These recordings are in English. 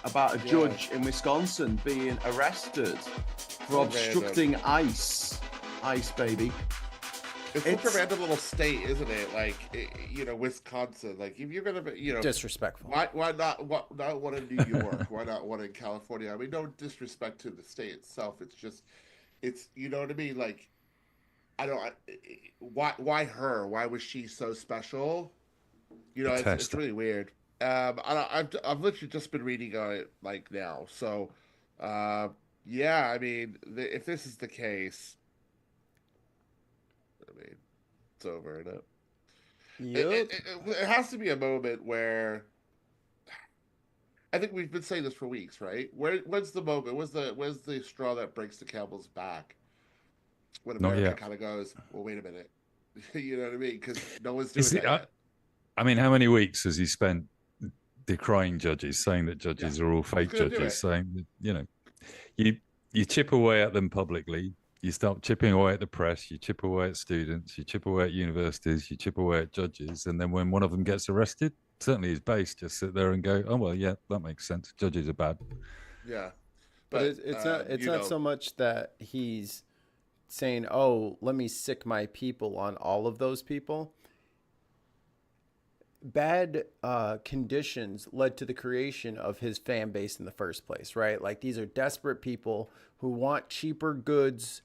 about a judge in Wisconsin being arrested for obstructing ICE, baby. It's such a random little state, isn't it? Like, Wisconsin. Like, if you're gonna be, disrespectful. Why not one in New York? Why not one in California? I mean, no disrespect to the state itself. It's just, you know what I mean? Like, why her? Why was she so special? It's really weird. I've literally just been reading on it like now. So, yeah. I mean, if this is the case. I mean, it's over, isn't it? Yep. It has to be a moment where I think we've been saying this for weeks, right? When's the moment? When's the straw that breaks the camel's back? When America kind of goes, well, wait a minute, you know what I mean? Because no one's doing that yet. I mean, how many weeks has he spent decrying judges, saying that judges are all fake judges, saying that, you chip away at them publicly. You start chipping away at the press, you chip away at students, you chip away at universities, you chip away at judges. And then when one of them gets arrested, certainly his base just sit there and go, oh, well, yeah, that makes sense. Judges are bad. Yeah. But it's not so much that he's saying, oh, let me sick my people on all of those people. Bad conditions led to the creation of his fan base in the first place, right? Like, these are desperate people who want cheaper goods,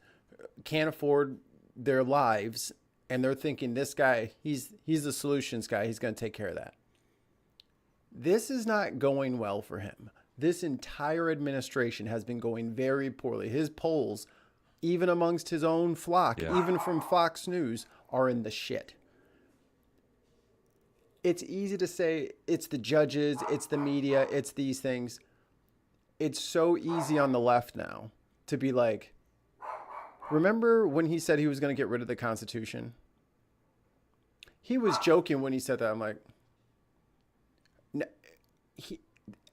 can't afford their lives, and they're thinking, this guy, he's the solutions guy. He's going to take care of that. This is not going well for him. This entire administration has been going very poorly. His polls, even amongst his own flock, even from Fox News, are in the shit. It's easy to say it's the judges, it's the media, it's these things. It's so easy on the left now to be like, remember when he said he was going to get rid of the Constitution? He was joking when he said that. I'm like,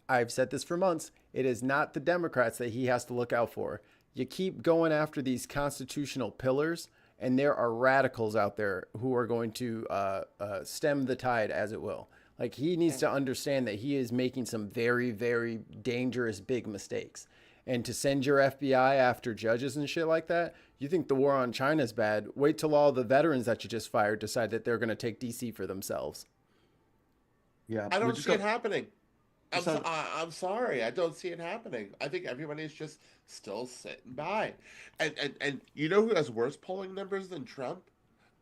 I've said this for months. It is not the Democrats that he has to look out for. You keep going after these constitutional pillars, and there are radicals out there who are going to stem the tide, as it will. Like, he needs to understand that he is making some very, very dangerous big mistakes. And to send your FBI after judges and shit like that, you think the war on China is bad? Wait till all the veterans that you just fired decide that they're going to take DC for themselves. Yeah, I don't see it happening. I'm sorry, I don't see it happening. I think everybody's just still sitting by, and you know who has worse polling numbers than Trump?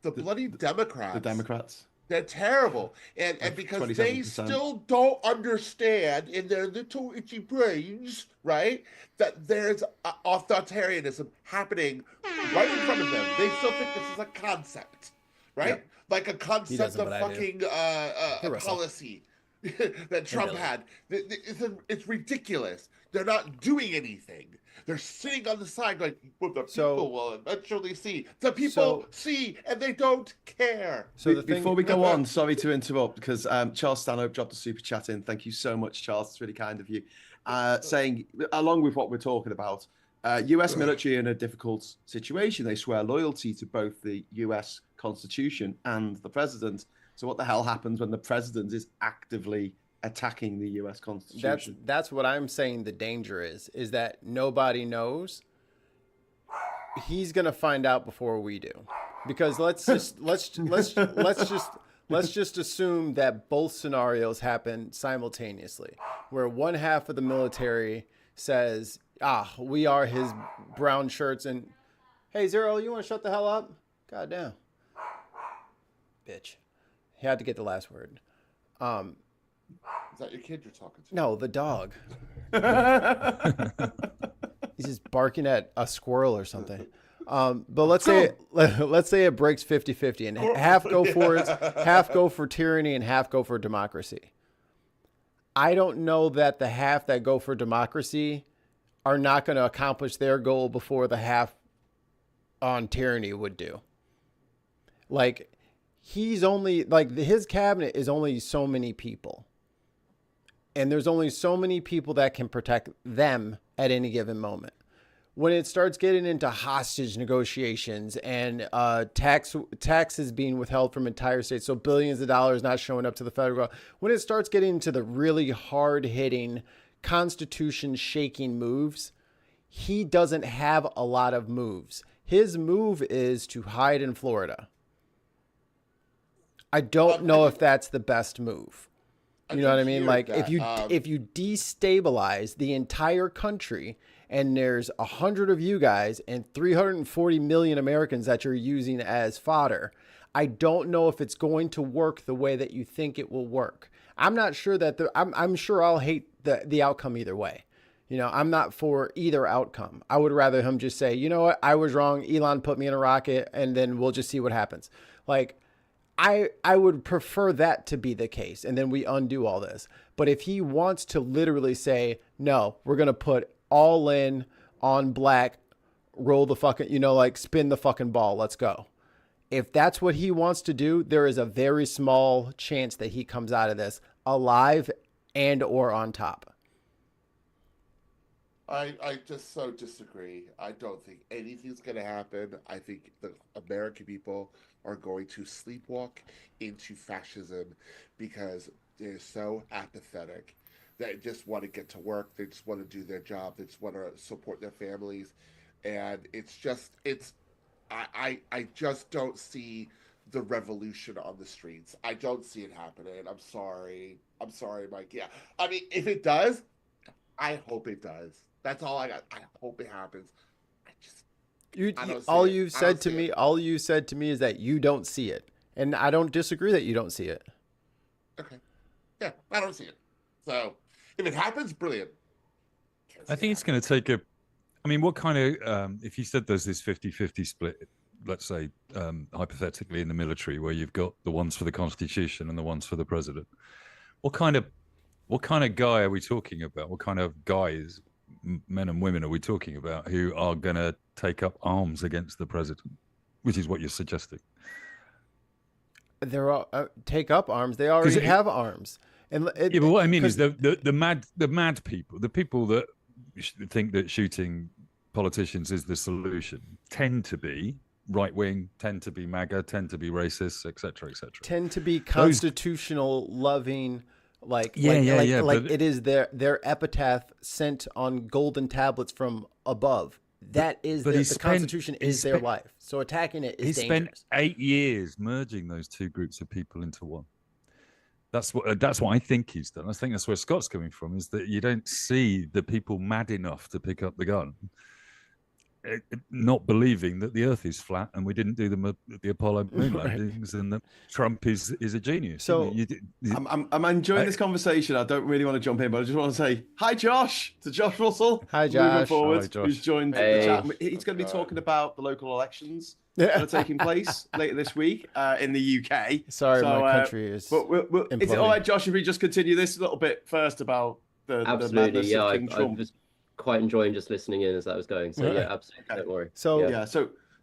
The bloody Democrats. The Democrats. They're terrible, and because 27%. They still don't understand in their little itchy brains, right, that there's authoritarianism happening right in front of them. They still think this is a concept, right? Yeah. Like a concept of fucking policy that Trump had. It's ridiculous. They're not doing anything. They're sitting on the side like, well, the people will eventually see. The people see, and they don't care. So before we go on, sorry to interrupt, because Charles Stanhope dropped a super chat in. Thank you so much, Charles. It's really kind of you. Saying, along with what we're talking about, U.S. military in a difficult situation. They swear loyalty to both the U.S. Constitution and the president. So what the hell happens when the president is actively attacking the U.S. Constitution? That's what I'm saying. The danger is that nobody knows. He's gonna find out before we do, because let's just assume that both scenarios happen simultaneously, where one half of the military says, we are his brown shirts, and hey, Zero, you want to shut the hell up? Goddamn, bitch. He had to get the last word. Is that your kid you're talking to? No, the dog. He's just barking at a squirrel or something. But let's say it breaks 50-50, and half go for tyranny and half go for democracy. I don't know that the half that go for democracy are not going to accomplish their goal before the half on tyranny would do. Like, he's only, like, his cabinet is only so many people. And there's only so many people that can protect them at any given moment. When it starts getting into hostage negotiations and taxes being withheld from entire states, so billions of dollars not showing up to the federal government, when it starts getting into the really hard-hitting constitution shaking moves. He doesn't have a lot of moves. His move is to hide in Florida. I don't know if that's the best move. You know what I mean? Like if you destabilize the entire country and there's 100 of you guys and 340 million Americans that you're using as fodder, I don't know if it's going to work the way that you think it will work. I'm not sure that I'm sure I'll hate the outcome either way. You know, I'm not for either outcome. I would rather him just say, you know what, I was wrong. Elon put me in a rocket and then we'll just see what happens. Like, I would prefer that to be the case. And then we undo all this. But if he wants to literally say, no, we're going to put all in on black, roll the fucking, you know, like spin the fucking ball. Let's go. If that's what he wants to do, there is a very small chance that he comes out of this alive and or on top. I just so disagree. I don't think anything's going to happen. I think the American people are going to sleepwalk into fascism because they're so apathetic. They just want to get to work. They just want to do their job. They just want to support their families. And I just don't see the revolution on the streets. I don't see it happening. I'm sorry, Mike. Yeah. I mean, if it does, I hope it does. That's all I got. I hope it happens. All you said to me is that you don't see it. And I don't disagree that you don't see it. Okay. Yeah, I don't see it. So if it happens, brilliant. I think it's going to take what kind of, if you said there's this 50-50 split, let's say, hypothetically in the military, where you've got the ones for the Constitution and the ones for the president, what kind of guy are we talking about? What kind of guys, men and women, are we talking about who are going to take up arms against the president, which is what you're suggesting? They're all take up arms. They already have arms. And but what I mean is the mad people, the people that think that shooting politicians is the solution, tend to be right wing, tend to be MAGA, tend to be racist, etc., etc. Tend to be constitutional loving. But it is their epitaph sent on golden tablets from above. That is the Constitution is their life. So attacking it is dangerous. He spent 8 years merging those two groups of people into one. That's what I think he's done. I think that's where Scott's coming from, is that you don't see the people mad enough to pick up the gun, not believing that the Earth is flat and we didn't do the Apollo moon landings, and that Trump is a genius. So I'm enjoying this conversation. I don't really want to jump in, but I just want to say hi, Josh, to Josh Russell. Hi, Josh. Moving forward, hi, Josh. Who's joined the chat. He's going to be talking about the local elections that are taking place later this week in the UK. Sorry, my country is. But is it all right, Josh, if we just continue this a little bit first about the madness of King Trump? Quite enjoying just listening in as that was going. So yeah, absolutely. Okay. Don't worry. So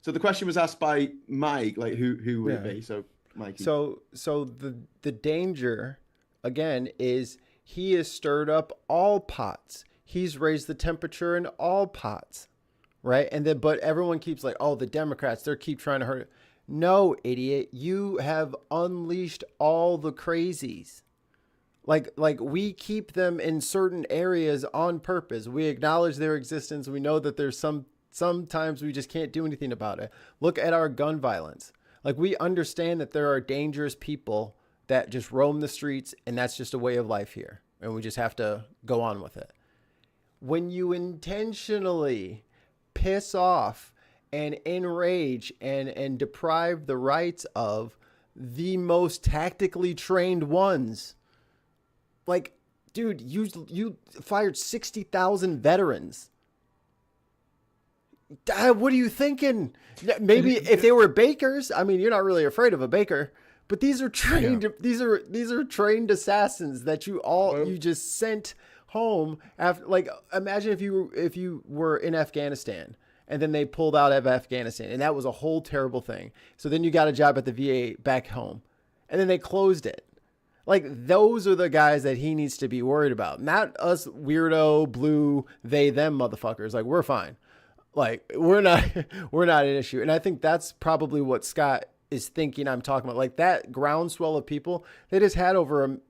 so the question was asked by Mike, like who would it be? So Mike. So the danger again is he has stirred up all pots. He's raised the temperature in all pots, right? And then but everyone keeps like, oh, the Democrats, they keep trying to hurt it. No, idiot, you have unleashed all the crazies. Like we keep them in certain areas on purpose. We acknowledge their existence. We know that there's sometimes we just can't do anything about it. Look at our gun violence. Like we understand that there are dangerous people that just roam the streets, and that's just a way of life here. And we just have to go on with it. When you intentionally piss off and enrage and deprive the rights of the most tactically trained ones, like, dude, you fired 60,000 veterans. What are you thinking? Maybe if they were bakers, I mean, you're not really afraid of a baker, but these are trained. Yeah. These are trained assassins that you just sent home after. Like, imagine if you were in Afghanistan and then they pulled out of Afghanistan, and that was a whole terrible thing. So then you got a job at the VA back home, and then they closed it. Like, those are the guys that he needs to be worried about. Not us weirdo, blue, they, them motherfuckers. Like, we're fine. Like, we're not an issue. And I think that's probably what Scott is thinking I'm talking about. Like, that groundswell of people, they just had over,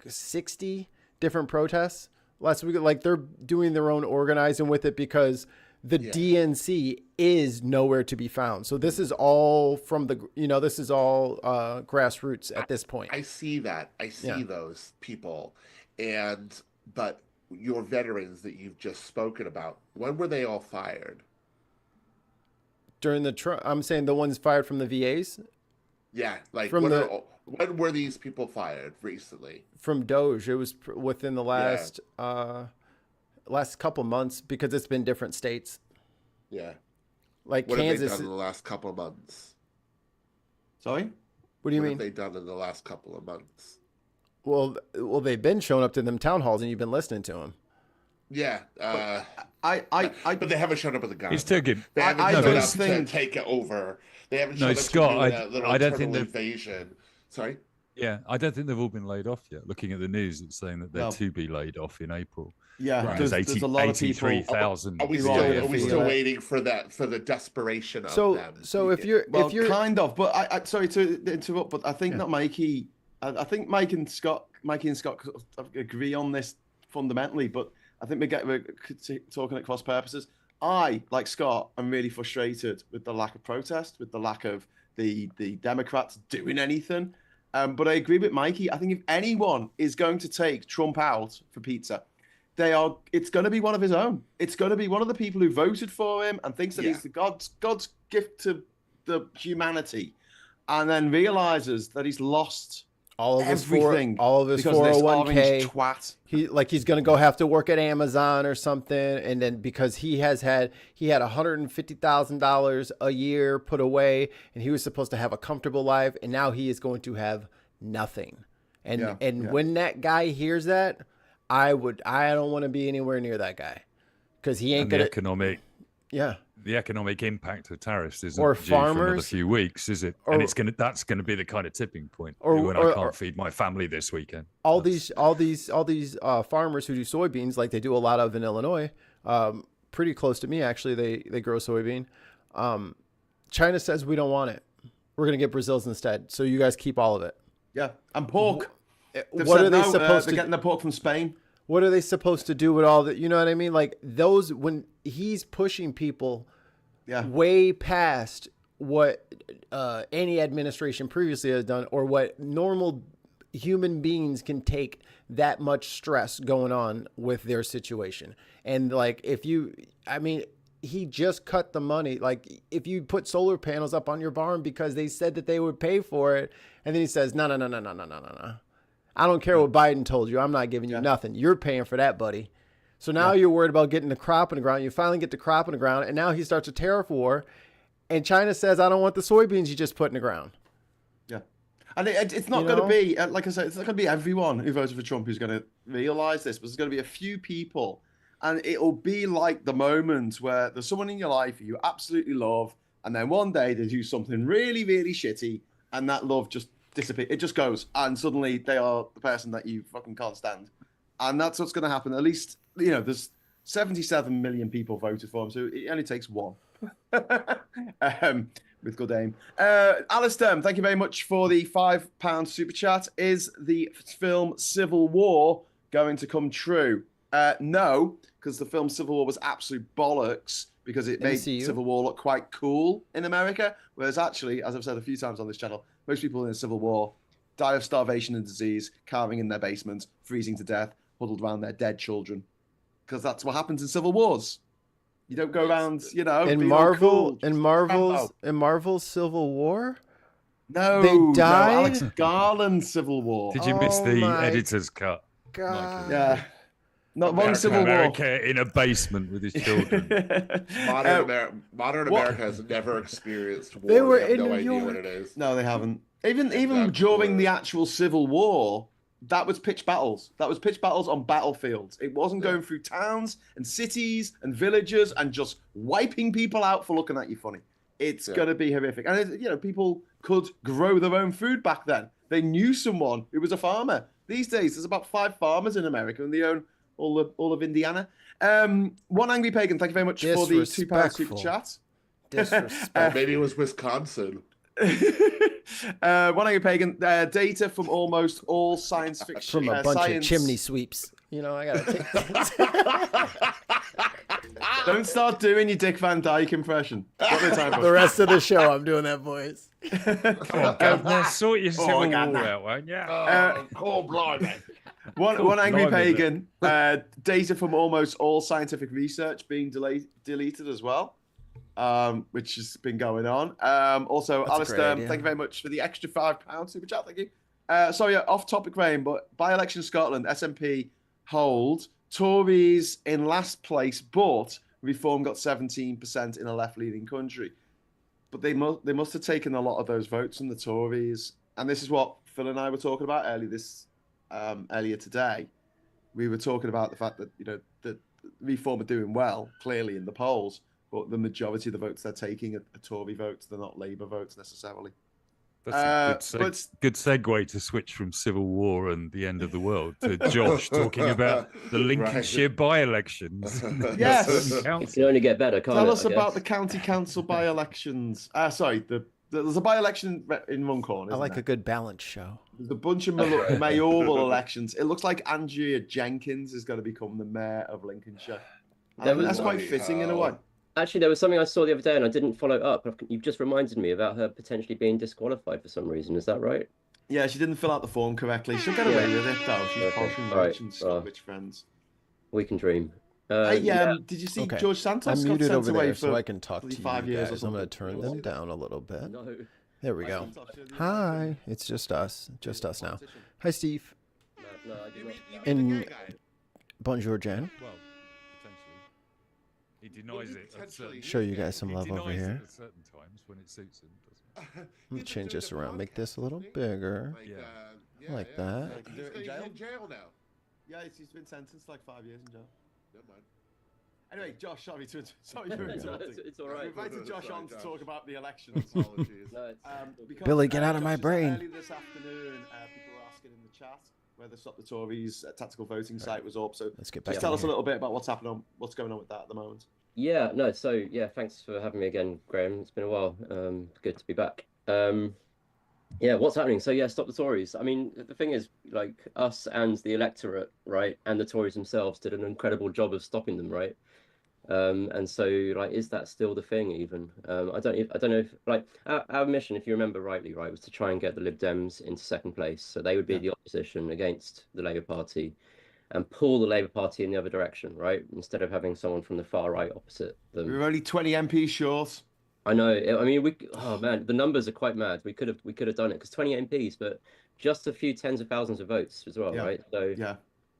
60 different protests. last week. Like they're doing their own organizing with it because the DNC is nowhere to be found. So this is all from this is all grassroots at this point. I see that. I see those people. But your veterans that you've just spoken about, when were they all fired? During I'm saying the ones fired from the VAs? Yeah. Like from when were these people fired recently? From Doge. It was within the last couple months because it's been different states. Yeah. Like what Kansas. Have they done in the last couple of months? Sorry? What do you mean? What have they done in the last couple of months? Well, they've been showing up to them town halls and you've been listening to them. Yeah. But they haven't shown up with a gun. He's still good. They haven't shown up to take it over. They haven't shown up Scott, to do a little total invasion. Sorry? Yeah, I don't think they've all been laid off yet. Looking at the news, it's saying that they're to be laid off in April. Yeah, right. there's a lot of people. 83,000. Are we still waiting for the desperation of them? So if you're kind of, but I sorry to interrupt, but I think that Mikey, I think Mikey and Scott agree on this fundamentally, but I think we're talking at cross purposes. I, like Scott, am really frustrated with the lack of protest, with the lack of the Democrats doing anything. But I agree with Mikey. I think if anyone is going to take Trump out for pizza, it's going to be one of his own. It's going to be one of the people who voted for him and thinks that he's the God's gift to the humanity, and then realizes that he's lost all of his everything, all of his 401k. Twat. He's going to go have to work at Amazon or something, and then because he had $150,000 a year put away, and he was supposed to have a comfortable life, and now he is going to have nothing. And when that guy hears that, I don't want to be anywhere near that guy because he ain't gonna the economic impact of tariffs isn't or due farmers for another few weeks, is it? And that's gonna be the kind of tipping point when I can't feed my family this weekend. All these farmers who do soybeans, like they do a lot of in Illinois, pretty close to me actually. They grow soybean. China says we don't want it. We're gonna get Brazil's instead. So you guys keep all of it. Yeah, and pork. What are they supposed to? They're getting the pork from Spain. What are they supposed to do with all that? You know what I mean? Like those, when he's pushing people way past what any administration previously has done or what normal human beings can take that much stress going on with their situation. And like, he just cut the money. Like if you put solar panels up on your barn because they said that they would pay for it. And then he says, no. I don't care what Biden told you. I'm not giving you nothing. You're paying for that, buddy. So now you're worried about getting the crop in the ground. You finally get the crop in the ground, and now he starts a tariff war. And China says, I don't want the soybeans you just put in the ground. Yeah. And it's not going to be, like I said, it's not going to be everyone who voted for Trump who's going to realize this, but there's going to be a few people. And it'll be like the moment where there's someone in your life who you absolutely love, and then one day they do something really, really shitty, and that love just disappear. It just goes, and suddenly they are the person that you fucking can't stand, and that's what's going to happen. At least there's 77 million people voted for him, so it only takes one. With good aim. Alistair, thank you very much for the £5 super chat. Is the film Civil War going to come true? No, because the film Civil War was absolute bollocks because it made Civil War look quite cool in America, whereas actually, as I've said a few times on this channel, most people in a Civil War die of starvation and disease, carving in their basements, freezing to death, huddled around their dead children. Because that's what happens in Civil Wars. You don't go around, in Marvel's Civil War? No, they died. No, Alex Garland's Civil War. Did you miss the editor's cut? God. Yeah. Not one Civil America War. In a basement with his children. Modern America has never experienced war. They were have in no New idea York. what it is. No, they haven't. Even during the actual Civil War, that was pitched battles. That was pitched battles on battlefields. It wasn't going through towns and cities and villages and just wiping people out for looking at you funny. It's going to be horrific. And, people could grow their own food back then. They knew someone who was a farmer. These days, there's about 5 farmers in America, and they own all of Indiana. One Angry Pagan, thank you very much for the £2 super chat. Disrespect. Maybe it was Wisconsin. One Angry Pagan, data from almost all science fiction. From a bunch of chimney sweeps. You know, I gotta take. Don't start doing your Dick Van Dyke impression. The rest of the show, I'm doing that voice. Come on, Governor, sort your civil war out, won't you? Cold blimey. One angry blimey, pagan. Data from almost all scientific research being deleted as well, which has been going on. Also, That's Alistair, thank you very much for the extra £5 super chat. Thank you. Sorry, off topic, Graeme, but by-election Scotland, SNP hold. Tories in last place, but Reform got 17% in a left-leaning country. But they must have taken a lot of those votes from the Tories, and this is what Phil and I were talking about earlier today. We were talking about the fact that the Reform are doing well clearly in the polls, but the majority of the votes they're taking are Tory votes. They're not Labour votes necessarily. That's a good segue to switch from Civil War and the end of the world to Josh talking about the Lincolnshire by-elections. Yes. It can only get better, can't it? Tell us about the county council by-elections. Sorry, there's a by-election in Runcorn. I like a good balance show. There's a bunch of mayoral elections. It looks like Andrea Jenkins is going to become the mayor of Lincolnshire. That's quite fitting in a way. Actually, there was something I saw the other day and I didn't follow up. You've just reminded me about her potentially being disqualified for some reason. Is that right? Yeah, she didn't fill out the form correctly. She'll get away with it, though. She's posh and rich and got rich friends. We can dream. Did you see George Santos I'm muted got sent over away there for so I can talk to you 5 years guys. I'm going to turn them down a little bit. No. There we go. Hi, it's just us. Just us now. Hi, Steve. No, I do not. And Bonjour, Jen. Well, potentially. He denies it. At certain, Show you guys some he love denies over it here. at certain times when it suits him. Doesn't I'm going to change this around. Make this a little bigger. Like that. He's in jail now. Yeah, he's been sentenced like 5 years in jail. Never mind. Anyway, Josh, sorry for interrupting. It's all right. We invited Josh on to talk about the elections. Apologies. Because, Billy, get out of my Josh, brain. Early this afternoon, people were asking in the chat whether Stop the Tories tactical voting site was up. So Let's get back just tell in us a here. little bit about what's going on with that at the moment. Yeah, no, so yeah, thanks for having me again, Graeme. It's been a while. Good to be back. Yeah, what's happening? So yeah, Stop the Tories. I mean, the thing is, like, us and the electorate, right, and the Tories themselves did an incredible job of stopping them, right? And so, like, is that still the thing? Even I don't know if, like, our mission, if you remember rightly, right, was to try and get the Lib Dems into second place, so they would be the opposition against the Labour Party, and pull the Labour Party in the other direction, right, instead of having someone from the far right opposite them. We were only 20 MPs short. I know. I mean, oh man, the numbers are quite mad. We could have done it because 20 MPs, but just a few tens of thousands of votes as well, right? So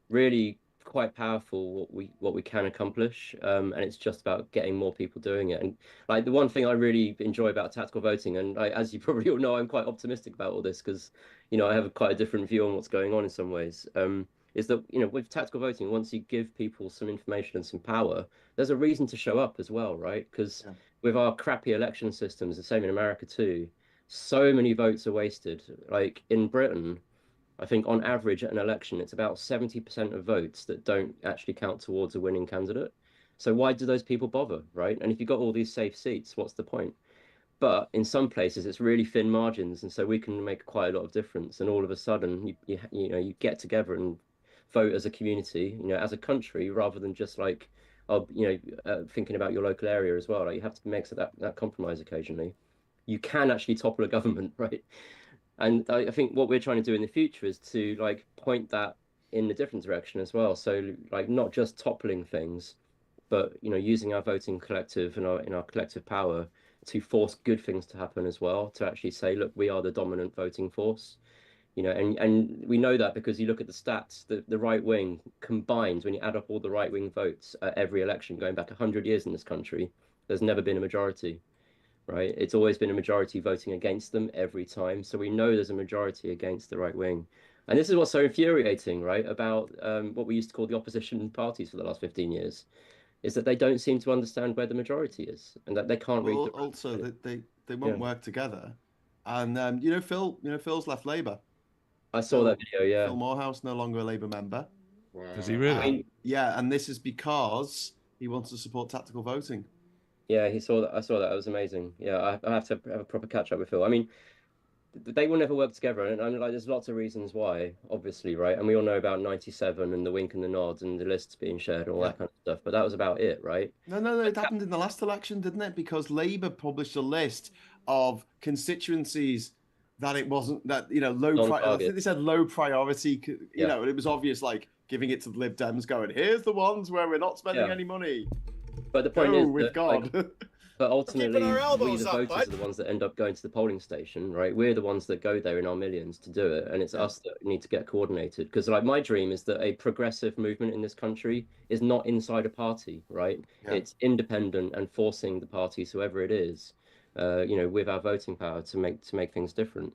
really quite powerful what we can accomplish, and it's just about getting more people doing it. And like the one thing I really enjoy about tactical voting, and as you probably all know, I'm quite optimistic about all this because I have quite a different view on what's going on in some ways. Is that with tactical voting, once you give people some information and some power, there's a reason to show up as well, right? Because with our crappy election systems, the same in America too, so many votes are wasted. Like in Britain, I think on average at an election, it's about 70% of votes that don't actually count towards a winning candidate. So why do those people bother, right? And if you've got all these safe seats, what's the point? But in some places, it's really thin margins, and so we can make quite a lot of difference. And all of a sudden, you get together and vote as a community, as a country, rather than just like, thinking about your local area as well. Like you have to make that compromise occasionally. You can actually topple a government, right? And I think what we're trying to do in the future is to like point that in a different direction as well. So like not just toppling things, but using our voting collective and our collective power to force good things to happen as well. To actually say, look, we are the dominant voting force. And we know that because you look at the stats, the right wing combined, when you add up all the right wing votes at every election going back 100 years in this country, there's never been a majority, right? It's always been a majority voting against them every time. So we know there's a majority against the right wing. And this is what's so infuriating, right, about what we used to call the opposition parties for the last 15 years, is that they don't seem to understand where the majority is and that they can't read the also, they won't work together. And, Phil's left Labour. I saw that video, yeah. Phil Morehouse, no longer a Labour member. Wow. Does he really? And this is because he wants to support tactical voting. Yeah, he saw that. I saw that. It was amazing. Yeah, I have to have a proper catch up with Phil. I mean, they will never work together, and like there's lots of reasons why, obviously, right? And we all know about 97 and the wink and the nod and the lists being shared and all that kind of stuff, but that was about it, right? No, it happened in the last election, didn't it? Because Labour published a list of constituencies that it wasn't, that, you know, I think they said low priority, you know, and it was obvious, like giving it to the Lib Dems, going, here's the ones where we're not spending any money. But the point is with God. Like, but ultimately, we the voters are the ones that end up going to the polling station, right? We're the ones that go there in our millions to do it, and it's us that need to get coordinated. Because like my dream is that a progressive movement in this country is not inside a party, right? Yeah. It's independent and forcing the parties, whoever it is, you know, with our voting power to make things different.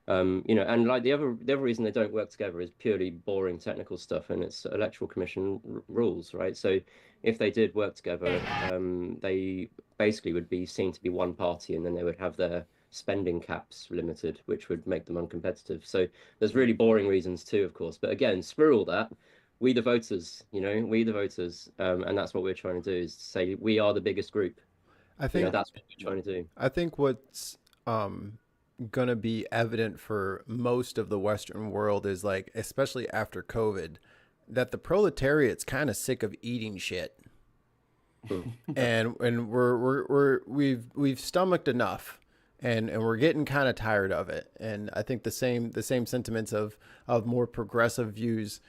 You know, and like the other reason they don't work together is purely boring technical stuff, and it's electoral commission rules, right? So if they did work together, they basically would be seen to be one party, and then they would have their spending caps limited, which would make them uncompetitive. So there's really boring reasons too, of course. But again, screw all that. We the voters, you know, we the voters, and that's what we're trying to do, is say we are the biggest group. I think, you know, that's what we're trying to do. I think what's going to be evident for most of the Western world is, like, especially after COVID, that the proletariat's kind of sick of eating shit. and we've stomached enough, and we're getting kind of tired of it. And I think the same sentiments of more progressive views.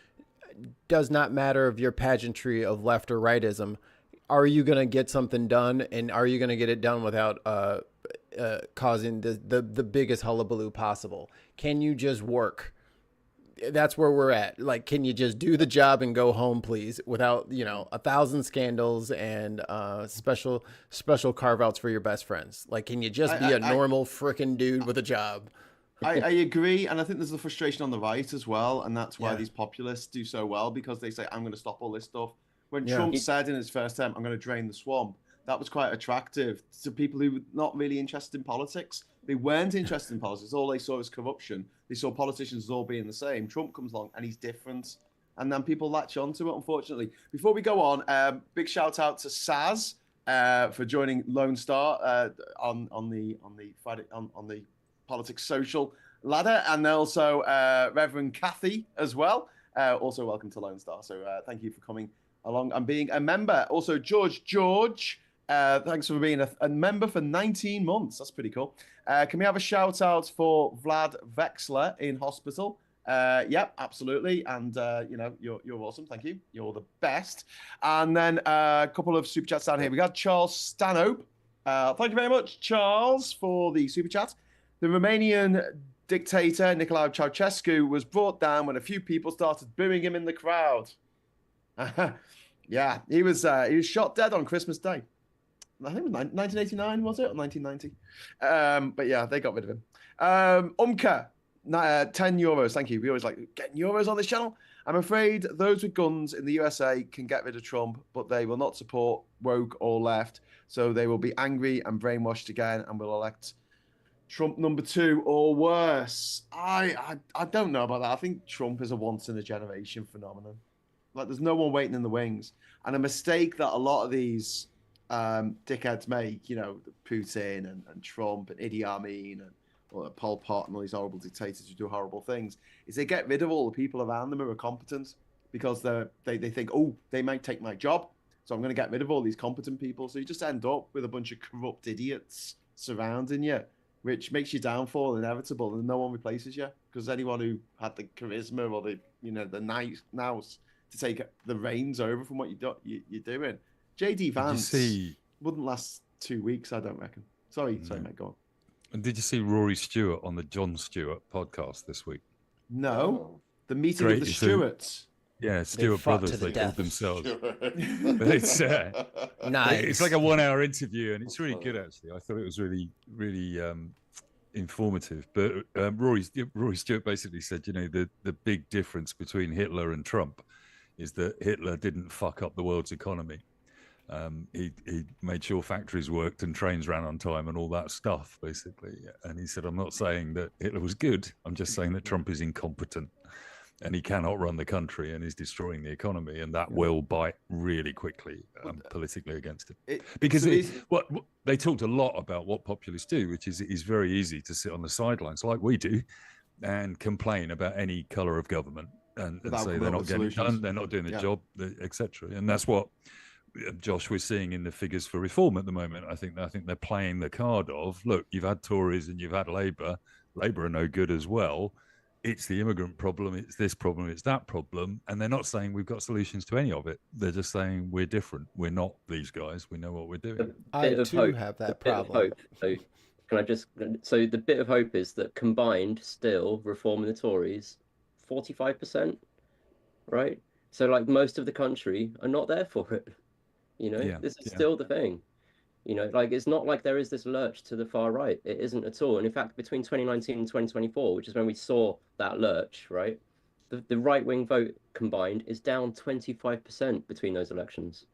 Does not matter of your pageantry of left or rightism. Are you going to get something done, and are you going to get it done without causing the biggest hullabaloo possible? Can you just work? That's where we're at. Like, can you just do the job and go home, please, without, you know, 1,000 scandals and special carve outs for your best friends? Like, can you just be a normal frickin' dude with a job? I agree, and I think there's the frustration on the right as well, and that's why these populists do so well, because they say, I'm going to stop all this stuff. When Trump said in his first term, I'm going to drain the swamp, that was quite attractive to people who were not really interested in politics. They weren't interested in politics. All they saw was corruption. They saw politicians as all being the same. Trump comes along and he's different. And then people latch onto it, unfortunately. Before we go on, big shout out to Saz for joining Lone Star on the Politics Social ladder, and also Reverend Kathy as well. Also welcome to Lone Star. So thank you for coming along and being a member. Also George, thanks for being a member for 19 months. That's pretty cool. Can we have a shout out for Vlad Vexler in hospital? Yep, absolutely. And you know, you're awesome. Thank you. You're the best. And then a couple of super chats down here. We got Charles Stanhope. Thank you very much, Charles, for the super chat. The Romanian dictator Nicolae Ceausescu was brought down when a few people started booing him in the crowd. Yeah, he was shot dead on Christmas Day. I think it was 1989, was it? Or 1990? But yeah, they got rid of him. Umka, 10 euros. Thank you. We always like getting euros on this channel. I'm afraid those with guns in the USA can get rid of Trump, but they will not support woke or left. So they will be angry and brainwashed again and will elect Trump number 2 or worse. I don't know about that. I think Trump is a once-in-a-generation phenomenon. Like, there's no one waiting in the wings. And a mistake that a lot of these dickheads make, you know, Putin and Trump and Idi Amin and Pol Pot and all these horrible dictators who do horrible things, is they get rid of all the people around them who are competent, because they think, oh, they might take my job, so I'm going to get rid of all these competent people. So you just end up with a bunch of corrupt idiots surrounding you, which makes your downfall inevitable, and no one replaces you, because anyone who had the charisma or the, you know, the nous to take the reins over from what you're doing. JD Vance wouldn't last 2 weeks, I don't reckon. Sorry, mate, go on. And did you see Rory Stewart on the Jon Stewart podcast this week? No, the meeting of the Stewarts. Yeah, Stewart brothers, they called themselves. It's nice. It's like a 1 hour interview, and it's really good, actually. I thought it was really, really informative. But Rory Stewart basically said, you know, the big difference between Hitler and Trump is that Hitler didn't fuck up the world's economy. He made sure factories worked and trains ran on time and all that stuff, basically. And he said, I'm not saying that Hitler was good. I'm just saying that Trump is incompetent. and he cannot run the country, and is destroying the economy, and that will bite really quickly politically against him. Because what they talked a lot about what populists do, which is it is very easy to sit on the sidelines like we do and complain about any colour of government and say they're not getting it done, they're not doing the job, etc. And that's what Josh, we're seeing in the figures for reform at the moment. I think they're playing the card of, look, you've had Tories and you've had Labour. Labour are no good as well. It's the immigrant problem, it's this problem, it's that problem. And they're not saying we've got solutions to any of it. They're just saying we're different. We're not these guys. We know what we're doing. I too have that problem. So can I just, so the bit of hope is that combined still reform and the Tories, 45%, right? So like most of the country are not there for it. You know, this is still the thing. You know, like it's not like there is this lurch to the far right. It isn't at all. And in fact, between 2019 and 2024, which is when we saw that lurch, right, the right-wing vote combined is down 25% between those elections.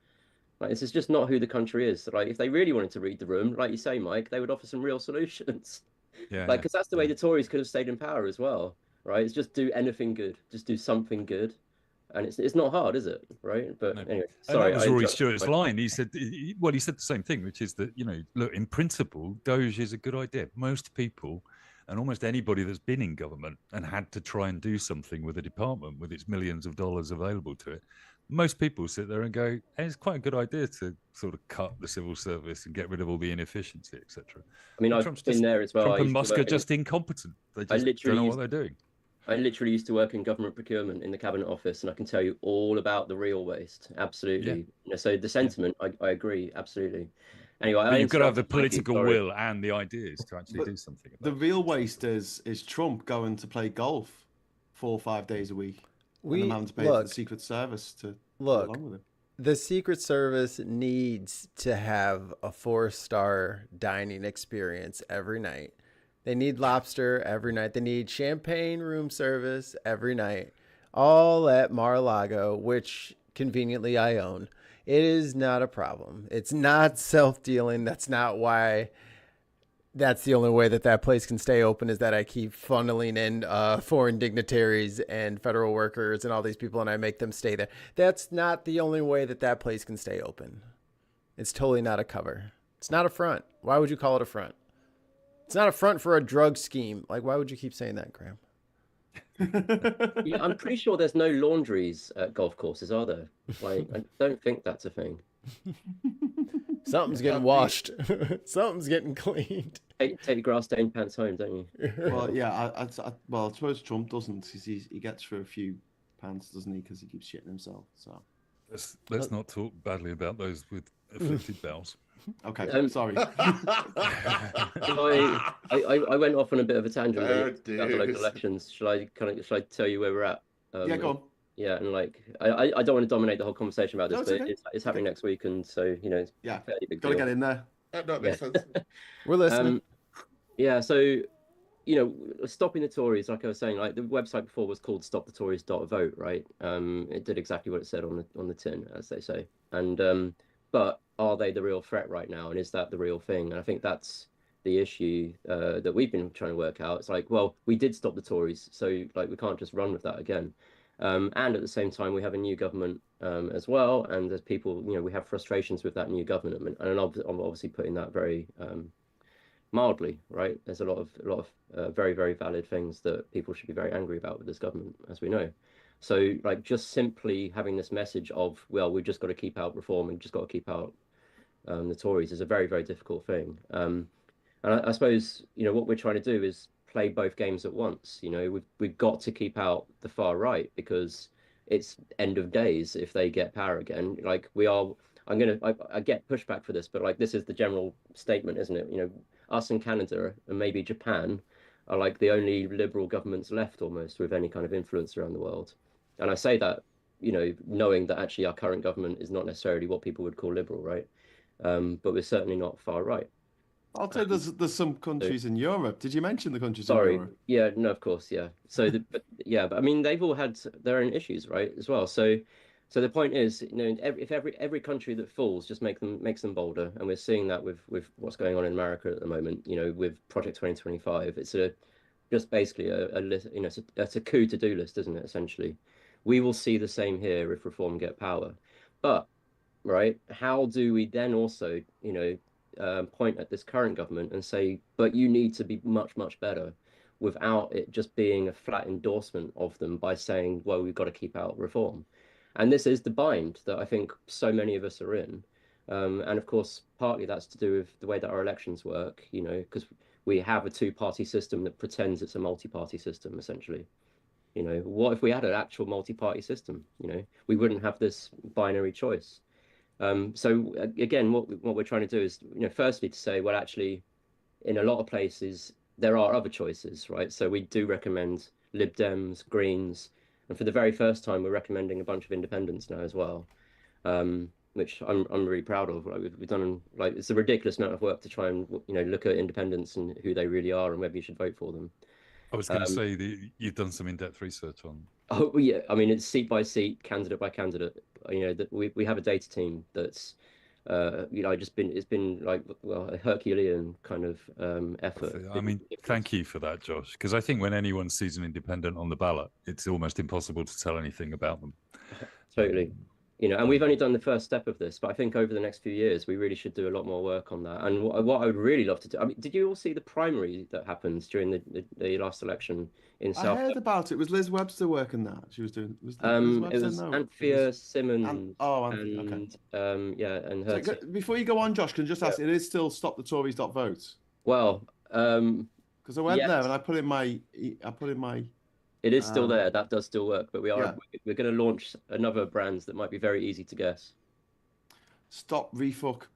Like, this is just not who the country is. So, like, if they really wanted to read the room, like you say, Mike, they would offer some real solutions. Because that's the way the Tories could have stayed in power as well, right? It's just do anything good, just do something good. And it's not hard, is it? Right? But anyway, sorry. And that was Rory Stewart's line. He said, he said the same thing, which is that, you know, look, in principle, Doge is a good idea. Most people and almost anybody that's been in government and had to try and do something with a department with its millions of dollars available to it, most people sit there and go, hey, it's quite a good idea to sort of cut the civil service and get rid of all the inefficiency, etc. I mean, I've been there as well. Trump and Musk are just incompetent. They just don't know what they're doing. I literally used to work in government procurement in the cabinet office, and I can tell you all about the real waste. Absolutely. You know, so the sentiment, I agree, absolutly. Anyway, but you've got to have the political will and the ideas to actually do something about the real waste is Trump going to play golf 4 or 5 days a week. And the man's paid for the Secret Service to go along with him. The Secret Service needs to have a 4-star dining experience every night. They need lobster every night. They need champagne room service every night. All at Mar-a-Lago, which conveniently I own. It is not a problem. It's not self-dealing. That's not why. That's the only way that place can stay open, is that I keep funneling in foreign dignitaries and federal workers and all these people, and I make them stay there. That's not the only way that place can stay open. It's totally not a cover. It's not a front. Why would you call it a front? It's not a front for a drug scheme. Like, why would you keep saying that, Graeme? Yeah, I'm pretty sure there's no laundries at golf courses, are there? Like, I don't think that's a thing. Something's getting washed. Something's getting cleaned. Take your grass-stained pants home, don't you? Well, yeah. I suppose Trump doesn't. He gets through a few pants, doesn't he? Because he keeps shitting himself. So let's not talk badly about those with afflicted bowels. Okay, sorry. I went off on a bit of a tangent about the local elections. Shall I tell you where we're at? Yeah, go on. Yeah, and like I don't want to dominate the whole conversation about this, but it's happening next week, and so you know, it's fairly big deal. Gotta get in there. That makes sense. We're listening. So you know, stopping the Tories, like I was saying, like the website before was called stopthetories.vote, right? It did exactly what it said on the tin, as they say, and but are they the real threat right now, and is that the real thing? And I think that's the issue that we've been trying to work out. It's like, well, we did stop the Tories, so like we can't just run with that again. And at the same time, we have a new government as well, and there's people, you know, we have frustrations with that new government, and I'm obviously putting that very mildly, right? There's a lot of very, very valid things that people should be very angry about with this government, as we know. So, like, just simply having this message of, well, we've just got to keep out reform and just got to keep out the Tories is a very, very difficult thing. And I suppose, you know, what we're trying to do is play both games at once. You know, we've got to keep out the far right, because it's end of days if they get power again. Like, I get pushback for this, but like, this is the general statement, isn't it? You know, us and Canada and maybe Japan are like the only liberal governments left almost with any kind of influence around the world. And I say that, you know, knowing that actually our current government is not necessarily what people would call liberal, right? But we're certainly not far right. I'll tell you, there's some countries in Europe. Did you mention the countries in Europe? Yeah, no, of course, yeah. So, but I mean, they've all had their own issues, right, as well. So the point is, you know, if every country that falls just makes them bolder, and we're seeing that with what's going on in America at the moment. You know, with Project 2025, it's just basically a list, it's a coup to-do list, isn't it, essentially? We will see the same here if Reform get power. But, right, how do we then also, point at this current government and say, but you need to be much, much better, without it just being a flat endorsement of them by saying, well, we've got to keep out Reform. And this is the bind that I think so many of us are in. And of course, partly that's to do with the way that our elections work, because we have a two-party system that pretends it's a multi-party system, essentially. What if we had an actual multi-party system? We wouldn't have this binary choice. So again, what we're trying to do is, firstly to say, well, actually, in a lot of places, there are other choices, right? So we do recommend Lib Dems, Greens, and for the very first time, we're recommending a bunch of independents now as well. Which I'm really proud of. Like we've done, like, it's a ridiculous amount of work to try and look at independents and who they really are and whether you should vote for them. I was going to say that you've done some in-depth research on. Oh yeah, I mean it's seat by seat, candidate by candidate. That we have a data team that's it's been like, well, a Herculean kind of effort. I mean, thank you for that, Josh, because I think when anyone sees an independent on the ballot, it's almost impossible to tell anything about them. Totally. And we've only done the first step of this, but I think over the next few years, we really should do a lot more work on that. And what I would really love to do, I mean, did you all see the primary that happened during the last election in South? I heard about it. Was Liz Webster working that? She was doing. Liz Webster? It was Anthea Simmons. Okay. And her. So, before you go on, Josh, can I just ask? It is still stopthetories.vote. Well, because I went there and I put in my. It is still there. That does still work, but we're going to launch another brand that might be very easy to guess. Stop refuck.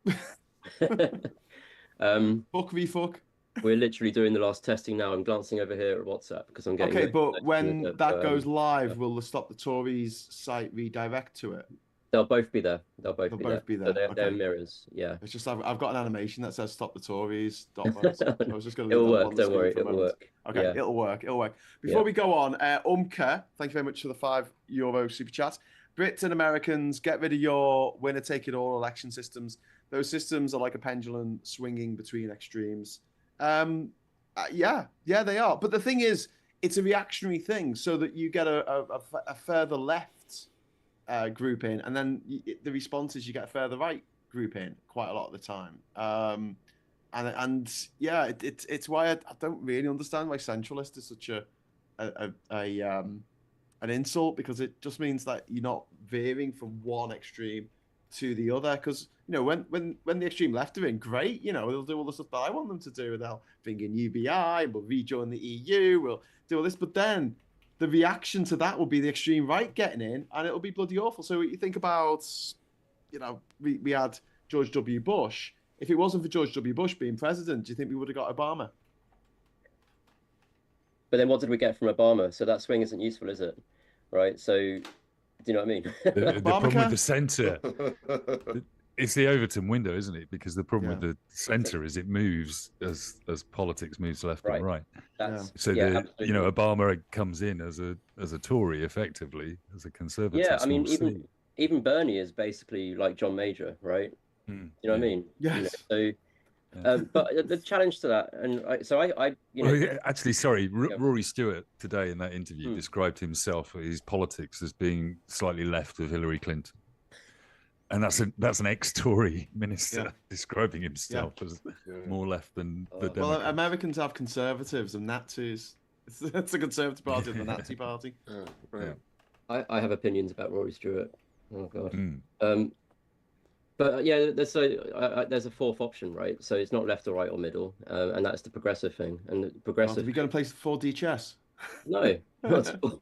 Fuck refuck. We're literally doing the last testing now. I'm glancing over here at WhatsApp because I'm getting. Okay, but when that goes live, will the Stop the Tories site redirect to it? They'll both be there. They'll both be there. So they're mirrors. Yeah. It's just I've got an animation that says "Stop the Tories." I was just going to. It'll work. Don't worry. It'll work. Okay, yeah. It'll work. Before we go on, Umka, thank you very much for the €5 super chat. Brits and Americans, get rid of your winner-take-it-all election systems. Those systems are like a pendulum swinging between extremes. Yeah, they are. But the thing is, it's a reactionary thing, so that you get a further left group in, and then the response is you get a further right group in quite a lot of the time. It's why I don't really understand why centralist is such an insult, because it just means that you're not veering from one extreme to the other. Because when the extreme left are in, great, they'll do all the stuff that I want them to do. They'll bring in UBI, we'll rejoin the EU, we'll do all this, but then the reaction to that will be the extreme right getting in, and it'll be bloody awful. So you think about, we had George W. Bush. If it wasn't for George W. Bush being president, do you think we would have got Obama? But then what did we get from Obama? So that swing isn't useful, is it? Right? So, do you know what I mean? The problem with the centre, it's the Overton window, isn't it? Because the problem with the centre is it moves as politics moves left and right. Obama comes in as a Tory, effectively, as a conservative. Yeah, I mean, even Bernie is basically like John Major, right? You know what I mean? Yes. But the challenge to that, and actually, sorry, Rory Stewart today in that interview described himself, his politics, as being slightly left of Hillary Clinton, and that's an ex-Tory minister describing himself as more left than the Democrats. Well, Americans have conservatives and Nazis. It's the Conservative Party and the Nazi Party. I have opinions about Rory Stewart. Oh God. But yeah, there's a fourth option, right? So it's not left or right or middle, and that's the progressive thing. And the progressive. Are we going to play 4D chess? No, not at all.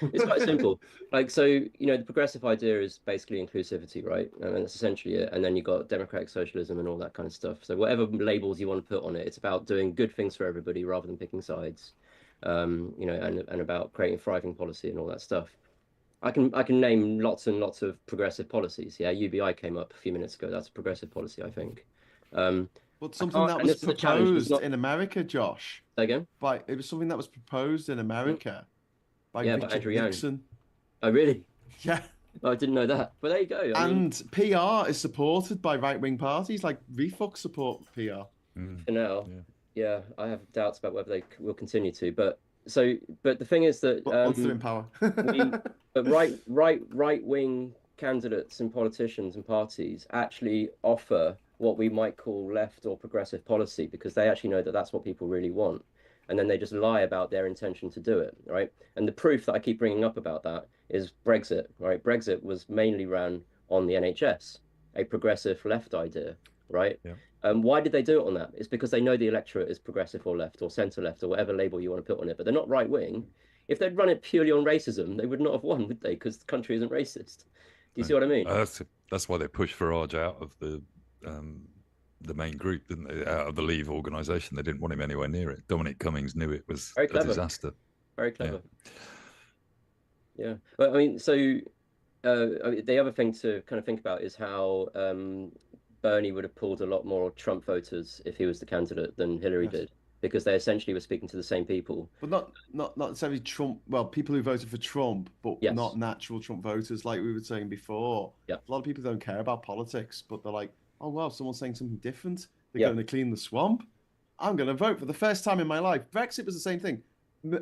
It's quite simple. Like, so the progressive idea is basically inclusivity, right? And that's essentially it. And then you've got democratic socialism and all that kind of stuff. So whatever labels you want to put on it, it's about doing good things for everybody rather than picking sides. And about creating thriving policy and all that stuff. I can name lots and lots of progressive policies. Yeah, UBI came up a few minutes ago. That's a progressive policy, I think. But something that was proposed in America, Josh. Say again? It was something that was proposed in America by Richard Nixon. Oh, really? Yeah. Oh, I didn't know that. But there you go. PR is supported by right-wing parties, like Refux support PR. For now. Yeah, I have doubts about whether they will continue to. But the thing is that once they're in power, but right wing candidates and politicians and parties actually offer what we might call left or progressive policy because they actually know that that's what people really want, and then they just lie about their intention to do it, right? And the proof that I keep bringing up about that is Brexit, right? Brexit was mainly ran on the NHS, a progressive left idea, right? Yeah. Why did they do it on that? It's because they know the electorate is progressive or left or centre left or whatever label you want to put on it, but they're not right wing. If they'd run it purely on racism, they would not have won, would they? Because the country isn't racist. Do you see what I mean? That's why they pushed Farage out of the main group, didn't they? Out of the Leave organisation. They didn't want him anywhere near it. Dominic Cummings knew it was a disaster. Very clever. Yeah. But I mean, so the other thing to kind of think about is how Bernie would have pulled a lot more Trump voters if he was the candidate than Hillary did, because they essentially were speaking to the same people. But not necessarily Trump. Well, people who voted for Trump, but not natural Trump voters, like we were saying before. Yeah. A lot of people don't care about politics, but they're like, oh wow, someone's saying something different. They're going to clean the swamp. I'm going to vote for the first time in my life. Brexit was the same thing.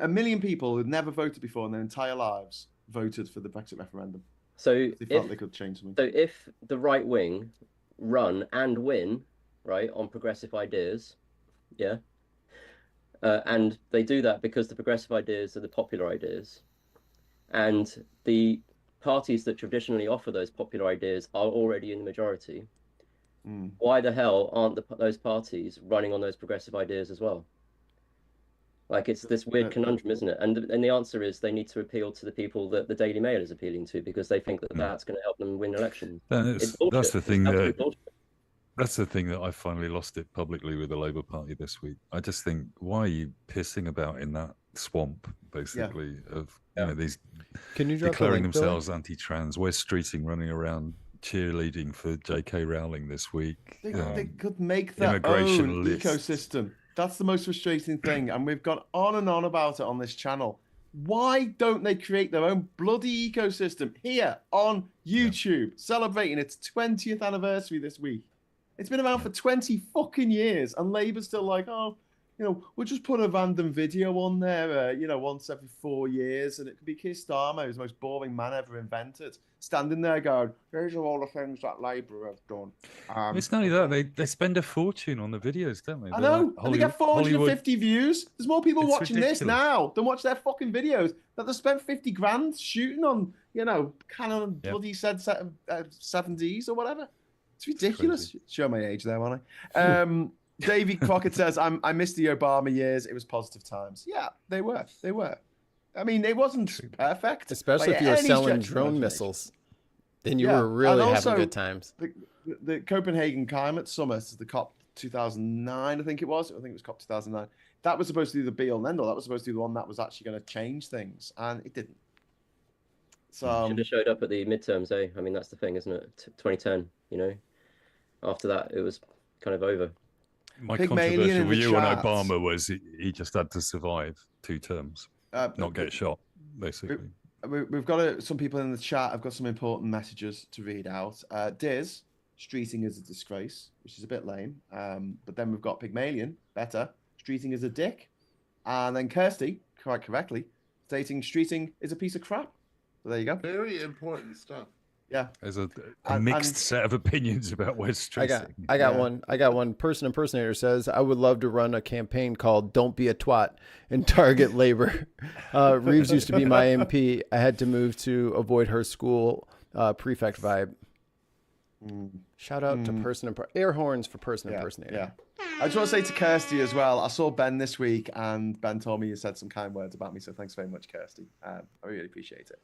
A million people who'd never voted before in their entire lives voted for the Brexit referendum. So they felt they could change something. So if the right wing run and win, right, on progressive ideas, and they do that because the progressive ideas are the popular ideas, and the parties that traditionally offer those popular ideas are already in the majority. Why the hell aren't those parties running on those progressive ideas as well? Like, it's this weird conundrum, isn't it? And the answer is they need to appeal to the people that the Daily Mail is appealing to, because they think that that's going to help them win elections. That's the thing that's the thing that I finally lost it publicly with the Labour Party this week. I just think, why are you pissing about in that swamp, basically, of these declaring themselves anti-trans, West Streeting running around cheerleading for J.K. Rowling this week. They could make their own ecosystem. That's the most frustrating thing, and we've gone on and on about it on this channel. Why don't they create their own bloody ecosystem here on YouTube, celebrating its 20th anniversary this week? It's been around for 20 fucking years, and Labour's still like, oh, we'll just put a random video on there, once every 4 years, and it could be Keir Starmer, who's the most boring man ever invented, standing there going, these are all the things that Labour have done. It's not only that, they spend a fortune on the videos, don't they? I know, and they get 450 views. There's more people watching this now than watch their fucking videos that they spent 50 grand shooting on, Canon bloody said 70s or whatever. It's ridiculous. Show my age there, won't I? Davey Crockett says, I missed the Obama years. It was positive times. Yeah, they were. I mean, it wasn't perfect. Especially if you were selling drone missiles. Then you were really having good times. The Copenhagen Climate Summit, the COP 2009, I think it was. COP 2009. That was supposed to be the be all and end all. That was supposed to be the one that was actually going to change things, and it didn't. So should have showed up at the midterms, eh? I mean, that's the thing, isn't it? 2010, After that, it was kind of over. My controversial view on Obama was he just had to survive 2 terms, not get shot, basically. We've got some people in the chat. I've got some important messages to read out. Diz, Streeting is a disgrace, which is a bit lame. But then we've got Pygmalion, better. Streeting is a dick. And then Kirsty, quite correctly, stating Streeting is a piece of crap. So there you go. Very important stuff. Yeah, there's a mixed set of opinions about West Street. I got one. I got one. Person impersonator says, I would love to run a campaign called "Don't Be a Twat" and target Labor. Reeves used to be my MP. I had to move to avoid her school prefect vibe. Shout out to person air horns for person impersonator. Yeah. I just want to say to Kirsty as well. I saw Ben this week, and Ben told me you said some kind words about me. So thanks very much, Kirsty. I really appreciate it.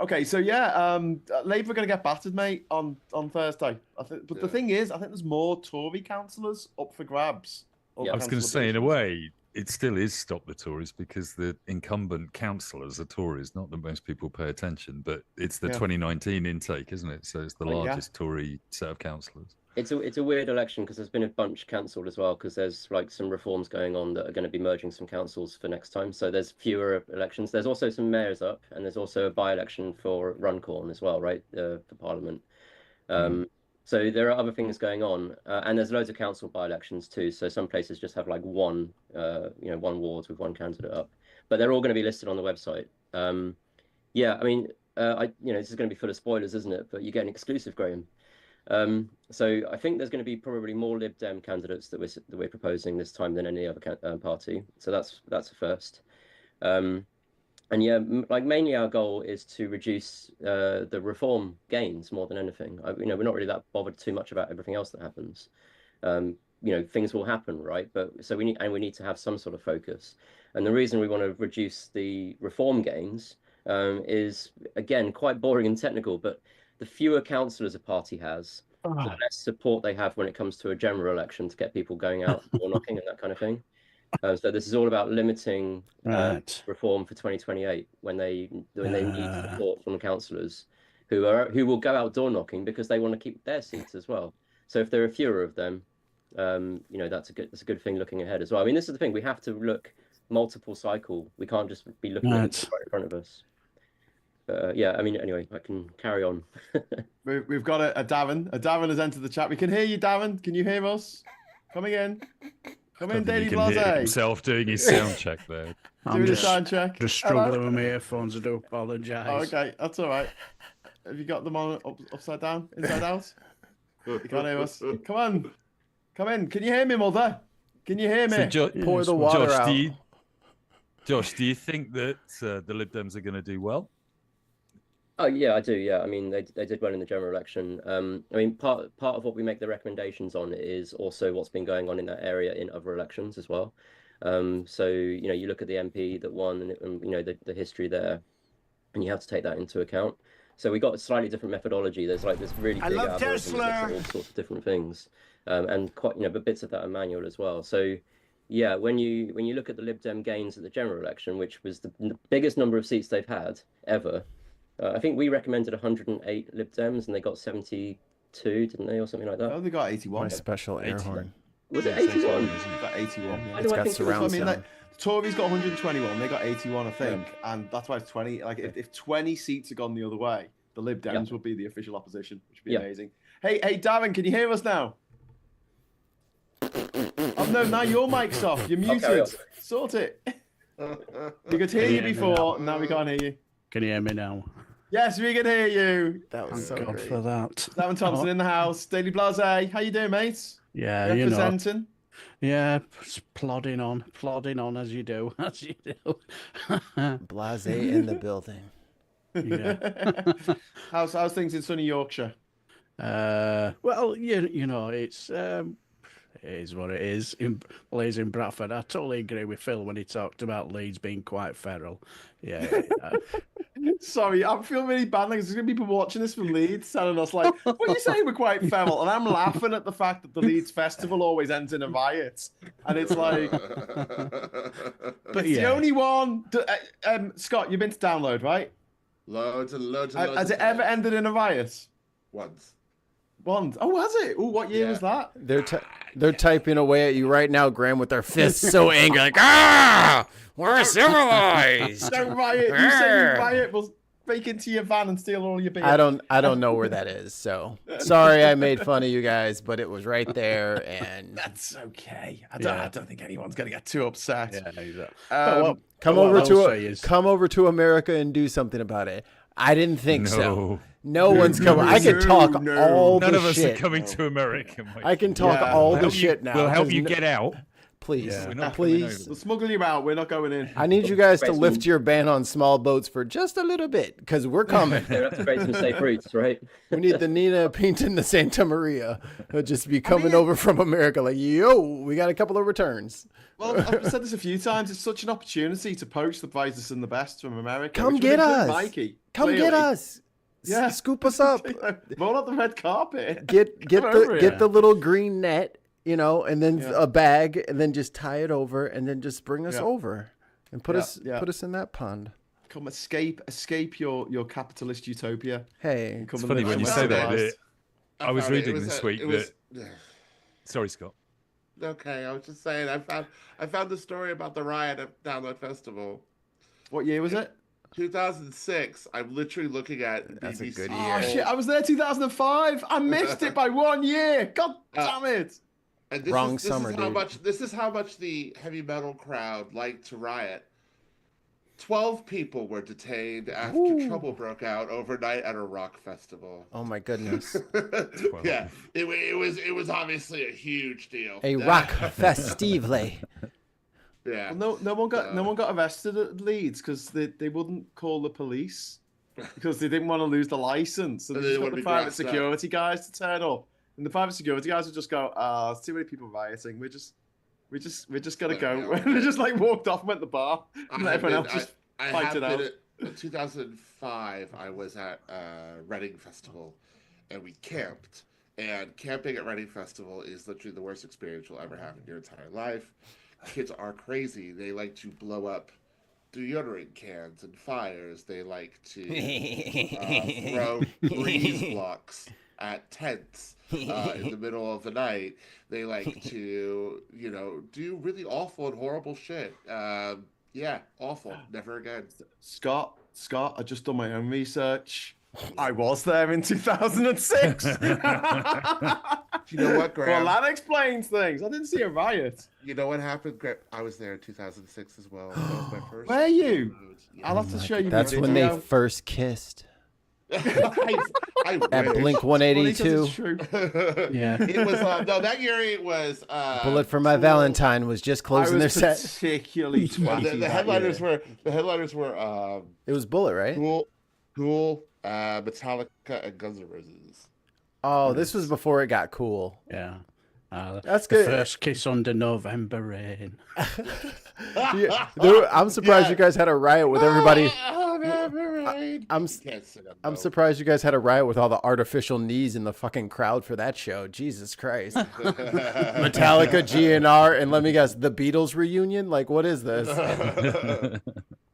Okay, so Labour are going to get battered, mate, on Thursday. But the thing is, I think there's more Tory councillors up for grabs. I was going to say, in a way, it still is stop the Tories because the incumbent councillors are Tories. Not that most people pay attention, but it's the 2019 intake, isn't it? So it's the largest Tory set of councillors. It's a weird election because there's been a bunch cancelled as well because there's like some reforms going on that are going to be merging some councils for next time. So there's fewer elections. There's also some mayors up, and there's also a by-election for Runcorn as well, right, for Parliament. So there are other things going on, and there's loads of council by-elections too. So some places just have like one ward with one candidate up, but they're all going to be listed on the website. Yeah, I mean, this is going to be full of spoilers, isn't it? But you get an exclusive, Graeme. So I think there's going to be probably more Lib Dem candidates that we're proposing this time than any other party. So that's a first. And yeah, like mainly our goal is to reduce the reform gains more than anything. We're not really that bothered too much about everything else that happens. Things will happen, right? But so we need to have some sort of focus. And the reason we want to reduce the reform gains is, again, quite boring and technical, but the fewer councillors a party has, the less support they have when it comes to a general election to get people going out or knocking and that kind of thing. So this is all about limiting reform for 2028 when they need support from councillors who will go out door knocking because they want to keep their seats as well. So if there are fewer of them, that's a good thing looking ahead as well. I mean, this is the thing, we have to look multiple cycle. We can't just be looking at it right in front of us. I mean, anyway, I can carry on. We've got a Darren. A Darren has entered the chat. We can hear you, Darren. Can you hear us? Coming in. Come in, Daily Blase. Himself doing his sound check there. Doing a sound check. Just struggling with my earphones. I do apologise. Oh, okay, that's all right. Have you got them on upside down, inside out? You can't hear us. Come on, come in. Can you hear me, mother? Can you hear me? So pour the water out. Josh, do you think that the Lib Dems are going to do well? Oh yeah, I do. Yeah, I mean they did well in the general election. I mean part of what we make the recommendations on is also what's been going on in that area in other elections as well. So you look at the MP that won and the history there, and you have to take that into account. So we got a slightly different methodology. There's like this really big algorithm that looks at all sorts of different things, and quite but bits of that are manual as well. So yeah, when you look at the Lib Dem gains at the general election, which was the biggest number of seats they've had ever. I think we recommended 108 Lib Dems and they got 72, didn't they, or something like that? Oh, they got 81. My special air horn. Was it 81? Got 81. Yeah. It's got surround sound. The Tories got 121. They got 81, I think, and that's why it's 20. Like if 20 seats had gone the other way, the Lib Dems would be the official opposition, which would be amazing. Hey, Darren, can you hear us now? Oh no, now your mic's off. You're muted. Sort it. We could hear you before. Now we can't hear you. Can you hear me now? Yes, we can hear you. That was so God great. for that. Darren Thompson in the house. Daily Blase. How you doing, mate? Yeah, representing. Yeah, plodding on as you do, Blase in the building. Yeah. How's things in sunny Yorkshire? Well, it's it is what it is. In Bradford, I totally agree with Phil when he talked about Leeds being quite feral. Yeah. Sorry, I feel really bad. Like, there's going to be people watching this from Leeds telling us, like, what are you saying we're quite feral? And I'm laughing at the fact that the Leeds Festival always ends in a riot. And it's like... But it's the only one... Scott, you've been to Download, right? Loads and loads and loads. Has it ever ended in a riot? Once. Oh, has it? Oh, what year was that? They're typing away at you right now, Graeme, with their fists so angry, like, ah, we're civilized. Don't riot. You say you riot, we'll break into your van and steal all your beer. I don't know where that is. So sorry, I made fun of you guys, but it was right there, and that's okay. I don't think anyone's gonna get too upset. Yeah, exactly. Come over to America and do something about it. I didn't think so. No one's coming. I can talk all the shit. None of us are coming to America, Mike. I can talk all the shit now. We'll help you get out. Please, please. We'll smuggle you out. We're not going in. I need you guys to lift your ban on small boats for just a little bit, because we're coming. They have to create some safe routes, right? We need the Nina Pinta and the Santa Maria. They'll just be coming over from America like, yo, we got a couple of returns. Well, I've said this a few times. It's such an opportunity to poach the brightest and the best from America. Come get us. Mikey, come get us. Yeah, scoop us up. Roll out the red carpet. Get the little green net, and then a bag, and then just tie it over, and then just bring us over, and put us in that pond. Come escape your capitalist utopia. Hey, it's funny when you say that. I was reading this week that. Sorry, Scott. Okay, I was just saying I found the story about the riot at Download Festival. What year was it? 2006. I'm literally looking at That's BBC. a good Oh year. shit! I was there 2005. I missed it by 1 year. God damn it! And this is how much the heavy metal crowd liked to riot. 12 people were detained after trouble broke out overnight at a rock festival. Oh my goodness! Yeah, it was obviously a huge deal. A rock festivale. Yeah. Well, no one got arrested at Leeds because they wouldn't call the police because they didn't want to lose the license. So they just got the private security guys to turn up, and the private security guys would just go, "There's too many people rioting. We just gotta go." They just like walked off and went to the bar, and everyone else just fight it out. In 2005, I was at Reading Festival, and we camped. And camping at Reading Festival is literally the worst experience you'll ever have in your entire life. Kids are crazy. They like to blow up deodorant cans and fires. They like to throw breeze blocks at tents in the middle of the night. They like to, do really awful and horrible shit. Yeah, awful. Never again. Scott, I just done my own research. I was there in 2006. You know what, Graeme? Well, that explains things. I didn't see a riot. You know what happened, Graeme? I was there in 2006 as well. That was my first. Were you? Yeah. I'll have to show you. That's when they first kissed. I at Blink 182. Yeah. It was no, that year it was Bullet for My Valentine was just closing their set. Particularly the headliners were it was Bullet, right? Tool, Metallica, and Guns N' Roses. Oh, this was before it got cool. Yeah. That's good. First kiss under November rain. Yeah, dude, I'm surprised you guys had a riot with everybody. I'm surprised you guys had a riot with all the artificial knees in the fucking crowd for that show. Jesus Christ. Metallica, GNR, and let me guess, the Beatles reunion? Like, what is this?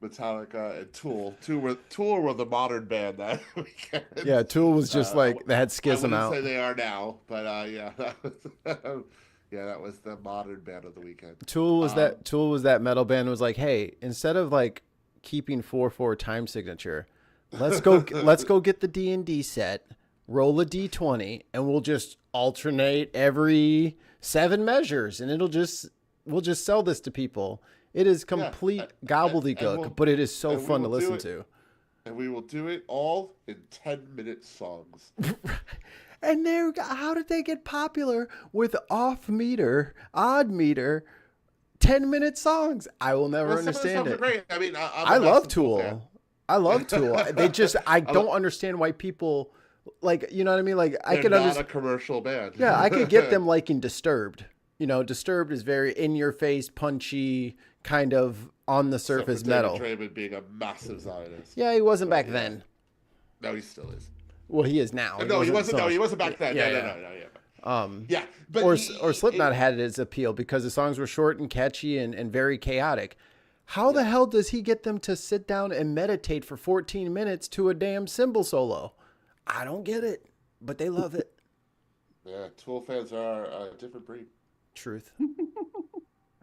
Metallica and Tool. Tool were the modern band that weekend. Yeah, Tool was just like, they had Schism out. I wouldn't say they are now, but yeah, that was the modern band of the weekend. Tool was that metal band was like, hey, instead of like keeping 4/4 time signature, let's go get the D&D set, roll a D20, and we'll just alternate every 7 measures, and we'll just sell this to people. It is complete gobbledygook, but it is so fun to listen to. And we will do it all in 10-minute songs. And how did they get popular with odd meter, 10-minute songs? I will never understand it. Great. I mean, I love Tool. I love Tool. I don't understand why people like, you know what I mean? Like, I could understand a commercial band. Yeah, I could get them liking Disturbed. Disturbed is very in your face, punchy, kind of on the surface metal. David Draymond being a massive Zionist. Yeah, he wasn't back then. No, he still is. Well, he is now. No, he wasn't. No, he wasn't back then. No. But Slipknot had its appeal because the songs were short and catchy and very chaotic. How the hell does he get them to sit down and meditate for 14 minutes to a damn cymbal solo? I don't get it, but they love it. Yeah, Tool fans are a different breed. Truth.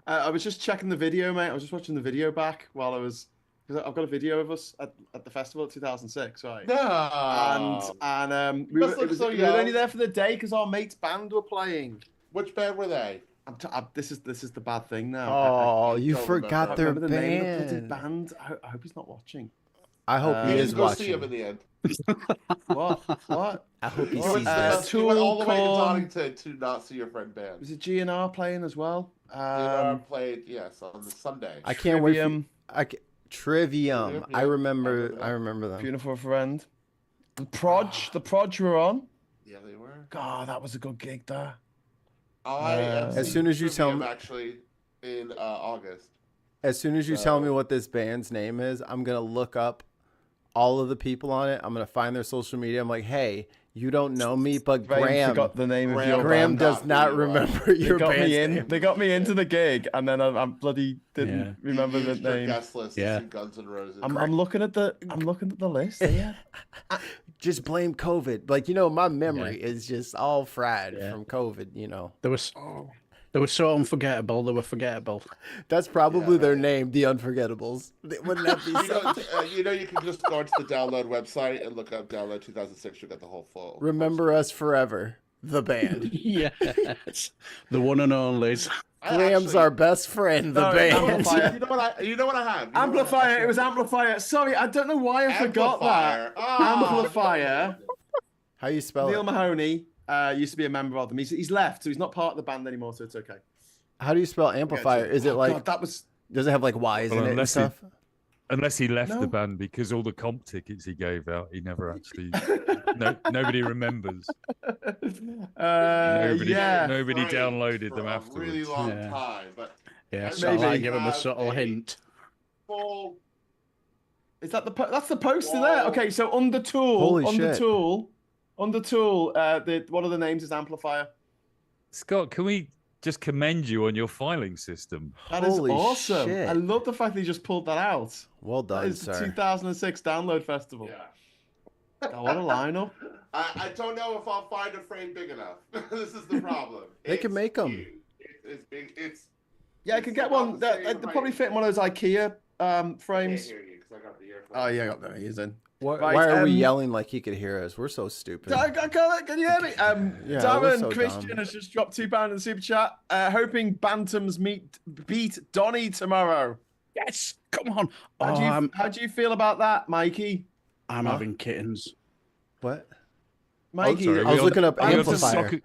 I was just checking the video, mate. I was just watching the video back while I was, because I've got a video of us at the festival in 2006, right? No. And we were only there for the day because our mate's band were playing. Which band were they? This is the bad thing now. Oh, you forgot their the band. Name of the band. I hope he's not watching. I hope he is watching. See him in the end. What? I hope he sees this. You went all the way to Donington to not see your friend band. Was it GNR playing as well? GNR played, yes, on the Sunday. I can't wait. Trivium. I remember them. Beautiful friend. The Proj were on. Yeah, they were. God, that was a good gig there. As soon as you tell me, actually, in August. As soon as you tell me what this band's name is, I'm gonna look up all of the people on it. I'm gonna find their social media. I'm like, hey, you don't know me, but Graeme forgot the name of your Graeme band. does not remember your band's name. They got me into the gig, and then I bloody didn't remember the name. Guest list Guns N' Roses. I'm looking at the list. Yeah. Just blame COVID. Like, my memory is just all fried from COVID. There was They were so unforgettable. They were forgettable. That's probably their name, the Unforgettables. Wouldn't that be you can just go to the download website and look up Download 2006. You'll get the whole full. Remember Us Forever, the band. Yes, the one and only. Graham's our best friend, the band. You know what I have? Amplifier. It was Amplifier. Sorry, I don't know why I forgot that. Amplifier. How you spell Neil it? Mahoney used to be a member of them. He's left, so he's not part of the band anymore, so it's okay. How do you spell amplifier? Is it like... God, that was... Does it have like Y's in it and stuff? Unless he left the band because all the comp tickets he gave out, he never actually... nobody remembers. Nobody downloaded them afterwards. A really long time, but... Yeah, so I give him a subtle hint. Is that that's the poster there? Okay, so under Tool, under Tool, one of the names is Amplifier. Scott, can we just commend you on your filing system? That is awesome. Shit. I love the fact that you just pulled that out. Well done, that is sir. The 2006 Download Festival. Yeah. Oh, what a lineup. I don't know if I'll find a frame big enough. This is the problem. They can make them. It's big. It's I could get one. They probably fit in one of those IKEA frames. I can't hear you because I got the earphone. Oh, yeah, I got the ears in. Why are we yelling like he could hear us? We're so stupid. Can you hear me? Darren so Christian dumb. has just dropped £2 in the super chat, hoping Bantams beat Donny tomorrow. Yes, come on. How do you feel about that, Mikey? I'm having kittens. What? Mikey, I was looking up amplifier.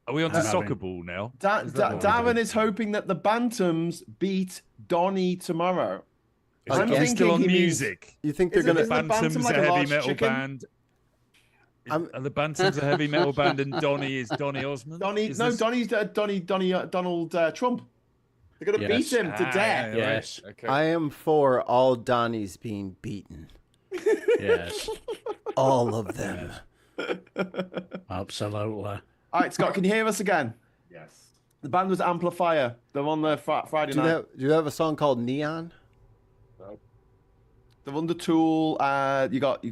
Are we on to soccer ball now? Darren is hoping that the Bantams beat Donny tomorrow. I'm thinking still on music. You think they're going to... Bantams a heavy metal band. Are the Bantams a heavy metal band and Donny is Donny Osmond? Donny's Donald Trump. They're going to beat him to death. Yes. Okay. I am for all Donnies being beaten. Yes. All of them. Absolutely. All right, Scott, can you hear us again? Yes. The band was Amplifier. They're on the Friday night. Do you have a song called Neon? They're under Tool. You got Tool,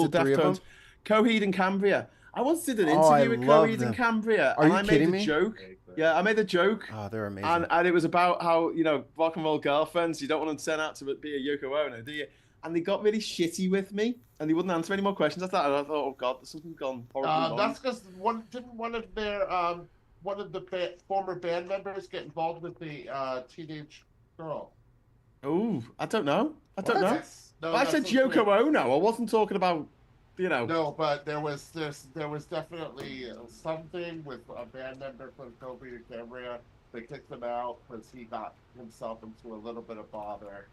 Deftones, Coheed and Cambria. I once did an interview with Coheed and Cambria, and I made a joke. Yeah, I made a joke. Oh, they're amazing. And it was about how, rock and roll girlfriends, you don't want to turn out to be a Yoko Ono, do you? And they got really shitty with me, and they wouldn't answer any more questions after that. And I thought, oh God, there's something gone horribly wrong. That's because one of the former band members get involved with the teenage girl. Oh, I don't know. No, I said Yoko Ono. I wasn't talking about, No, but there was definitely something with a band member from Cambria and Cambria. They kicked him out because he got himself into a little bit of bother.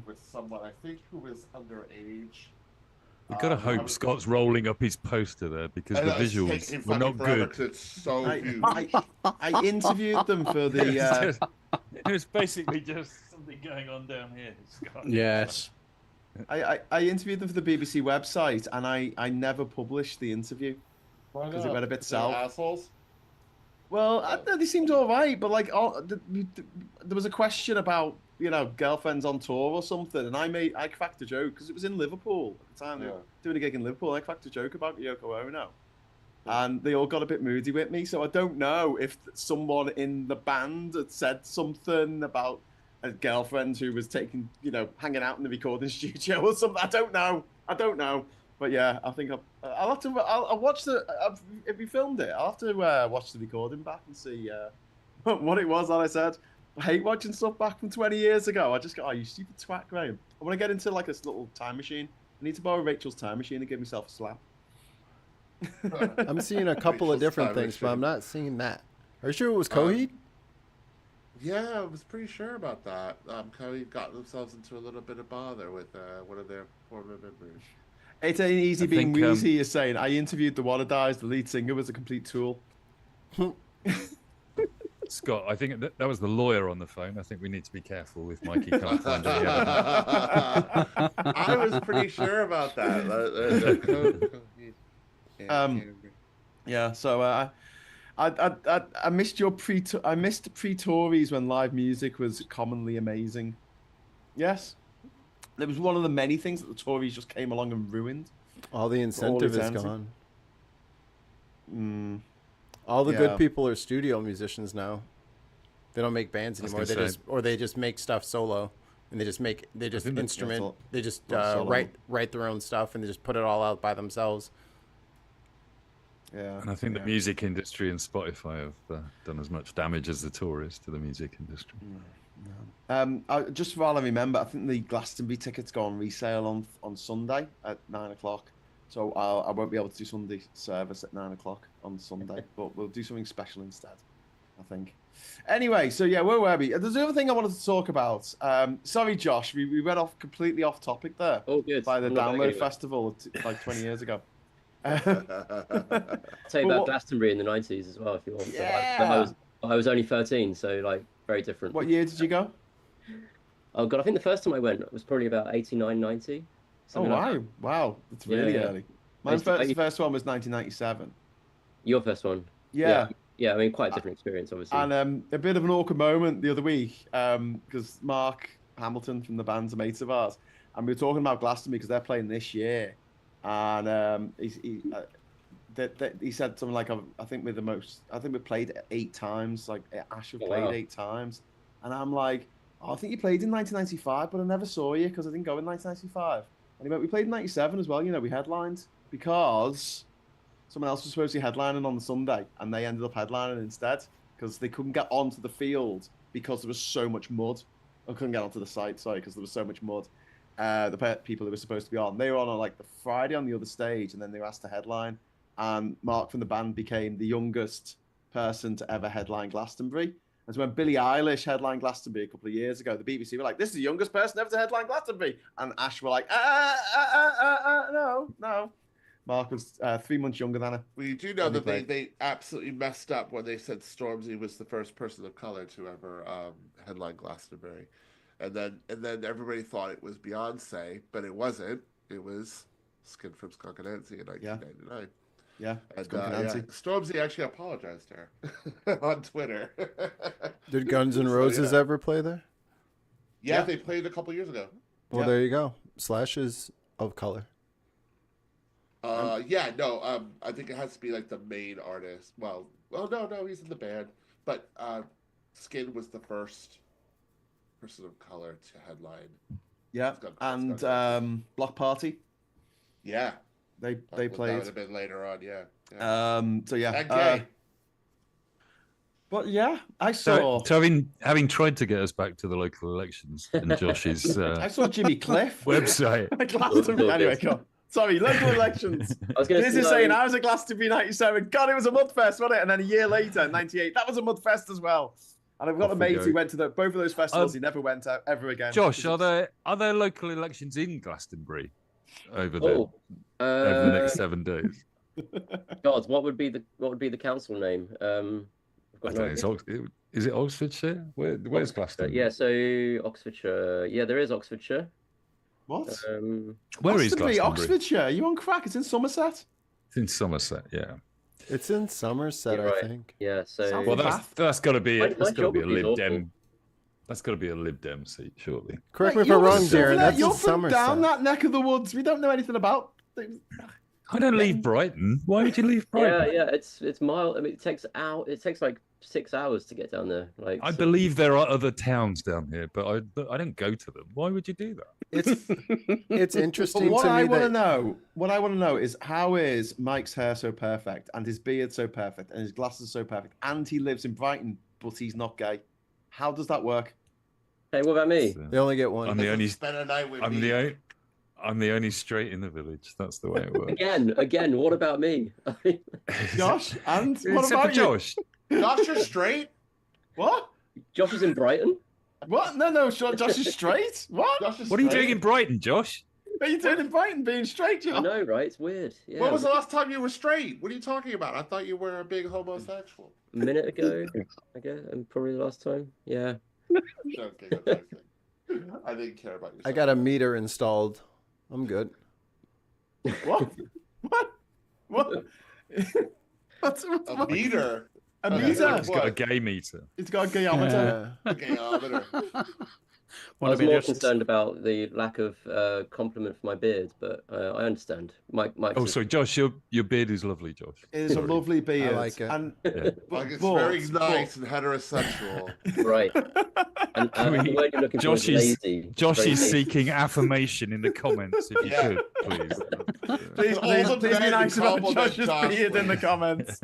With someone I think who was underage. We've got to hope Scott's rolling up his poster there because the visuals were not good. It's so huge. I interviewed them for the. It was basically just something going on down here, Scott. Yes. I interviewed them for the BBC website, and I never published the interview because it went a bit south. Assholes. Well, they seemed all right, but there was a question about girlfriends on tour or something, and I cracked a joke because it was in Liverpool at the time. They were doing a gig in Liverpool. I cracked a joke about Yoko Ono, and they all got a bit moody with me. So I don't know if someone in the band had said something about a girlfriend who was hanging out in the recording studio or something. I don't know. But yeah, I think I'll watch if we filmed it, I'll have to watch the recording back and see what it was that I said. I hate watching stuff back from 20 years ago. I just go, oh, you stupid twat, Graeme. I want to get into like this little time machine. I need to borrow Rachel's time machine and give myself a slap. I'm seeing a couple of different things, but I'm not seeing that. Are you sure it was Coheed? Yeah, I was pretty sure about that. Coheed got themselves into a little bit of bother with one of their former members. It ain't easy being Wheezy is saying, I interviewed the Wannadies, the lead singer was a complete tool. Scott, I think that was the lawyer on the phone. I think we need to be careful if Mikey can't find any evidence. I was pretty sure about that. Yeah, so I missed I missed pre-Tories when live music was commonly amazing. Yes. It was one of the many things that the Tories just came along and ruined. All the incentive is gone. All the good people are studio musicians now. They don't make bands anymore. They just make stuff solo, and they just write their own stuff, and they just put it all out by themselves. Yeah, and I think the music industry and Spotify have done as much damage as the Tories to the music industry. Just while I remember, I think the Glastonbury tickets go on resale on Sunday at 9:00. So I won't be able to do Sunday service at 9:00 on Sunday, but we'll do something special instead, I think. Anyway, so yeah, where were we? There's the other thing I wanted to talk about. Sorry, Josh, we went completely off topic there. Oh, good. By the Download Festival like 20 years ago. I'll tell you about Glastonbury in the 90s as well, if you want. Yeah. I was only 13, so like very different. What year did you go? Oh God, I think the first time I went was probably about 89, 90. Oh wow, like wow, that's really early. My first one was 1997. Your first one? Yeah. Yeah, I mean, quite a different experience, obviously. And a bit of an awkward moment the other week, because Mark Hamilton from the band's a mate of ours, and we were talking about Glastonbury because they're playing this year, and he said something like, I think we played 8 times, like Ash have played 8 times, and I'm like, I think you played in 1995, but I never saw you because I didn't go in 1995. And he went, we played in 97 as well, we headlined because someone else was supposed to be headlining on the Sunday, and they ended up headlining instead because they couldn't get onto the field because there was so much mud. Or couldn't get onto the site, sorry, because there was so much mud. The people who were supposed to be on, they were on like the Friday on the other stage, and then they were asked to headline. And Mark from the band became the youngest person to ever headline Glastonbury. And so when Billie Eilish headlined Glastonbury a couple of years ago, the BBC were like, "This is the youngest person ever to headline Glastonbury," and Ash were like, no. Mark was 3 months younger than her. We do know that they absolutely messed up when they said Stormzy was the first person of color to ever headline Glastonbury, and then everybody thought it was Beyonce, but it wasn't. It was Skin from Skunk Anansie in 1999. Yeah, and, Stormzy actually apologized to her on Twitter. Did Guns N' Roses ever play there? Yeah, they played a couple years ago. Well, there you go. Slash is of color. I think it has to be like the main artist. Well, no, he's in the band. But Skin was the first person of color to headline. Yeah, and Block Party. Yeah. They played. That would have been later on, yeah. So yeah. Okay. But yeah, I saw. So having tried to get us back to the local elections and Josh's I saw Jimmy Cliff website. Anyway, come on. Sorry, local elections. This is saying I was at Glastonbury 97. God, it was a mudfest, wasn't it? And then a year later, 98, that was a mudfest as well. And I've got a mate who went to both of those festivals. He never went out ever again. Josh, are there local elections in Glastonbury over the next 7 days? God, what would be the council name? I don't know. Is it Oxfordshire? Where's Glastonbury? Yeah, so Oxfordshire. Yeah, there is Oxfordshire. What? Where is Glastonbury? Oxfordshire? Are you on crack? It's in Somerset. It's in Somerset, yeah. It's in Somerset, right. I think. Yeah, so well, that's got to be a Lib Dem. That's got to be a Lib Dem seat, surely. Correct me if I'm wrong, Darren. That's you're in Somerset. Down that neck of the woods. We don't know anything about. I don't leave Brighton. Why would you leave Brighton? Yeah, it's mild. I mean, it takes like 6 hours to get down there. Like, I believe there are other towns down here, but I don't go to them. Why would you do that? It's interesting. What I want to know is how is Mike's hair so perfect and his beard so perfect and his glasses so perfect and he lives in Brighton but he's not gay? How does that work? Hey, what about me? They only get one. I'm the only straight in the village. That's the way it works. Again, what about me? Josh, and what Except about for Josh? Josh, you're straight? What? Josh is in Brighton? What? No, Josh is straight? What? What are you doing in Brighton, Josh? What are you doing in Brighton being straight, Josh? I know, right? It's weird. Yeah. When was the last time you were straight? What are you talking about? I thought you were a big homosexual. A minute ago, I guess, and probably the last time. Yeah. Joking. I didn't care about yourself. I got a meter installed. I'm good. What? What? What's a meter? A meter? It's got a gay meter. It's got a gayometer. A gayometer. I was more concerned about the lack of compliment for my beard, but I understand. Mike's sorry, Josh, your beard is lovely, Josh. It is a lovely beard. I like it. And, it's very nice and heterosexual. Right. And the word you're looking for is lazy. Josh is seeking affirmation in the comments, if you could, please. Please be nice about Josh's beard in the comments.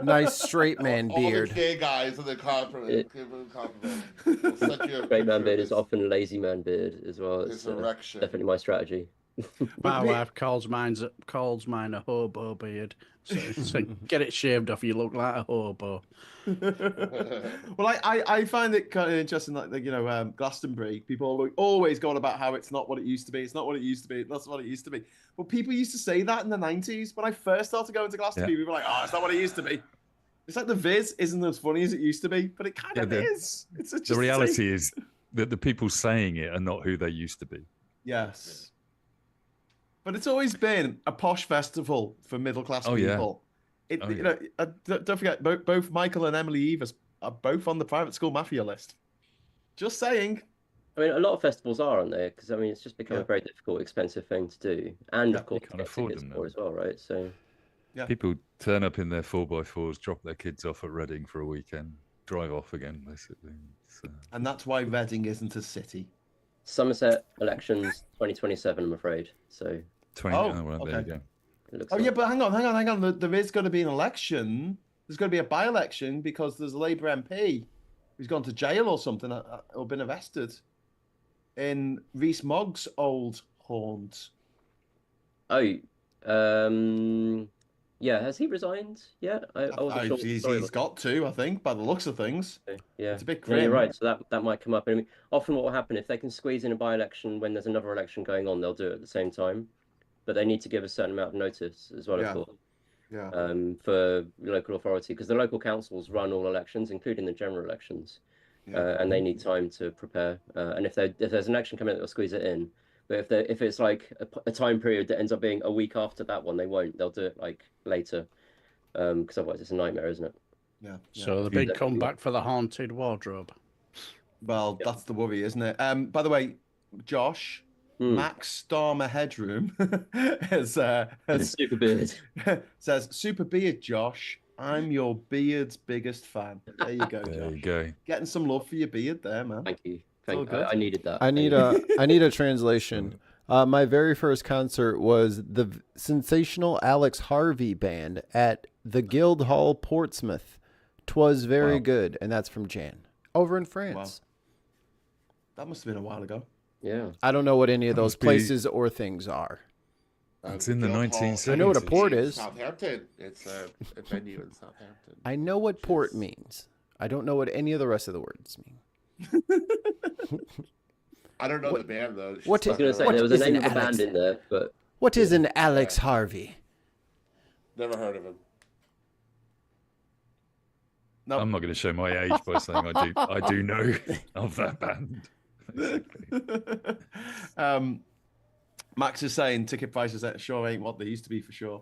Nice straight man beard. All the gay guys in the compliment. Straight man beard is often lazy man beard as well. It's definitely my strategy. My wife calls mine a hobo beard. So get it shaved off, you look like a hobo. Well, I find it kind of interesting, like Glastonbury. People always go on about how it's not what it used to be. It's not what it used to be. That's what it used to be. But people used to say that in the 90s. When I first started going to Glastonbury, people were like, "Oh, it's not what it used to be." It's like the Viz isn't as funny as it used to be, but it kind of is. It's just the reality is that the people saying it are not who they used to be. Yes. But it's always been a posh festival for middle-class people. Don't forget, both Michael and Emily Evers are both on the private school mafia list. Just saying. I mean, a lot of festivals are, aren't they? Because, I mean, it's just become a very difficult, expensive thing to do. And, of course, you can't afford them for as well, right? So, people turn up in their 4x4s, drop their kids off at Reading for a weekend, drive off again, basically. And that's why Reading isn't a city. Somerset elections 2027, I'm afraid. So there you go. But hang on. There is going to be an election. There's going to be a by-election because there's a Labour MP who's gone to jail or something or been arrested in Rees Mogg's old haunt. Yeah, has he resigned yet? I wasn't sure. He's got to, I think, by the looks of things. Yeah, it's a bit grim. Yeah, you're right. So that might come up. I mean, often what will happen if they can squeeze in a by-election when there's another election going on, they'll do it at the same time. But they need to give a certain amount of notice as well, of course. Yeah. For local authority, because the local councils run all elections, including the general elections, and they need time to prepare. And if there's an election coming, they'll squeeze it in. But if it's like a time period that ends up being a week after that one, they won't. They'll do it like later, because otherwise it's a nightmare, isn't it? Yeah. So the big comeback for the haunted wardrobe. Well, that's the worry, isn't it? By the way, Josh, Max Starmer Headroom has super beard says super beard, Josh. I'm your beard's biggest fan. There you go, Josh. There you go. Getting some love for your beard there, man. Thank you. I needed that. I need a translation. My very first concert was the sensational Alex Harvey band at the Guildhall, Portsmouth. 'Twas very good, and that's from Jan over in France. Wow. That must have been a while ago. Yeah. I don't know what any of those places or things are. It's in the 1970s. I know what a port is. Southampton. It's a venue in Southampton. I know what port means. I don't know what any of the rest of the words mean. I don't know the band though. I was going to say there was a name of the band in there, but what is an Alex Harvey? Never heard of him. No, I'm not going to show my age by saying I do know of that band. Max is saying ticket prices sure ain't what they used to be for sure.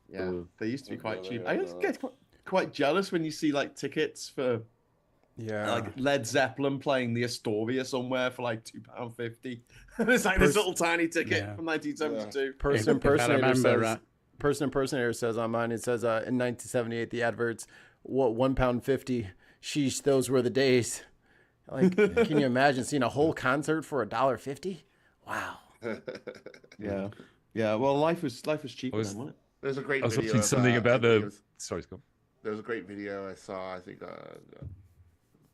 Yeah, they used to be quite cheap. I just get quite jealous when you see like tickets for like Led Zeppelin playing the Astoria somewhere for like £2.50. It's like this little tiny ticket from 1972. Person impersonator says on mine, it says in 1978 the adverts, what, £1.50? Sheesh, those were the days. Like, can you imagine seeing a whole concert for $1.50? Wow. Yeah. Well, life was cheaper then, wasn't it? There's a great video. I was watching something about the. Sorry, Scott. There's a great video I saw, I think, on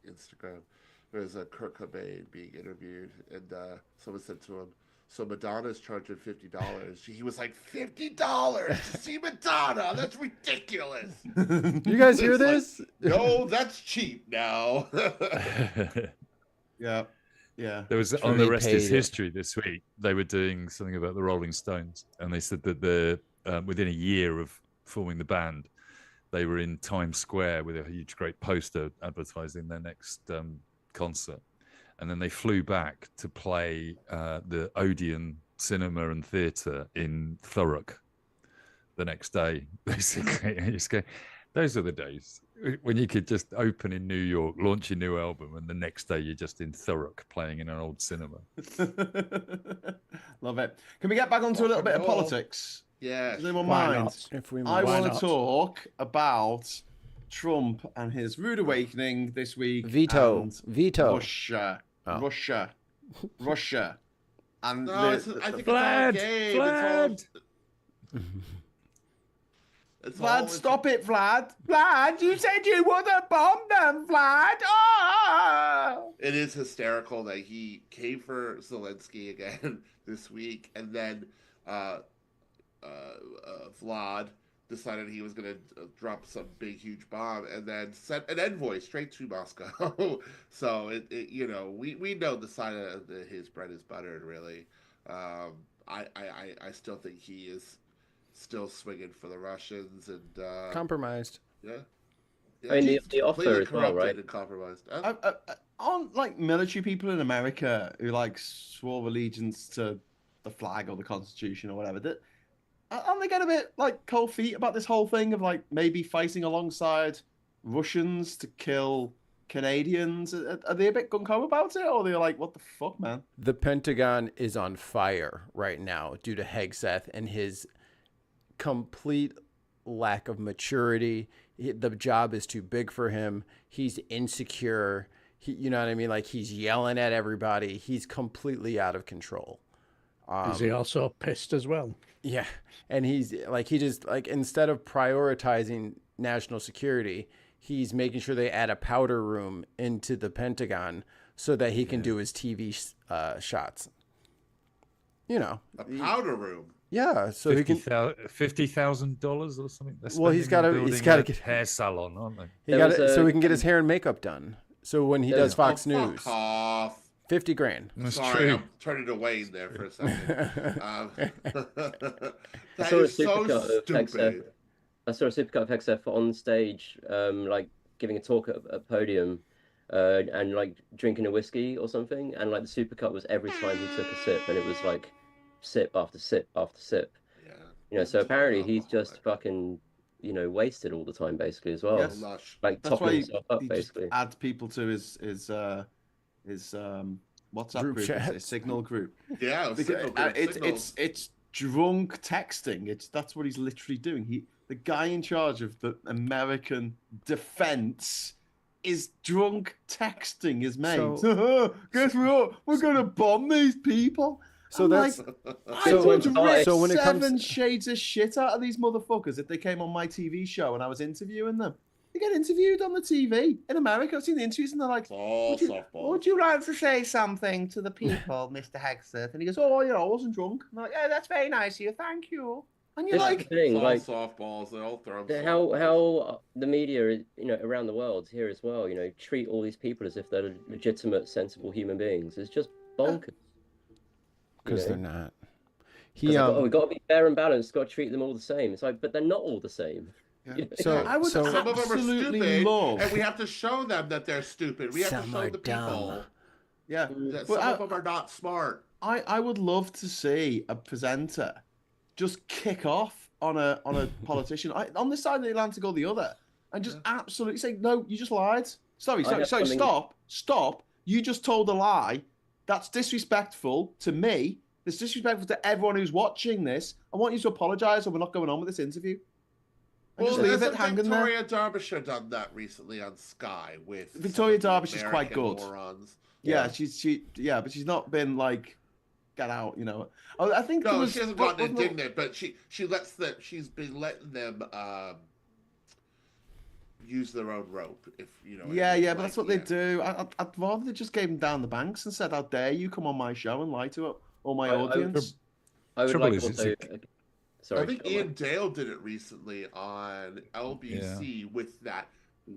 Instagram. There's a Kurt Cobain being interviewed, and someone said to him, "So Madonna's charging $50." He was like, $50 to see Madonna? That's ridiculous. You guys hear this? Like, no, that's cheap now. Yeah. There was on the Rest is History this week. They were doing something about the Rolling Stones, and they said that within a year of forming the band, they were in Times Square with a huge, great poster advertising their next concert. And then they flew back to play the Odeon Cinema and Theatre in Thurrock the next day, basically. Those are the days when you could just open in New York, launch a new album, and the next day you're just in Thurrock playing in an old cinema. Love it. Can we get back onto a little bit of politics? Yeah. Does anyone mind? If we I want to talk about Trump and his rude awakening this week. Veto. Russia. Russia. And no, I think it's all game. Vlad, stop it, Vlad. Vlad, you said you would have bombed them, Vlad. Oh! It is hysterical that he came for Zelensky again this week, and then Vlad decided he was going to drop some big, huge bomb, and then sent an envoy straight to Moscow. So, we know the side of his bread is buttered, really. I still think he is still swinging for the Russians and compromised. Yeah. I mean, the offer as well, right? And compromised. Aren't like military people in America who like swore allegiance to the flag or the Constitution or whatever? Aren't they getting a bit like cold feet about this whole thing of like maybe fighting alongside Russians to kill Canadians? Are they a bit gung-ho about it, or are they like, what the fuck, man? The Pentagon is on fire right now due to Hegseth and his complete lack of maturity. The job is too big for him. He's insecure. You know what I mean? Like, he's yelling at everybody. He's completely out of control. Is he also pissed as well? Yeah. And he's like, he just like, instead of prioritizing national security, he's making sure they add a powder room into the Pentagon so that he can do his TV shots. You know, a powder room. Yeah, so he can $50,000 or something. Well, he's got to get hair salon, aren't they? He got so he can get his hair and makekeup done. So when he does Fox News, fuck off. $50,000. That's Sorry, true. I'm turning to Wayne there for a second. I saw a supercut of Hegseth. I saw a supercut of Hegseth on stage, like giving a talk at a podium, and like drinking a whiskey or something. And like the supercut was every time he took a sip, and it was like sip after sip after sip. Yeah. You know, so apparently he's just fucking, wasted all the time, basically, as well. Yes. Like That's topping himself up, basically. Adds people to his WhatsApp group, his Signal group. Yeah, it's drunk texting. That's what he's literally doing. The guy in charge of the American defense is drunk texting his mates. So, guess what? We're gonna bomb these people. So I'm that's like, I would rip 7 shades of shit out of these motherfuckers if they came on my TV show and I was interviewing them. They get interviewed on the TV in America. I've seen the interviews and they're like, would you like to say something to the people, Mr. Hegseth? And he goes, I wasn't drunk. And I'm like, yeah, that's very nice of you. Thank you. And you're like, softballs, they all throw them. How the media, around the world here as well, treat all these people as if they're legitimate, sensible human beings. It's just bonkers. Because they're not. We've got to be fair and balanced. Got to treat them all the same. It's like, but they're not all the same. Yeah. Some of them are stupid, and we have to show them that they're stupid. We have to show the people. Yeah, that some of them are not smart. I would love to see a presenter just kick off on a politician on this side of the Atlantic or the other, and just absolutely say, no, you just lied. Sorry, stop. You just told a lie. That's disrespectful to me. It's disrespectful to everyone who's watching this. I want you to apologise, or we're not going on with this interview. Well, leave it hanging Victoria Derbyshire done that recently on Sky with Victoria Derbyshire's quite good. Morons. Yeah, but she's not been like, get out, I think she hasn't gotten indignant, but she's been letting them use their own rope, if you know. But that's what they do. I'd rather they just gave them down the banks and said, "How dare you come on my show and lie to all my audience?" I would like also. Sorry, I think Ian Dale did it recently on LBC with that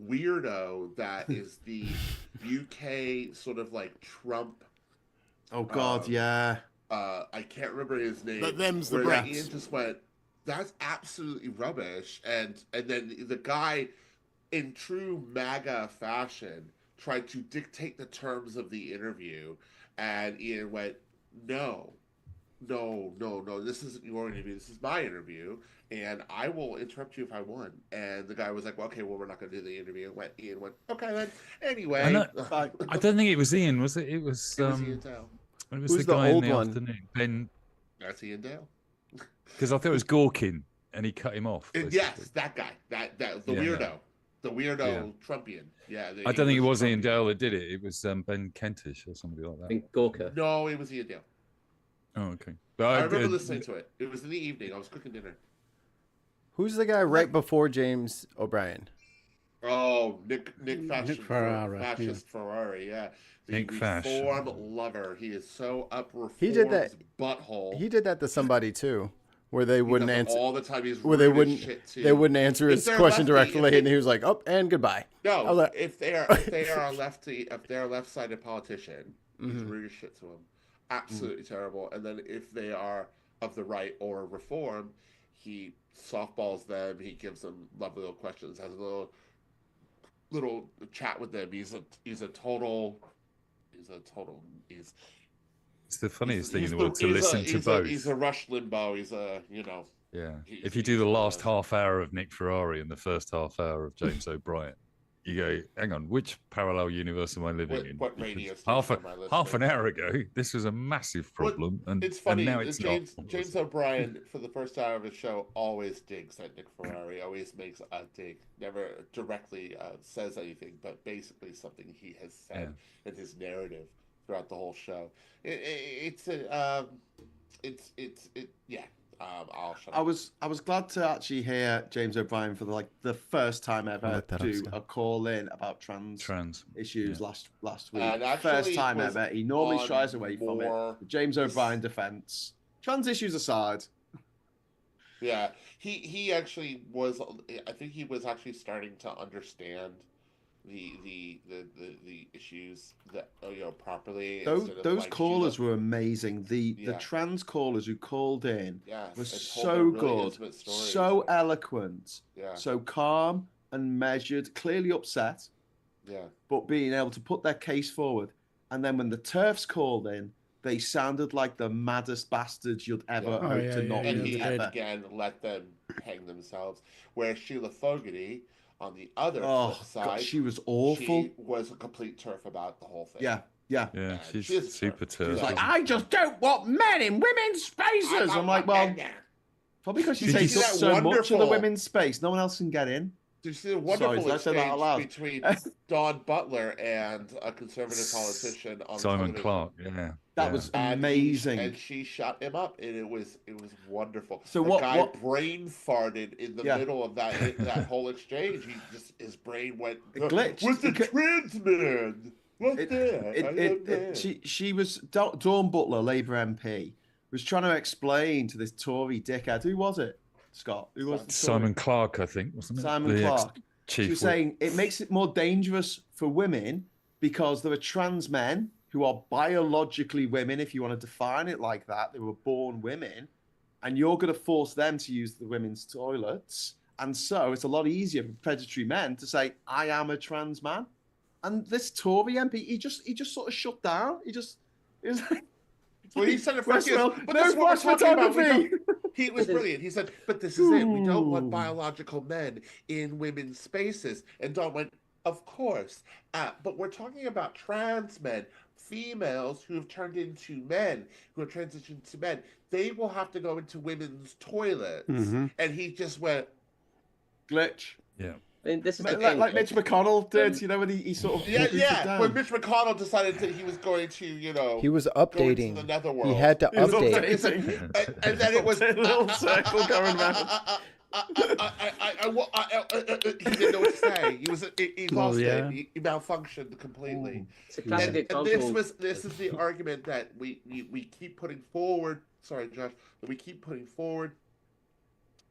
weirdo that is the UK sort of like Trump. Oh God, yeah. I can't remember his name. But them's the brats. Ian just went, "That's absolutely rubbish," and then the guy, in true MAGA fashion, tried to dictate the terms of the interview, and Ian went, no, this isn't your interview, this is my interview, and I will interrupt you if I want. And the guy was like, well, okay, well, we're not going to do the interview. And Ian went, okay, then. Anyway. I don't think it was Ian, was it? It was Ian Dale. It was the guy old in the one? afternoon. Ben. That's Ian Dale. Because I thought it was Gorkin, and he cut him off. Yes, that guy. The weirdo. The weirdo Trumpian. Yeah. I don't think it was Ian Dale that did it. It was Ben Kentish or somebody like that. I think Gorka. No, it was Ian Dale. Oh, okay. But I remember listening to it. It was in the evening. I was cooking dinner. Who's the guy right before James O'Brien? Oh, Nick Ferrari. Fascist Ferrari, yeah. The Nick Fash. reform lover. He is so up reform's He did that. Butthole. He did that to somebody too, where they wouldn't answer all the time. He's where they wouldn't answer his question directly, and he was like, "Oh, and goodbye." No, if they are a lefty, if they're a left-sided politician, he's rude as shit to them. Absolutely terrible. And then if they are of the right or reform, he softballs them. He gives them lovely little questions. Has a little chat with them. He's It's the funniest thing in the world to listen to both. He's a Rush Limbaugh. He's a Yeah. If you do the last half hour of Nick Ferrari and the first half hour of James O'Brien, you go, hang on, which parallel universe am I living in? What radio half an hour ago, this was a massive problem, and it's funny. And now it's James not. O'Brien, for the first hour of his show, always digs at Nick Ferrari. Always makes a dig. Never directly says anything, but basically something he has said in his narrative throughout the whole show. I'll shut up. I was glad to actually hear James O'Brien for the first time ever do a call in about trans issues last week. First time ever. He normally shies away from it. The James O'Brien defense. Trans issues aside. Yeah, he actually was. I think he was actually starting to understand the issues that properly. Those callers were amazing. The trans callers who called in were so good, so eloquent, so calm and measured, clearly upset, but being able to put their case forward. And then when the TERFs called in, they sounded like the maddest bastards you'd ever hope to not and meet he again let them hang themselves. Whereas Sheila Fogarty, on the other side, God, she was awful. She was a complete TERF about the whole thing. Yeah, she's super TERF. She's like, I just don't want men in women's spaces. I'm like, well, probably because she takes up so much of the women's space. No one else can get in. Did you see the wonderful exchange between Dawn Butler and a conservative politician on Simon television? Clark? That was amazing. And she shut him up, and it was wonderful. So the guy brain farted in the middle of that whole exchange. His brain went glitched. With the trans man. She was Dawn Butler, Labour MP, was trying to explain to this Tory dickhead. Who was it? Scott, who was Simon Clark, I think, wasn't it? Simon Clark. She was saying it makes it more dangerous for women because there are trans men who are biologically women, if you want to define it like that. They were born women, and you're going to force them to use the women's toilets. And so it's a lot easier for predatory men to say, I am a trans man. And this Tory MP, he just sort of shut down. He was like, well, he said it first. But that's what we're talking about. He was brilliant. He said, but this is it. We don't want biological men in women's spaces. And Dawn went, of course. But we're talking about trans men, females who have turned into men, who have transitioned to men. They will have to go into women's toilets. And he just went, glitch. Yeah. I mean, this is like Mitch McConnell did, when he sort of when Mitch McConnell decided that he was going to, he was updating. Go into the netherworld. He had to update. And then it was a little circle going round. He didn't know what to say. He lost it. He malfunctioned completely. It's a classic example. This is the argument that we keep putting forward. Sorry, Josh, that we keep putting forward.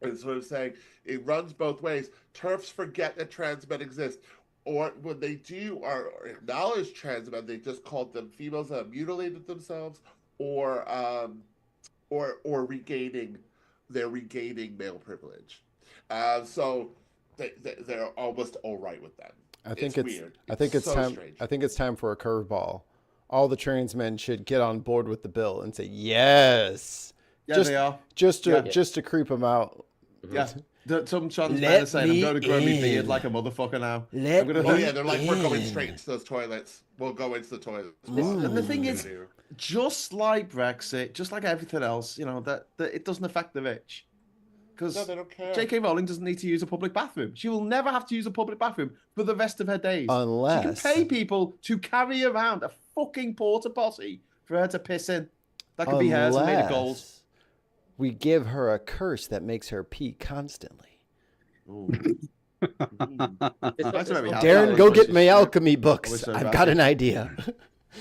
And so I'm saying it runs both ways. TERFs forget that trans men exist. Or when they do or acknowledge trans men, they just called them females that have mutilated themselves or regaining male privilege. So they're almost all right with that. I think it's time. Strange. I think it's time for a curveball. All the trans men should get on board with the bill and say yes. Yeah, they are. Just to creep them out. Yeah. Some trans men are saying, I'm going to grow my beard like a motherfucker now. They're like, we're going straight into those toilets. We'll go into the toilets. And the thing is, just like Brexit, just like everything else, that it doesn't affect the rich. Because J.K. Rowling doesn't need to use a public bathroom. She will never have to use a public bathroom for the rest of her days. Unless she can pay people to carry around a fucking porta potty for her to piss in. That could be hers and made of gold. We give her a curse that makes her pee constantly. Darren, go get my alchemy books. I've got an idea.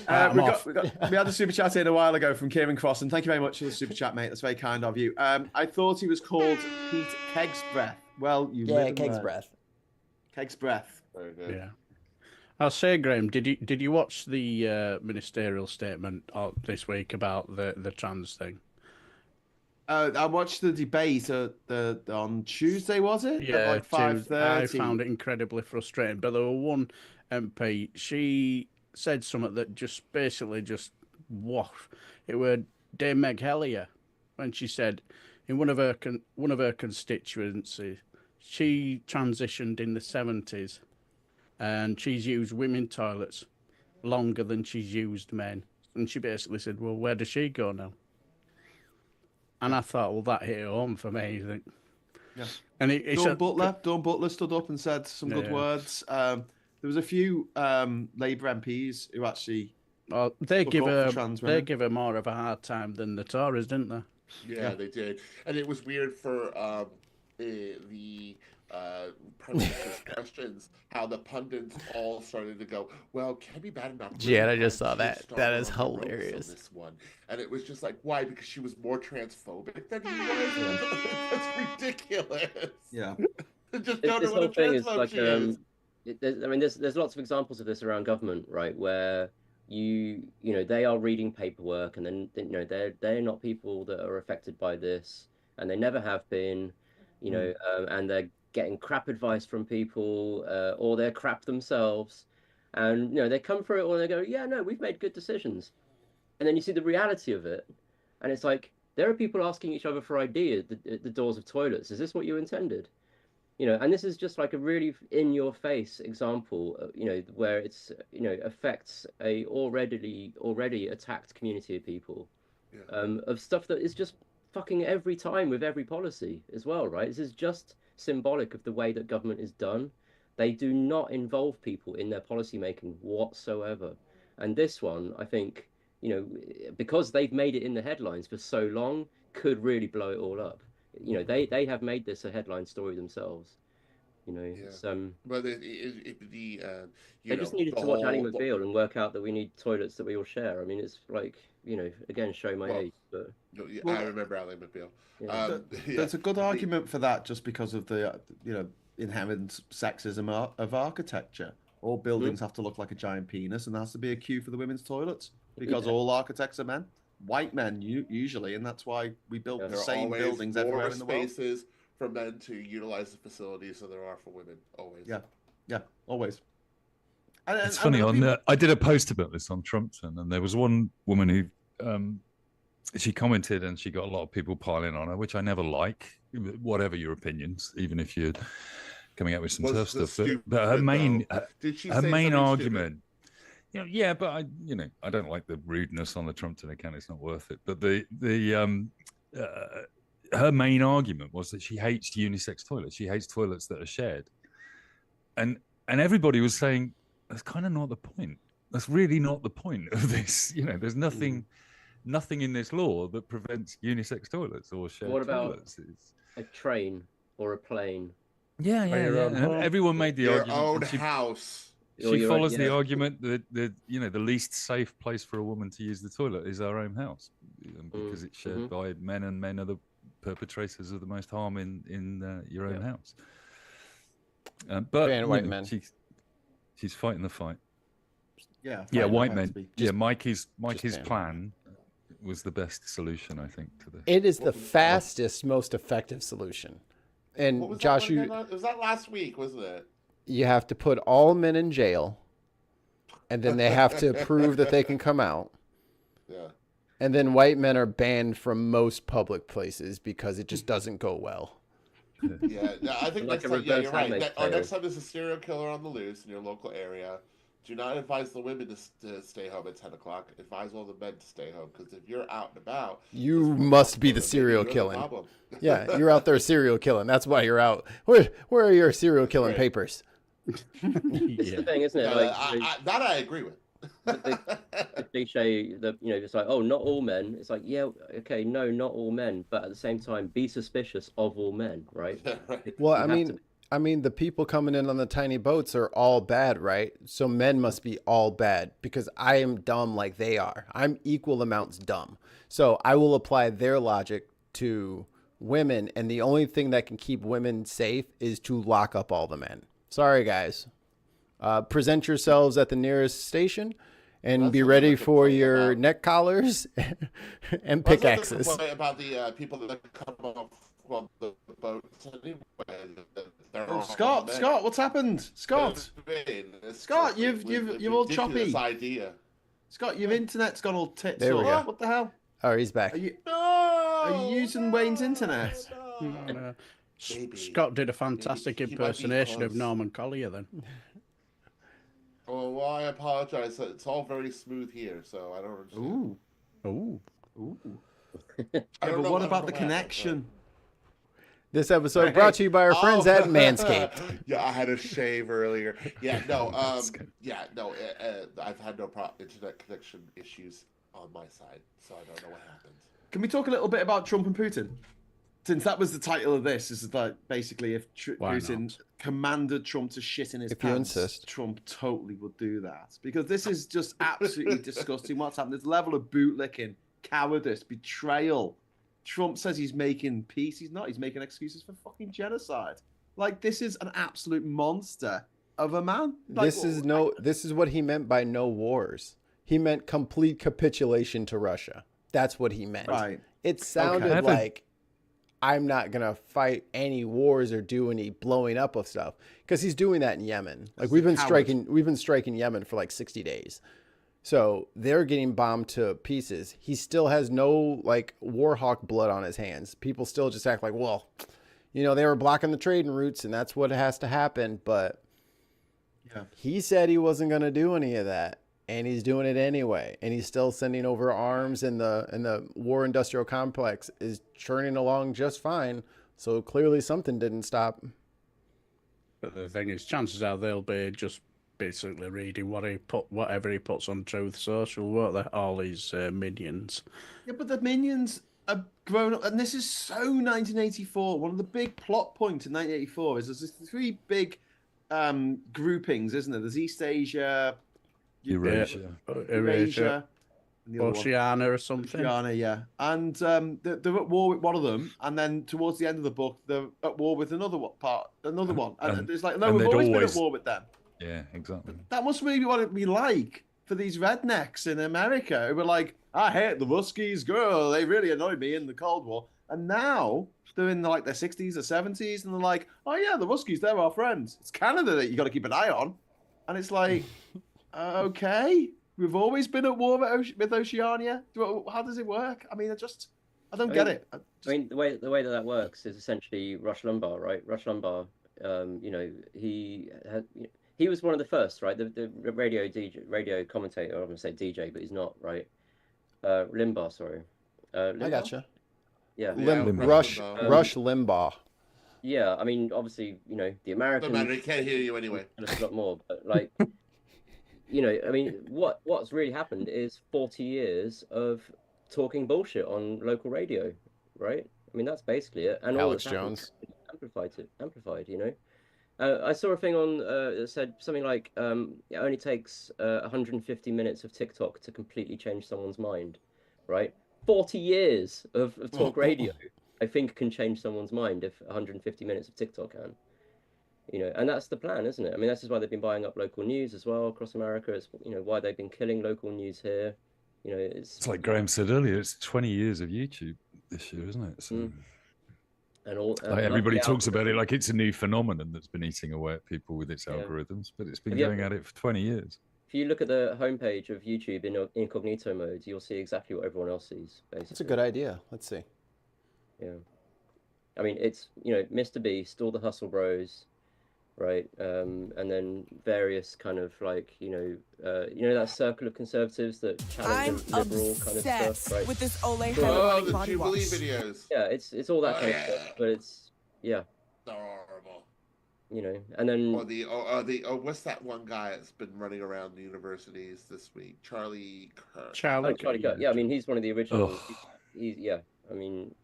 We had the super chat in a while ago from Kieran Cross, and thank you very much for the super chat, mate. That's very kind of you. I thought he was called Pete Kegsbreath. Well, Kegsbreath. Kegsbreath. Very good. Yeah. I'll say, Graeme, did you watch the ministerial statement this week about the trans thing? I watched the debate on Tuesday, was it? Yeah, at like 5:30. I found it incredibly frustrating. But there were one MP, she said something that basically it were Dame Meg Hellier when she said in one of her constituencies, she transitioned in the 70s, and she's used women toilets longer than she's used men. And she basically said, well, where does she go now? And I thought, well, that hit home for me. I think. Yeah. And Dawn Butler stood up and said some good words. There was a few Labour MPs who actually. Well, they give her more of a hard time than the Tories, didn't they? Yeah, they did, and it was weird for the Prime Minister's questions, how the pundits all started to go, well, can it be bad enough? Yeah, I just saw that. That is hilarious. This one. And it was just like, why? Because she was more transphobic than he was? That's ridiculous. Yeah. Just don't know what a transphobe she is. There's lots of examples of this around government, right, where they are reading paperwork, and then they're not people that are affected by this, and they never have been, and they're getting crap advice from people, or they're crap themselves, and they come through it all and they go, yeah, no, we've made good decisions, and then you see the reality of it, and it's like there are people asking each other for ideas at the doors of toilets. Is this what you intended? And this is just like a really in-your-face example, where it's affects a already attacked community of people, of stuff that is just fucking every time with every policy as well, right? This is just symbolic of the way that government is done. They do not involve people in their policy making whatsoever. And this one, I think, because they've made it in the headlines for so long, could really blow it all up. They have made this a headline story themselves. It's, but they just needed to watch Ally McBeal and work out that we need toilets that we all share. I mean, it's like, again, show my age. But I remember Ally McBeal. Yeah. There's a good argument for that, just because of the inherent sexism of architecture. All buildings have to look like a giant penis, and there has to be a queue for the women's toilets because all architects are men, white men usually, and that's why we built the same buildings everywhere in the world. Spaces for men to utilize the facilities than there are for women. Always. Yeah, always. It's funny. I did a post about this on Trumpton, and there was one woman who she commented, and she got a lot of people piling on her, which I never like, whatever your opinions, even if you're coming out with some tough stuff. But her main argument, but I don't like the rudeness on the Trumpton account. It's not worth it. But her main argument was that she hates unisex toilets. She hates toilets that are shared, and everybody was saying that's kind of not the point. That's really not the point of this. There's nothing in this law that prevents unisex toilets or shared toilets. A train or a plane? Yeah. Everyone made the argument. Your own house. She follows the argument that the least safe place for a woman to use the toilet is our own house, because it's shared by men, and men are the perpetrators of the most harm in your own house. But white men. She's fighting the fight. Yeah, white men. Mikey's plan was the best solution, I think, to this. It is the fastest, most effective solution. And Josh, was that last week, wasn't it? You have to put all men in jail, and then they have to prove that they can come out. Yeah. And then white men are banned from most public places because it just doesn't go well. Yeah, I think Like next time, yeah, you're right. Or next time there's a serial killer on the loose in your local area, do not advise the women to stay home at 10 o'clock. Advise all the men to stay home, because if you're out and about, you must be the serial killing. Yeah, you're out there serial killing. That's why you're out. Where are your serial killing papers? It's the thing, isn't it? That I agree with. The cliche that it's like, oh, not all men. It's like, yeah, okay, no, not all men, but at the same time, be suspicious of all men, right? Well, I mean, the people coming in on the tiny boats are all bad, right? So men must be all bad, because I am dumb like they are. I'm equal amounts dumb. So I will apply their logic to women, and the only thing that can keep women safe is to lock up all the men. Sorry, guys. Present yourselves at the nearest station and be ready for your neck collars and pickaxes. About the people that come off the boats anyway. Scott, what's happened? Scott, you're all choppy. Idea. Scott, your internet's gone all tits. There we go. What the hell? Oh, he's back. Are you using Wayne's internet? No. Scott did a fantastic impersonation of Norman Collier then. Oh, well, I apologize. It's all very smooth here, so I don't understand. Ooh. But what about the connection? This episode brought to you by our friends at Manscaped. Yeah, I had a shave earlier. Yeah, no, I've had no internet connection issues on my side, so I don't know what happened. Can we talk a little bit about Trump and Putin? Since that was the title of this, is that basically if Putin commanded Trump to shit in his pants, Trump totally would do that. Because this is just absolutely disgusting what's happened. This level of bootlicking, cowardice, betrayal. Trump says he's making peace. He's not. He's making excuses for fucking genocide. Like, this is an absolute monster of a man. Like, this is what he meant by no wars. He meant complete capitulation to Russia. That's what he meant. Right. It sounded like, I'm not going to fight any wars or do any blowing up of stuff, because he's doing that in Yemen. Like, we've been striking Yemen for like 60 days. So they're getting bombed to pieces. He still has no like Warhawk blood on his hands. People still just act like, well, they were blocking the trading routes and that's what has to happen. But he said he wasn't going to do any of that. And he's doing it anyway. And he's still sending over arms, and the war industrial complex is churning along just fine. So clearly something didn't stop. But the thing is, chances are they'll be just basically reading whatever he puts on Truth Social, won't they? All his minions. Yeah, but the minions are grown up, and this is so 1984. One of the big plot points in 1984 is there's three big groupings, isn't there? There's East Asia, Eurasia, and Oceania or something. Oceania, yeah. And they're at war with one of them, and then towards the end of the book, they're at war with another one. And it's like, no, we've always been at war with them. Yeah, exactly. That must be what it'd be like for these rednecks in America who were like, I hate the Ruskies, girl. They really annoyed me in the Cold War. And now they're in their 60s or 70s, and they're like, oh yeah, the Ruskies, they're our friends. It's Canada that you got to keep an eye on. And it's like, okay, we've always been at war with Oceania. How does it work? I mean, I don't get it. I mean, the way that works is essentially Rush Limbaugh, right? Rush Limbaugh, he was one of the first, right? The radio commentator. I'm gonna say DJ, but he's not, right? Limbaugh, sorry. Limbaugh? I gotcha. Yeah. Rush Limbaugh. Yeah, I mean, obviously, the Americans. No matter, he can't hear you anyway. A lot more, but like, I mean, what's really happened is 40 years of talking bullshit on local radio, right? I mean, that's basically it. And Alex Jones amplified. I saw a thing on that said something like it only takes 150 minutes of TikTok to completely change someone's mind, right? 40 years of talk radio, I think, can change someone's mind if 150 minutes of TikTok can. And that's the plan, isn't it? I mean, this is why they've been buying up local news as well across America. It's why they've been killing local news here. It's like Graeme said earlier, it's 20 years of YouTube this year, isn't it? So... And everybody talks about it like it's a new phenomenon that's been eating away at people with its algorithms, but it's been going at it for 20 years. If you look at the homepage of YouTube in incognito mode, you'll see exactly what everyone else sees, basically. That's a good idea. Let's see. Yeah. I mean, it's, you know, Mr. Beast, all the Hustle Bros, right? And then various kind of like, you know that circle of conservatives that challenge the liberal kind of stuff, right? With this Olay Oh, the body Jubilee wash. videos. Yeah, it's all that kind of stuff, but it's horrible. You know, and then what's that one guy that's been running around the universities this week? Charlie Kirk. Charlie Kirk. Yeah, I mean, he's one of the original. I mean,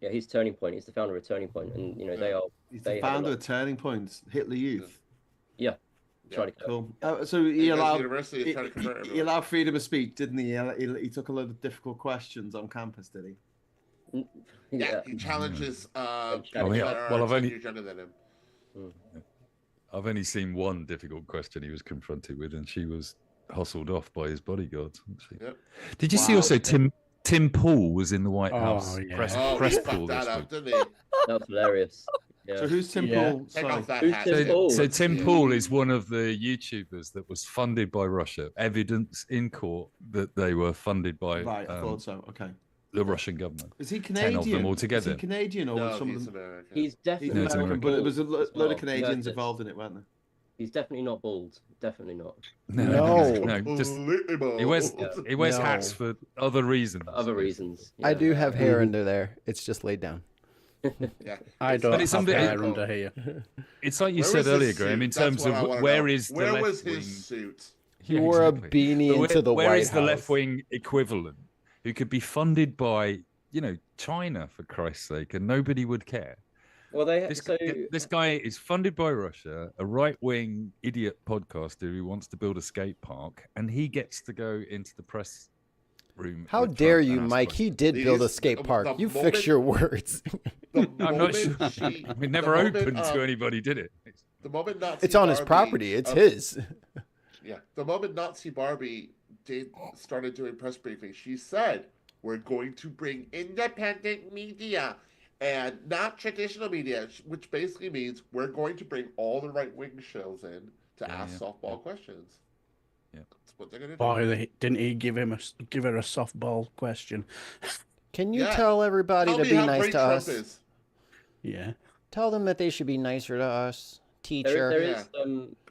yeah, he's Turning Point. He's the founder of Turning Point, and you know He's the founder of Turning Point, Hitler Youth. Yeah. Charlie Kirk. Cool. So he allowed freedom of speech, didn't he? He took a load of difficult questions on campus, did he? Yeah, he challenges. I've only seen one difficult question he was confronted with, and she was hustled off by his bodyguards. Yep. Did you see also Tim Pool was in the White House press pool this week? That was hilarious. Yeah. So who's Tim Pool? So Tim Pool is one of the YouTubers that was funded by Russia. Evidence in court that they were funded by. Right, I thought so. Okay. The Russian government. Is he Canadian? 10 of them altogether. Is he Canadian or no, some he's of them? American. He's definitely American, but there was a load of Canadians involved in it, weren't there? He's definitely not bald. Definitely not. No, just he wears hats for other reasons. For other reasons. Yeah. I do have hair under there. It's just laid down. Yeah, I don't have hair under here. It's like you said earlier, Graeme, in terms of where was his suit? He wore a beanie into the White House. Where is the left-wing equivalent who could be funded by, you know, China, for Christ's sake, and nobody would care? Well, this guy is funded by Russia, a right-wing idiot podcaster who wants to build a skate park, and he gets to go into the press room. How dare you, Mike? He did build a skate park. You fix your words. I'm not sure. We never opened to anybody, did it? The moment Nazi it's on his property. It's his. Yeah. The moment Nazi Barbie started doing press briefings, she said, "We're going to bring independent media and not traditional media," which basically means we're going to bring all the right-wing shows in to ask softball questions. Yeah, that's what they're going to do. Boy, didn't he give her a softball question? Can you tell everybody to be nice to us? Yeah. Tell them that they should be nicer to us. Teacher.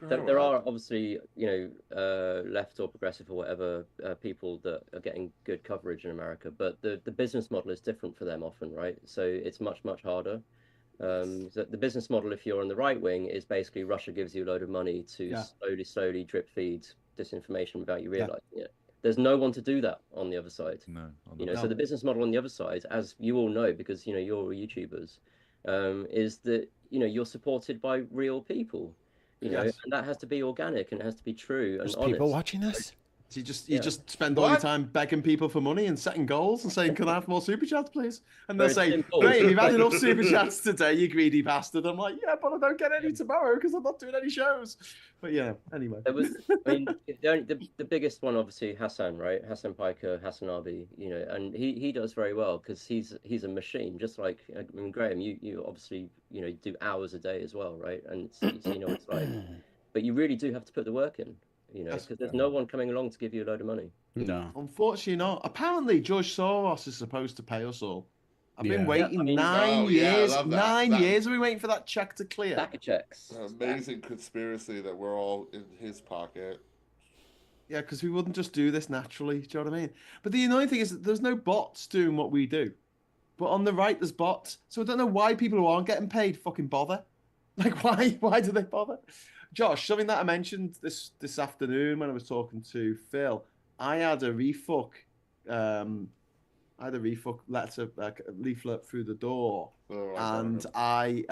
There are obviously, you know, left or progressive or whatever people that are getting good coverage in America, but the business model is different for them often, right? So it's much slowly so the business model, if you're on the right wing, is basically Russia gives you a load of money to slowly drip feed disinformation without you realizing it. There's no one to do that on the other side. So the business model on the other side, as you all know, because you know you're YouTubers, is that you're supported by real people, and that has to be organic and it has to be true and honest. People watching this. So you just spend all your time begging people for money and setting goals and saying, "Can I have more super chats, please?" And they'll say, "Great, you've had enough super chats today, you greedy bastard." I'm like, "Yeah, but I don't get any tomorrow because I'm not doing any shows." But yeah, anyway. There was, I mean, the biggest one, obviously, Hassan, right? Hassan Piker, Hassan Abi, and he does very well because he's a machine. Just like Graeme, you obviously do hours a day as well, right? And it's it's like, but you really do have to put the work in. Because there's no one coming along to give you a load of money. No. Unfortunately not. Apparently, George Soros is supposed to pay us all. I've been waiting 9 years. 9 years are we waiting for that check to clear? Stack of checks. Amazing conspiracy that we're all in his pocket. Yeah, because we wouldn't just do this naturally. Do you know what I mean? But the annoying thing is that there's no bots doing what we do. But on the right, there's bots. So I don't know why people who aren't getting paid fucking bother. Like, why do they bother? Josh, something that I mentioned this afternoon when I was talking to Phil, I had a refuck leaflet through the door, and I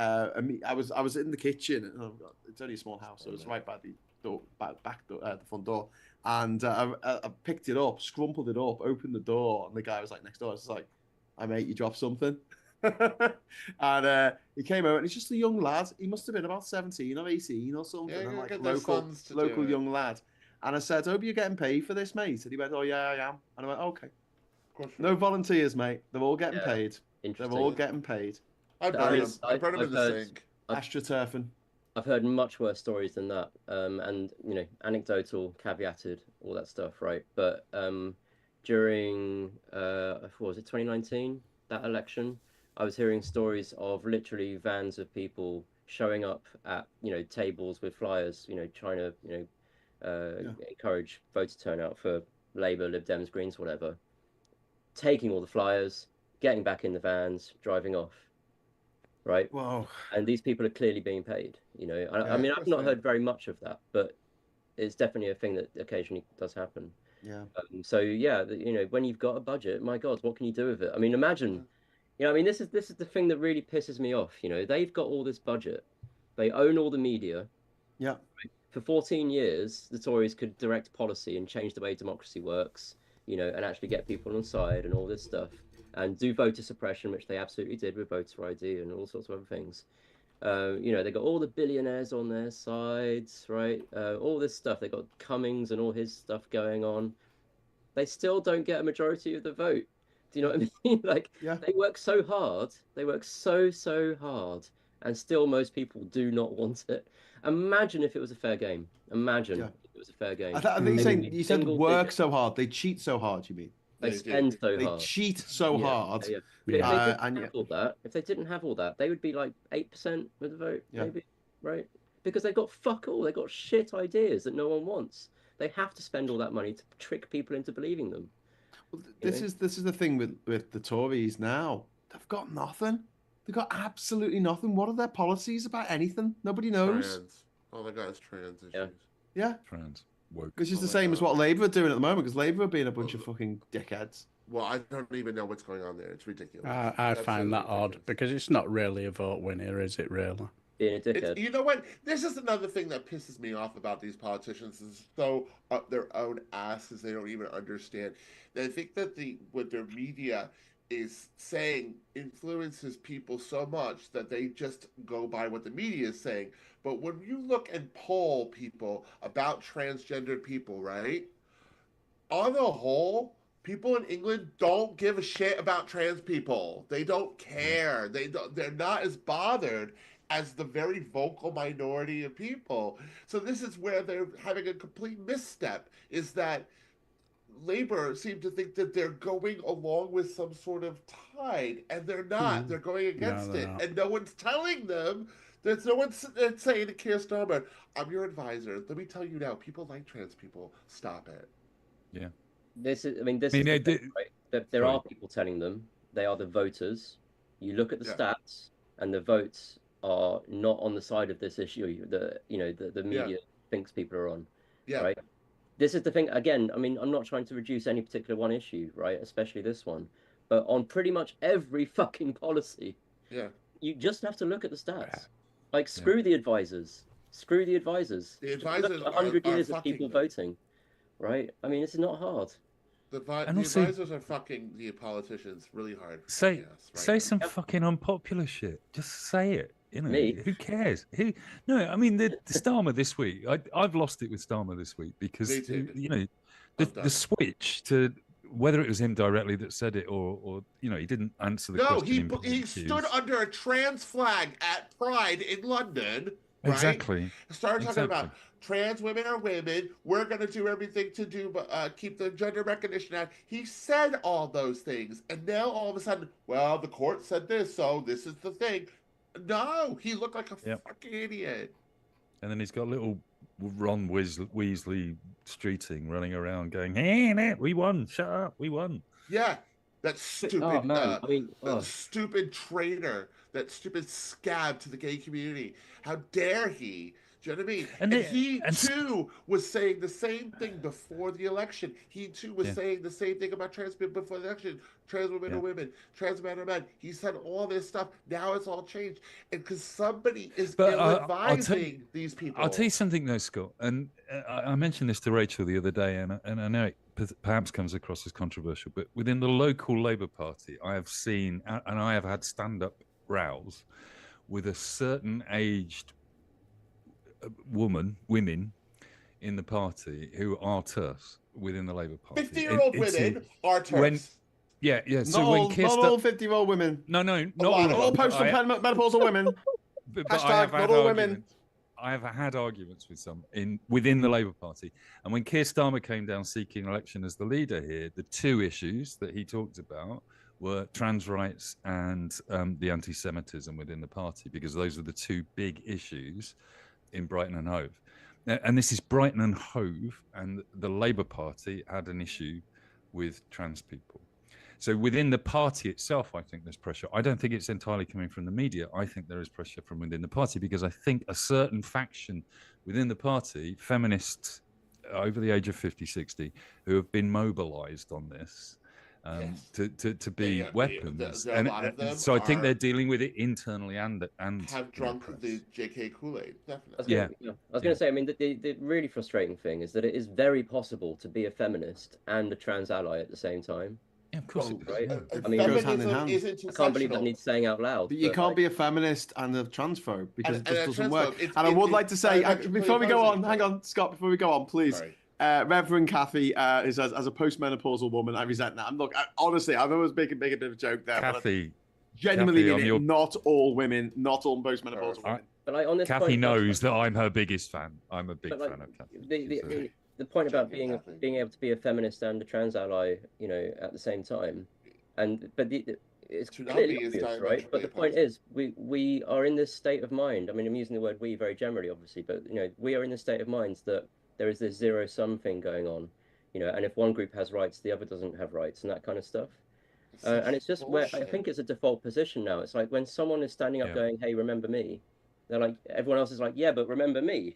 was in the kitchen. And it's only a small house, so it was right by the door, back door, the front door, and I picked it up, scrumpled it up, opened the door, and the guy was like next door. I was like, "Hey mate, you dropped something." And he came over, and he's just a young lad. He must have been about 17 or 18 or something. Yeah, and like local young lad. And I said, "Hope you're getting paid for this, mate." And he went, "Oh yeah, I am." And I went, "Okay." No volunteers, mate. They're all getting paid. They're all getting paid. I burned him in the sink. AstroTurfing. I've heard much worse stories than that. And anecdotal, caveated, all that stuff, right? But during what was it, 2019, that election, I was hearing stories of literally vans of people showing up at, tables with flyers, trying to, encourage voter turnout for Labour, Lib Dems, Greens, whatever, taking all the flyers, getting back in the vans, driving off, right? Wow. And these people are clearly being paid, I mean, I've not heard very much of that, but it's definitely a thing that occasionally does happen. Yeah. So yeah, when you've got a budget, my God, what can you do with it? I mean, imagine, I mean, this is the thing that really pisses me off. They've got all this budget, they own all the media. Yeah. For 14 years, the Tories could direct policy and change the way democracy works, and actually get people on side and all this stuff, and do voter suppression, which they absolutely did with voter ID and all sorts of other things. They got all the billionaires on their sides, right? All this stuff. They got Cummings and all his stuff going on. They still don't get a majority of the vote. Do you know what I mean? They work so hard. They work so hard, and still most people do not want it. Imagine if it was a fair game. Imagine if it was a fair game. I think you said work so hard. They cheat so hard. You mean? They spend so hard. They cheat so hard. Yeah. If they didn't have all that, they would be like 8% with the vote, maybe, right? Because they've got fuck all. They've got shit ideas that no one wants. They have to spend all that money to trick people into believing them. Well, this is the thing with the Tories now. They've got nothing. They've got absolutely nothing. What are their policies about anything? Nobody knows. Trans. All they got is trans issues. Yeah. Trans. Woke. Which is the same as what Labour are doing at the moment, because Labour are being a bunch of fucking dickheads. Well, I don't even know what's going on there. It's ridiculous. I find that odd, because it's not really a vote winner, is it really? Being a dickhead. You know what? This is another thing that pisses me off about these politicians, is so up their own asses they don't even understand. They think that what their media is saying influences people so much that they just go by what the media is saying. But when you look and poll people about transgendered people, right? On the whole, people in England don't give a shit about trans people. They don't care. They're not as bothered as the very vocal minority of people. So this is where they're having a complete misstep, is that Labour seem to think that they're going along with some sort of tide, and they're not. They're going against it. And no one's telling them. There's no one saying to Keir Starmer, I'm your advisor. Let me tell you now, people like trans people. Stop it. Yeah. This is the thing, right? There are people telling them. They are the voters. You look at the stats, and the votes are not on the side of this issue that the media thinks people are on. Yeah. Right. This is the thing. Again, I mean, I'm not trying to reduce any particular one issue, right? Especially this one, but on pretty much every fucking policy, you just have to look at the stats. Like, screw the advisors. Screw the advisors. The advisors 100 years of people voting, right? I mean, it's not hard. The advisors are fucking the politicians really hard. Say some fucking unpopular shit. Just say it. Me? Who cares? No, I mean the Starmer this week. I've lost it with Starmer this week because the switch to whether it was him directly that said it or he didn't answer the question. No, he stood under a trans flag at Pride in London. Right? Exactly. Started talking about trans women are women. We're going to do everything to do keep the Gender Recognition Act. He said all those things, and now all of a sudden, well, the court said this, so this is the thing. No, he looked like a fucking idiot. And then he's got little Ron Weasley streeting running around going, hey, we won, shut up, we won. Yeah, that stupid, stupid traitor, that stupid scab to the gay community. How dare he? Do you know what I mean? And he too was saying the same thing before the election. He too was saying the same thing about trans people before the election. Trans women are women. Trans men are men. He said all this stuff. Now it's all changed. And because somebody is ill-advising these people. I'll tell you something though, Scott. And I mentioned this to Rachel the other day, and I know it perhaps comes across as controversial, but within the local Labour Party, I have seen, and I have had stand-up rows with a certain aged women in the party who are TERFs within the Labour Party. 50-year-old women are TERFs. So when not all 50-year-old women. No, not all post-menopausal women. Hashtag not all women. I have had arguments with some within the Labour Party, and when Keir Starmer came down seeking election as the leader here, the two issues that he talked about were trans rights and the anti-Semitism within the party, because those were the two big issues in Brighton and Hove. And this is Brighton and Hove, and the Labour Party had an issue with trans people. So within the party itself, I think there's pressure. I don't think it's entirely coming from the media. I think there is pressure from within the party, because I think a certain faction within the party, feminists over the age of 50, 60, who have been mobilized on this to be weapons. So I think they're dealing with it internally and have drunk the JK Kool-Aid, definitely. I was going to say, I mean, the really frustrating thing is that it is very possible to be a feminist and a trans ally at the same time. Yeah, of course. Right? I mean, it goes hand in hand. I can't believe that needs saying out loud. But you can't be a feminist and a transphobe, because it just doesn't work. And I would like to say, before we go on, hang on, Scott, before we go on, please. Reverend Kathy is as a postmenopausal woman, I resent that. Honestly, I've always making a bit of a joke there. Kathy, genuinely, not all women, not all postmenopausal women. But like, on this Kathy point, knows that I'm her biggest fan. I'm a big fan of Kathy. The point about being able to be a feminist and a trans ally, at the same time, it's clearly obvious, right? But the point is, we are in this state of mind. I mean, I'm using the word "we" very generally, obviously, but we are in this state of mind that there is this zero-sum thing going on, and if one group has rights, the other doesn't have rights, and that kind of stuff. And it's just where I think it's a default position now. It's like when someone is standing up going, "Hey, remember me," they're like, everyone else is like, "Yeah, but remember me,"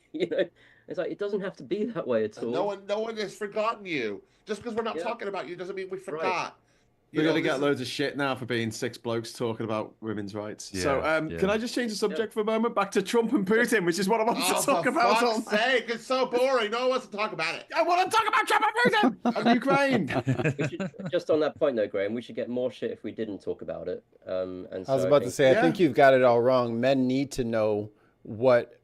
It's like, it doesn't have to be that way at all. No one has forgotten you. Just because we're not talking about you doesn't mean we forgot. Right. We're going to get loads of shit now for being six blokes talking about women's rights. Can I just change the subject for a moment? Back to Trump and Putin, which is what I want to talk about. For fuck's sake, it's so boring. No one wants to talk about it. I want to talk about Trump and Putin and Ukraine. Just on that point, though, Graeme, we should get more shit if we didn't talk about it. I was about to say, I think you've got it all wrong. Men need to know what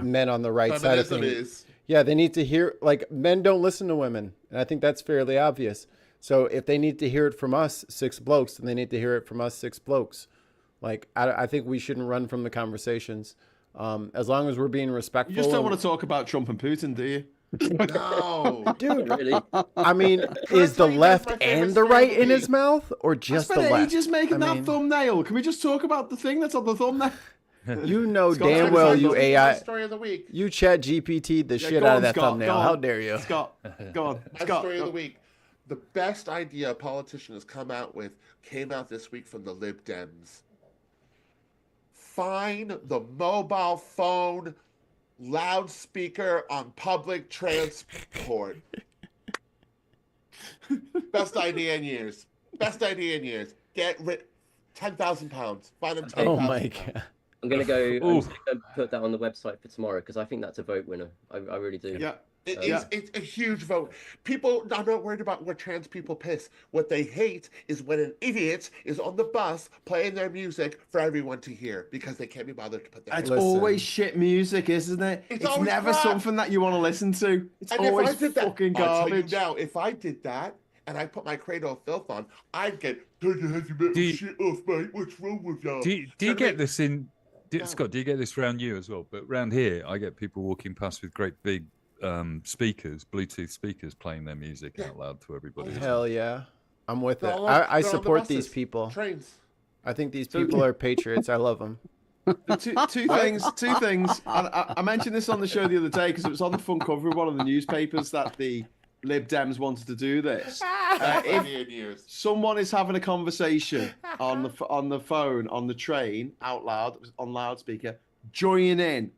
men on the right side of things. Yeah, they need to hear, like, men don't listen to women. And I think that's fairly obvious. So if they need to hear it from us, six blokes, then they need to hear it from us, six blokes. Like, I think we shouldn't run from the conversations. As long as we're being respectful. You just don't want to talk about Trump and Putin, do you? No. Dude, really? I mean, is the left and the right in his mouth, or just the left? I spent ages making that thumbnail. Can we just talk about the thing that's on the thumbnail? You know damn well you AI. Story of the week. You chat GPT the shit out of that thumbnail. How dare you? Scott, go on. Scott. Story of the week. The best idea a politician has come out with came out this week from the Lib Dems. Fine the mobile phone loudspeaker on public transport. Best idea in years. Best idea in years. Get rid. £10,000. Find them £10,000. Oh my god. I'm gonna go put that on the website for tomorrow, because I think that's a vote winner. I really do. Yeah. It's a huge vote. People are not worried about what trans people piss. What they hate is when an idiot is on the bus playing their music for everyone to hear, because they can't be bothered to put their. It's always shit music, isn't it? It's never something that you want to listen to. It's always fucking garbage. I'll tell you now, if I did that and I put my Cradle of Filth on, I'd get turn your heavy metal shit off, mate. What's wrong with y'all? Do you get this in? Scott, do you get this around you as well? But around here, I get people walking past with great big speakers, Bluetooth speakers, playing their music out loud to everybody. Hell yeah. I'm with it. I support these people. Trains. I think these people are patriots. I love them. Two things. I mentioned this on the show the other day because it was on the front cover of one of the newspapers that the Lib Dems wanted to do this. If someone is having a conversation on the phone, on the train, out loud, on loudspeaker, join in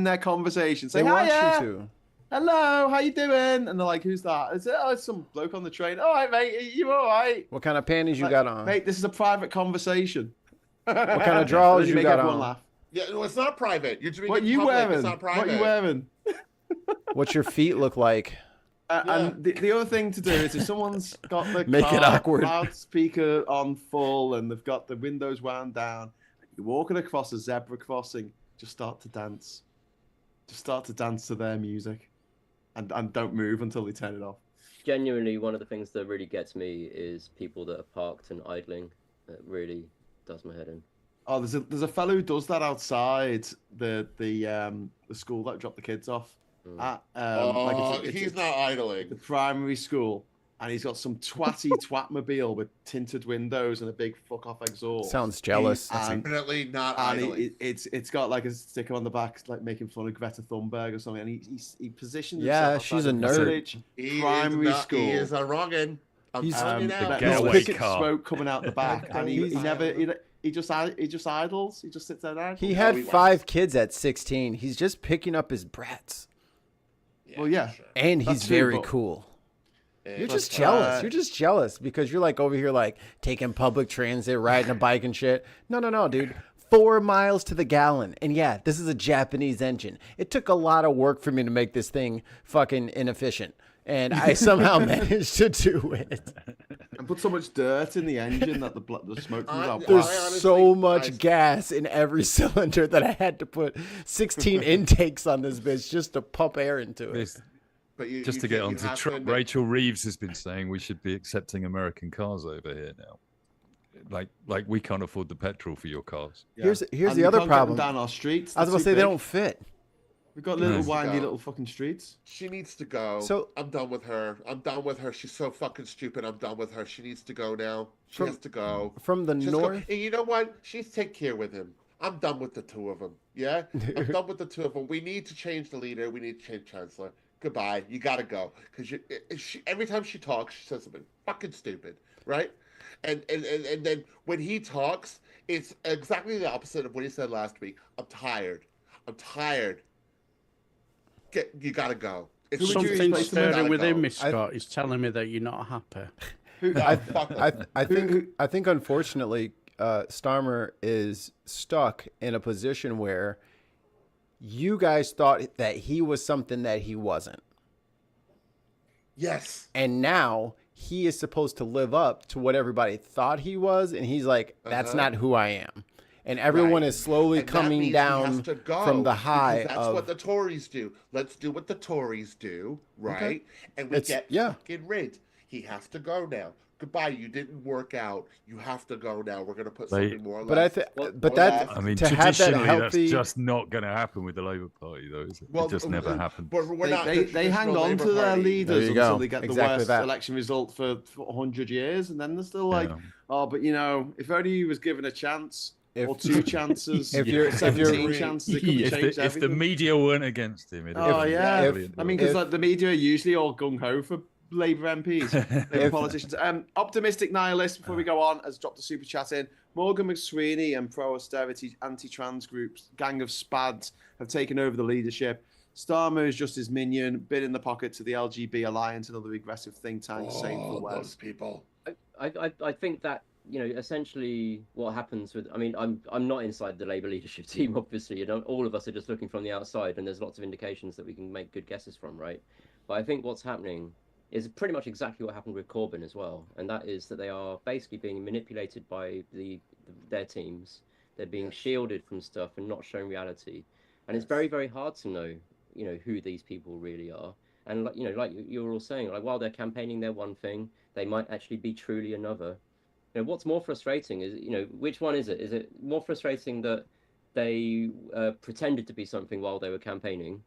their conversation. Say, they want hiya. you to. Hello, how you doing? And they're like, who's that? It's some bloke on the train. All right, mate, are you all right? What kind of panties you got on? Mate, this is a private conversation. What kind of drawers you got on? Laugh. Yeah, no, it's not private. You're doing what you public. wearing? It's not private. What you wearing? What's your feet look like? And the other thing to do is if someone's got the Make it awkward. loudspeaker on full and they've got the windows wound down, you're walking across a zebra crossing, just start to dance. Just start to dance to their music and don't move until they turn it off. Genuinely, one of the things that really gets me is people that are parked and idling. It really does my head in. Oh, there's a fellow who does that outside the school that dropped the kids off. At, he's not idling. The primary school. and he's got some twatty twatmobile with tinted windows and a big fuck off exhaust. Sounds jealous. Definitely not and idling. it's got like a sticker on the back, like making fun of Greta Thunberg or something. And he positioned Yeah, himself she's a outside nerd. village, primary school. He is a wrongin'. He's getaway car. Smoke coming out the back, and he just idles. He just sits there. And he had 5 kids at 16. He's just picking up his brats. Well, yeah, sure. And he's very but- cool. You're But, just jealous. You're just jealous because you're like over here like taking public transit, riding a bike and shit. No, dude. 4 miles to the gallon. And yeah, this is a Japanese engine. It took a lot of work for me to make this thing fucking inefficient. And I somehow managed to do it. and put so much dirt in the engine that the smoke comes out. There's honestly, so much gas in every cylinder that I had to put 16 intakes on this bitch just to pump air into it. But Just to get on to Trump, Rachel Reeves has been saying we should be accepting American cars over here now. Like we can't afford the petrol for your cars. Yeah. Here's And the we other can't get them problem. down our streets. I was They're going to say too they big. don't fit. We've got little Needs to windy go. little fucking streets. She needs to go. So- I'm done with her. She's so fucking stupid. I'm done with her. She needs to go now. She has to go. From the Just go. north. And you know what? She's take care with him. I'm done with the two of them. Yeah? I'm done with the two of them. We need to change the leader. We need to change chancellor. Goodbye. You gotta go. Because every time she talks, she says something fucking stupid. Right? And then when he talks, it's exactly the opposite of what he said last week. I'm tired. You gotta go. It's Something place stirring within go. me, Scott. Is telling me that you're not happy. I think unfortunately, Starmer is stuck in a position where you guys thought that he was something that he wasn't. Yes. And now he is supposed to live up to what everybody thought he was. And he's like, that's not who I am. And everyone is slowly And that coming means he down has to go, from the because high that's of. what the Tories do. Let's do what the Tories do, right? And we It's- get fucking rid. He has to go now. Goodbye. You didn't work out. You have to go now. We're gonna put something more. But I think, but that I mean, to have that traditionally, healthy. that's just not going to happen with the Labour Party, though, is it? It just never happened. But we're not. They hang traditional on Labour to their Party. leaders There you until go. they get Exactly the worst that. election result for 100 years, and then they're still like, Yeah. oh, but if only he was given a chance If- or 2 chances, If you're- 17 chances, it could have If changed the everything. media weren't against him, it'd Oh have been yeah, brilliant. I mean, because If- like the media are usually all gung ho for Labour MPs, Labour politicians. Optimistic nihilist. Before we go on, has dropped a super chat in. Morgan McSweeney and pro-austerity anti-trans groups, gang of spads, have taken over the leadership. Starmer is just his minion, bit in the pocket to the LGB Alliance, another regressive think tank, same for Those West. people. I think that, you know, essentially what happens with, I mean, I'm not inside the Labour leadership team, obviously, all of us are just looking from the outside, and there's lots of indications that we can make good guesses from, right? But I think what's happening is pretty much exactly what happened with Corbyn as well, and that is that they are basically being manipulated by their teams. They're being shielded from stuff and not shown reality, and it's very, very hard to know, you know, who these people really are. And like, you know, like you were all saying, like while they're campaigning their one thing, they might actually be truly another. You know, what's more frustrating is, you know, which one is it? Is it more frustrating that they pretended to be something while they were campaigning,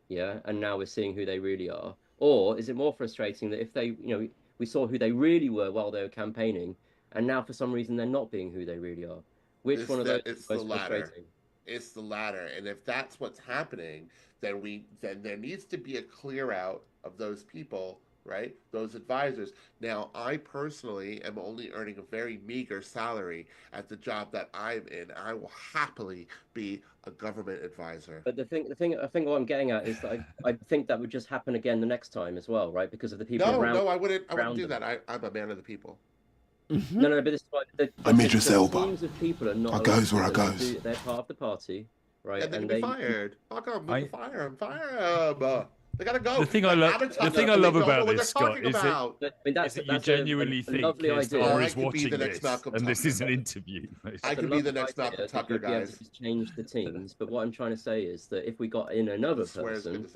yeah, and now we're seeing who they really are? Or is it more frustrating that if they, you know, we saw who they really were while they were campaigning, and now for some reason they're not being who they really are? Which one of those is most frustrating? It's the latter. And if that's what's happening, then there needs to be a clear out of those people, right? Those advisors. Now, I personally am only earning a very meager salary at the job that I'm in. I will happily be a government advisor. But I think what I'm getting at is that I think that would just happen again the next time as well, right? Because of the people around. No, I wouldn't do them. that. I'm a man of the people. No, but this is why I'm Idris Elba. teams of people are not. I goes where I goes. They're part of the party, right? And they can be fired. Fuck them. Fire them. They gotta go. The thing I love about this, Scott, is that you genuinely think Starmer is watching this, and this is an interview. I could be the next Malcolm Tucker, guys. Change the teams, but what I'm trying to say is that if we got in another person,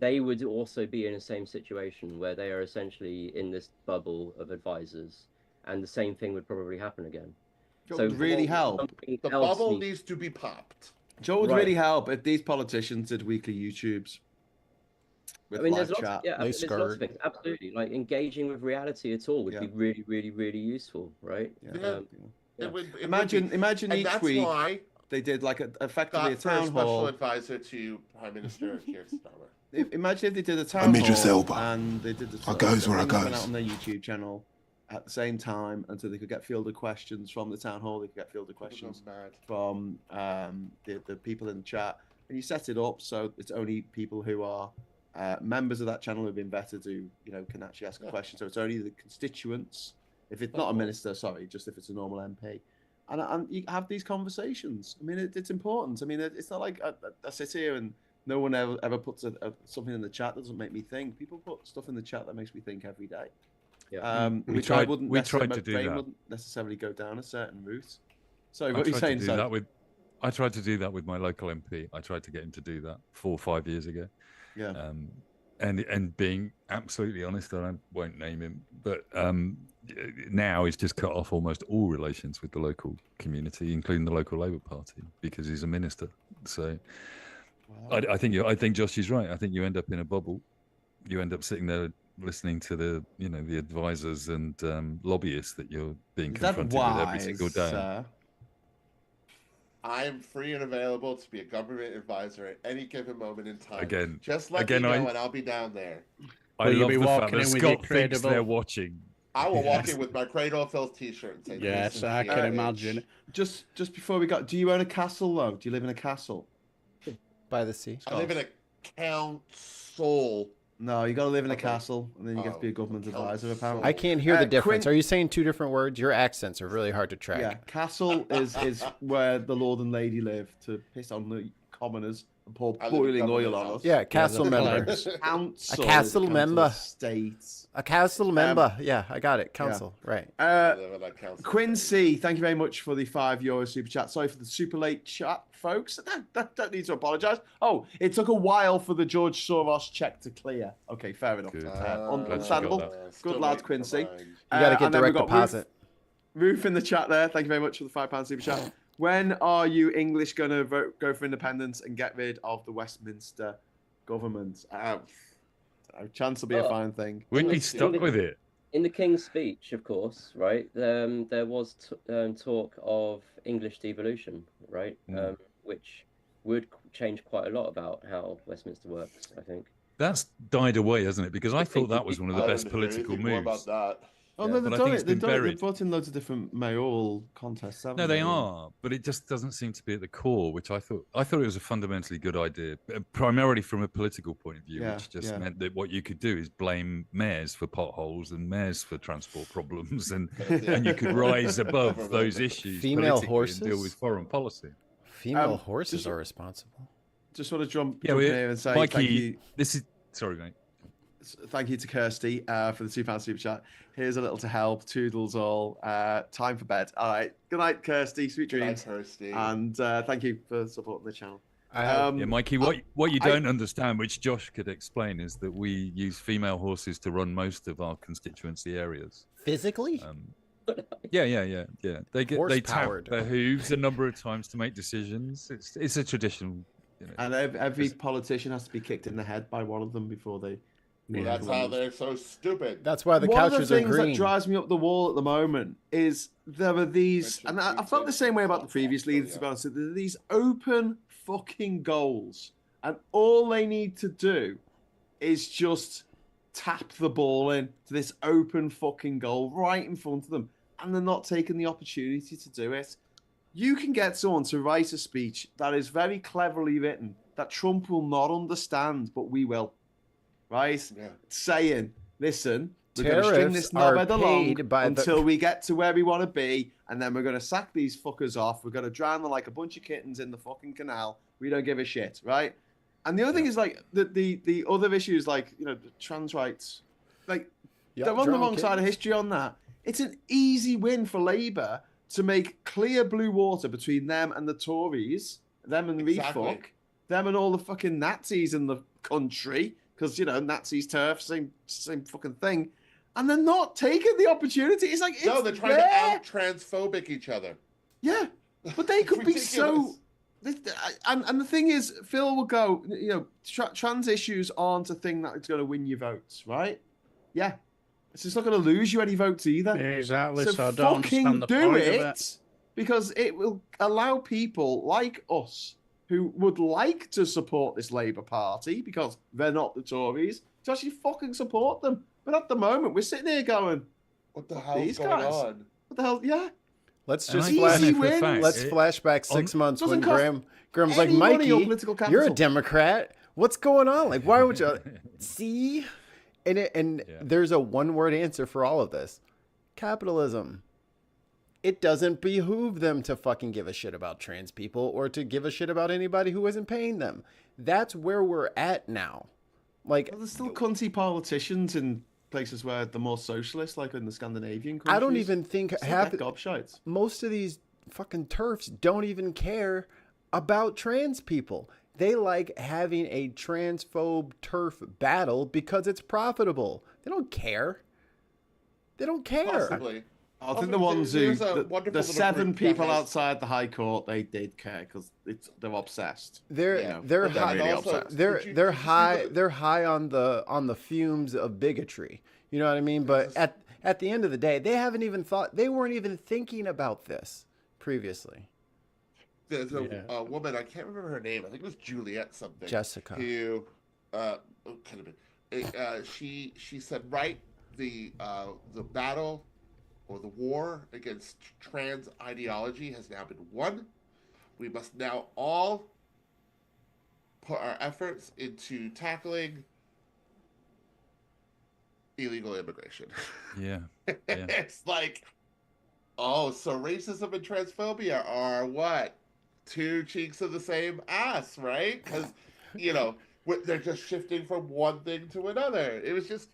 they would also be in the same situation where they are essentially in this bubble of advisors, and the same thing would probably happen again. So it would really help. The bubble needs to be popped. Joe would really help if these politicians did weekly YouTubes. with I mean, live there's chat. lots of things. Absolutely, like engaging with reality at all would be really, really, really useful, right? Imagine each week they did like effectively a town hall. Special advisor to Prime Minister Keir Starmer. Imagine if they did a town hall and they did the I goes where I goes. Went out on their YouTube channel at the same time until they could get fielded questions from the town hall. They could get fielded questions from the people in the chat, and you set it up so it's only people who are members of that channel who've been vetted who can actually ask a question. So it's only the constituents. If it's not a minister, sorry, just if it's a normal MP. And you have these conversations. I mean, it's important. I mean, it's not like I sit here and no one ever puts something in the chat that doesn't make me think. People put stuff in the chat that makes me think every day. Yeah. We tried to do that. Wouldn't necessarily go down a certain route. Sorry, what are you saying? I tried to do that with my local MP. I tried to get him to do that 4 or 5 years ago. Yeah. And being absolutely honest, I won't name him, but now he's just cut off almost all relations with the local community, including the local Labour Party, because he's a minister. So I think Josh is right. I think you end up in a bubble. You end up sitting there listening to the advisors and lobbyists that you're being confronted with every single day. I am free and available to be a government advisor at any given moment in time. Again, just let me know, and I'll be down there. I love the fact that Scott thinks they're watching. I will walk in with my Cradle of Filth T-shirt and say, "Yes, I can imagine." Just before we go, do you own a castle though? Do you live in a castle by the sea? I live in a council. No, you got to live in a castle, and then you get to be a government advisor. Apparently, I can't hear the difference. Are you saying two different words? Your accents are really hard to track. Yeah, castle is where the lord and lady live to piss on the commoners and pour boiling oil on us. Yeah, castle member. Council. A castle member. States. A castle member. Yeah, I got it. Council. Yeah. Right. Quincy, thank you very much for the €5 super chat. Sorry for the super late chat, folks. Don't need to apologise. Oh, it took a while for the George Soros check to clear. Okay, fair enough. Understandable. Good lad, Quincy. You got to get direct deposit. Ruth in the chat there. Thank you very much for the £5 super chat. When are you English going to go for independence and get rid of the Westminster government? Chance will be a fine thing. Wouldn't be stuck with it. In the King's speech, of course, right? There was talk of English devolution, right? Which would change quite a lot about how Westminster works, I think. That's died away, hasn't it? Because I thought that was one of the best political moves. About that. Oh, no, they've done it. They've brought in loads of different mayoral contests. No, they are, but it just doesn't seem to be at the core, which I thought it was a fundamentally good idea, primarily from a political point of view, which just meant that what you could do is blame mayors for potholes and mayors for transport problems, and you could rise above those issues Female horses? and deal with foreign policy. Female horses are responsible. Just want to jump in here and say Mikey, thank you. Sorry, mate. Thank you to Kirsty for the £2 super chat. Here's a little to help. Toodles all. Time for bed. All right. Good night, Kirsty. Sweet dreams. Good night, Kirsty. And thank you for supporting the channel. Mikey, what you don't understand, which Josh could explain, is that we use female horses to run most of our constituency areas. Physically? Yeah. They tap their hooves a number of times to make decisions. It's a traditional. And every politician has to be kicked in the head by one of them before they. Well, that's how they're so stupid. That's why the couches are green. One of the things that drives me up the wall at the moment is there are these, and I felt the same way about the previous leaders, to be honest. There are these open fucking goals, and all they need to do is just tap the ball in to this open fucking goal right in front of them, and they're not taking the opportunity to do it. You can get someone to write a speech that is very cleverly written that Trump will not understand, but we will. Right? Yeah. Saying, listen, we're going to string this knobhead along until we get to where we want to be, and then we're going to sack these fuckers off. We're going to drown them like a bunch of kittens in the fucking canal. We don't give a shit, right? And the other thing is, like, the other issues, like, trans rights, like, they're on the wrong side of history on that. It's an easy win for Labour to make clear blue water between them and the Tories, them and Refuck, them and all the fucking Nazis in the country, because, Nazis, turf, same fucking thing. And they're not taking the opportunity. It's like, they're trying to out-transphobic each other. Yeah, but they could be so And the thing is, Phil will go, trans issues aren't a thing that's going to win you votes, right? Yeah. It's just not going to lose you any votes either. Exactly. So I don't understand the point of it. Because it will allow people like us who would like to support this Labour Party because they're not the Tories to actually fucking support them. But at the moment, we're sitting here going, what the hell's going on? What the hell? Yeah. Let's just flash back 6 months when Graeme was like, Mikey, you're a Democrat. What's going on? Like, why would you see? And there's a one-word answer for all of this. Capitalism. It doesn't behoove them to fucking give a shit about trans people or to give a shit about anybody who isn't paying them. That's where we're at now. Like, there's still cunty politicians in places where they're more socialist, like in the Scandinavian countries. I don't even think most of these fucking TERFs don't even care about trans people. They like having a transphobe TERF battle because it's profitable. They don't care. They don't care. Possibly. I think the ones who, the 7 people outside the High Court, they did care because they're obsessed. They're really obsessed. They're high on the fumes of bigotry. You know what I mean? But at the end of the day, they weren't even thinking about this previously. There's a woman, I can't remember her name. I think it was Juliet something. Jessica. Who could have been. She said, right, the battle or the war against trans ideology has now been won. We must now all put our efforts into tackling illegal immigration. Yeah. It's like, oh, so racism and transphobia are what? 2 cheeks of the same ass, right? Because, they're just shifting from one thing to another. It was just,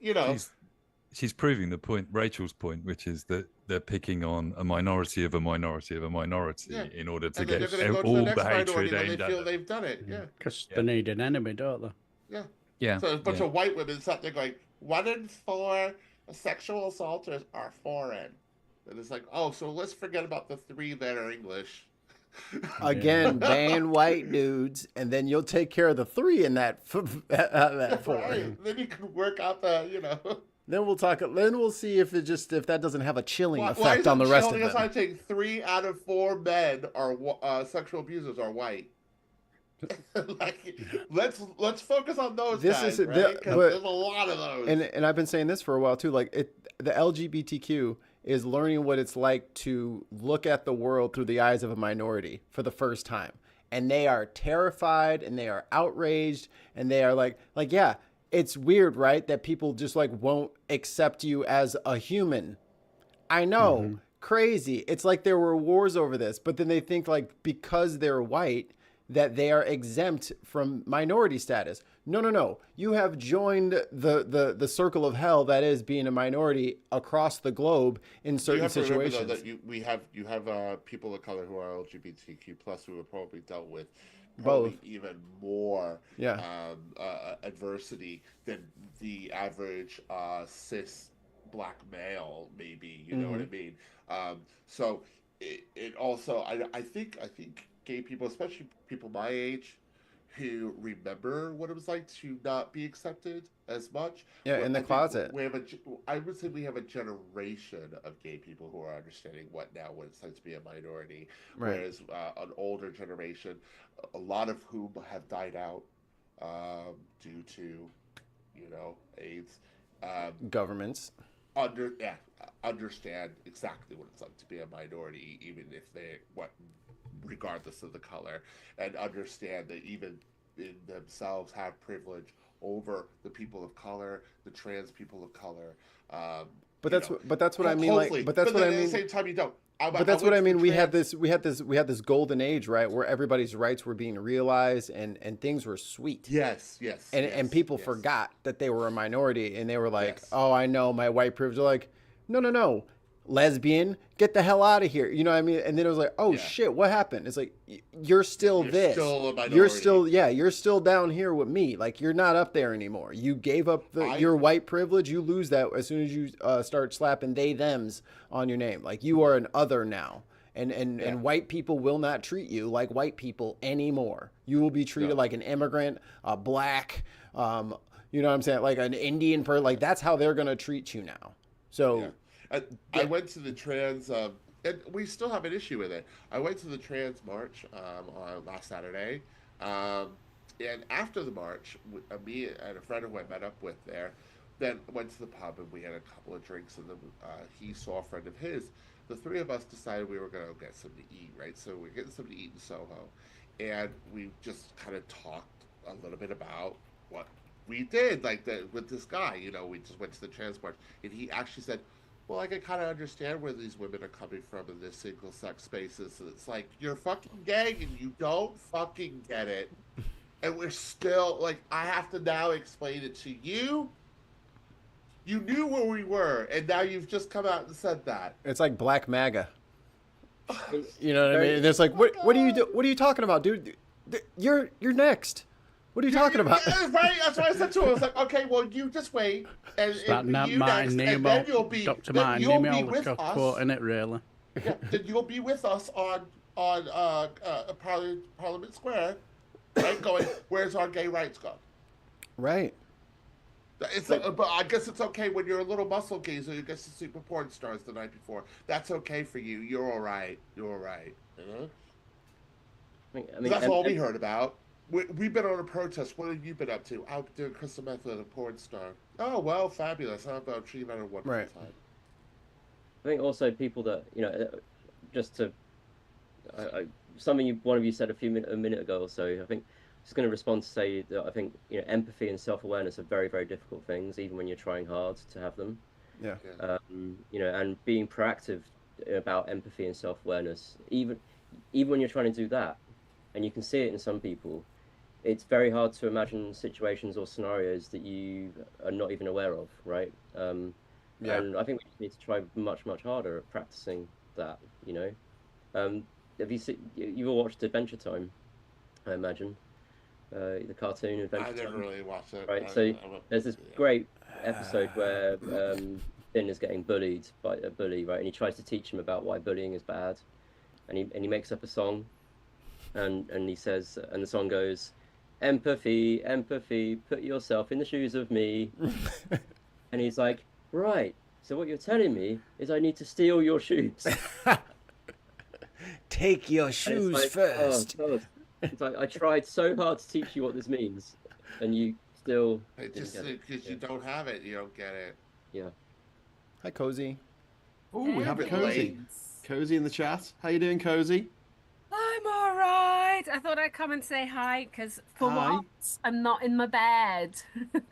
She's proving the point, Rachel's point, which is that they're picking on a minority of a minority of a minority in order to get all the hatred aimed at them. They've done it, Because they need an enemy, don't they? Yeah. So a bunch of white women sat there going, 1 in 4 sexual assaulters are foreign. And it's like, oh, so let's forget about the 3 that are English. Again, ban white dudes, and then you'll take care of the 3 in that 4. Right. Then you can work out the, Then we'll talk. Then we'll see if that doesn't have a chilling effect on the rest of them. I think 3 out of 4 men are sexual abusers are white. Like, let's focus on those guys, right? Because there's a lot of those. And I've been saying this for a while too. Like the LGBTQ is learning what it's like to look at the world through the eyes of a minority for the first time, and they are terrified and they are outraged and they are like yeah. It's weird, right? That people just like won't accept you as a human. I know, crazy. It's like there were wars over this, but then they think like because they're white that they are exempt from minority status. No. You have joined the circle of hell that is being a minority across the globe in certain situations. You have to remember, though, that you have people of color who are LGBTQ plus who have probably dealt with even more adversity than the average cis black male, maybe. You know what I mean? So it also, I think gay people, especially people my age, who remember what it was like to not be accepted as much. Yeah, in the closet. I would say we have a generation of gay people who are understanding what it's like to be a minority, right. Whereas an older generation, a lot of whom have died out due to, AIDS. Governments. Understand exactly what it's like to be a minority, even if regardless of the color, and understand that even in themselves have privilege over the people of color, the trans people of color. But that's what I mean. But that's what I mean. At the same time, you don't. But that's what I mean. We had this golden age, right, where everybody's rights were being realized and things were sweet. Yes. And people forgot that they were a minority, and they were like, "Oh, I know my white privilege." They're like, "No, lesbian, get the hell out of here." You know what I mean? And then it was like, "Oh shit, what happened?" It's like you're still this. Still a minority. You're still down here with me. Like you're not up there anymore. You gave up your white privilege. You lose that as soon as you start slapping they thems on your name. Like you are an other now. And white people will not treat you like white people anymore. You will be treated like an immigrant, a black, you know what I'm saying, like an Indian person. Like that's how they're gonna treat you now. So I went to the trans, and we still have an issue with it. I went to the trans march on last Saturday, and after the march, me and a friend who I met up with there, then went to the pub and we had a couple of drinks, and then he saw a friend of his. The three of us decided we were going to get something to eat, right? So we're getting something to eat in Soho, and we just kind of talked a little bit about what we did, like with this guy. You know, we just went to the trans march, and he actually said, well, I can kind of understand where these women are coming from in this single-sex spaces. And it's like, you're fucking gay, and you don't fucking get it. And we're still, like, I have to now explain it to you. You knew where we were, and now you've just come out and said that. It's like Black MAGA. You know what I mean? And it's like, what do you do? What are you talking about, dude? You're next. What are you talking about? Right? That's what I said to him. I was like, okay, well, you just wait, and you next, and then you'll be, Dr. then Martin, you'll be with us. Quoting it, really. Yeah, then you'll be with us on Parliament Square, right? Going, where's our gay rights gone? Right. But I guess it's okay when you're a little muscle geezer who gets to sleep with porn stars the night before. That's okay for you. You're all right. You're all right. You know? I mean, that's all we heard about. We've been on a protest. What have you been up to? I'm doing crystal meth with a porn star. Oh, well, fabulous. How about treating at a wonderful time? I think also people that, you know, just to, something one of you said a minute ago or so, I think, just going to respond to say that I think, you know, empathy and self-awareness are very, very difficult things, even when you're trying hard to have them. Yeah. You know, and being proactive about empathy and self-awareness, even when you're trying to do that, and you can see it in some people, it's very hard to imagine situations or scenarios that you are not even aware of, right? And I think we just need to try much, much harder at practicing that, you know. Have you all watched Adventure Time, I imagine? The cartoon Adventure Time. I never really watched it. Right, so there's this great episode where Finn is getting bullied by a bully, right? And he tries to teach him about why bullying is bad, and he makes up a song, and he says, and the song goes, empathy, empathy, put yourself in the shoes of me. And he's like, right, so what you're telling me is I need to steal your shoes. Take your shoes first. Oh, it's like, I tried so hard to teach you what this means, and you still just because you don't have it, you don't get it. Yeah. Hi, Cozy. Oh, we have a Cozy. Cozy in the chat. How you doing, Cozy? I'm all right. I thought I'd come and say hi because for once I'm not in my bed.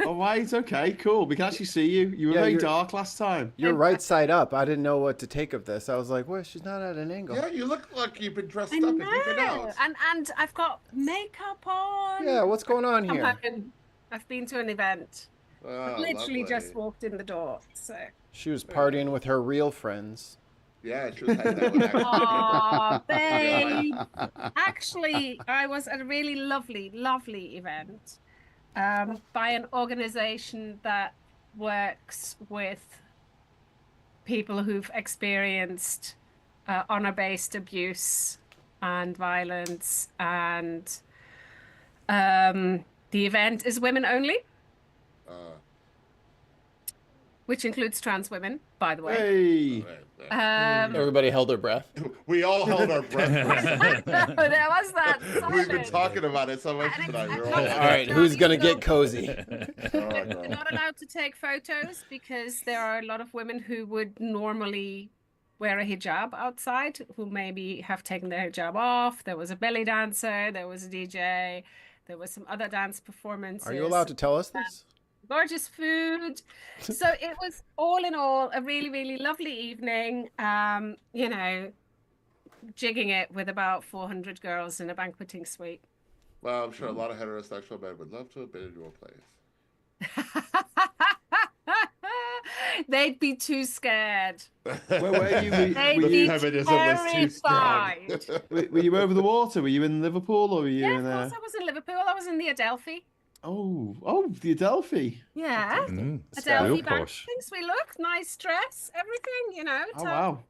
All right, okay, cool. We can actually see you. You were very dark last time. You're right side up. I didn't know what to take of this. I was like, well, she's not at an angle. Yeah, you look like you've been dressed up and you've been out. And I've got makeup on. Yeah, what's going on here? I've been to an event. I've literally just walked in the door. So she was partying with her real friends. Yeah, she was hanging out with that. Aw, babe. Actually, I was at a really lovely, lovely event by an organization that works with people who've experienced honor-based abuse and violence. And the event is women only. Which includes trans women, by the way. Hey. Everybody held their breath. We all held our breath. There was that. We've been talking about it so much tonight. All right, who's gonna get cozy? They're not allowed to take photos because there are a lot of women who would normally wear a hijab outside who maybe have taken their hijab off. There was a belly dancer. There was a DJ. There was some other dance performances. Are you allowed to tell us this? Gorgeous food. So it was all in all a really, really lovely evening. You know, jigging it with about 400 girls in a banqueting suite. Well, I'm sure a lot of heterosexual men would love to have been in your place. They'd be too scared. Where were you? They'd be terrified. Were you over the water? Were you in Liverpool or were you in? Of course, I was in Liverpool. I was in the Adelphi. Oh, the Adelphi. Yeah. Adelphi banqueting. We look nice dress, everything. You know. Oh wow.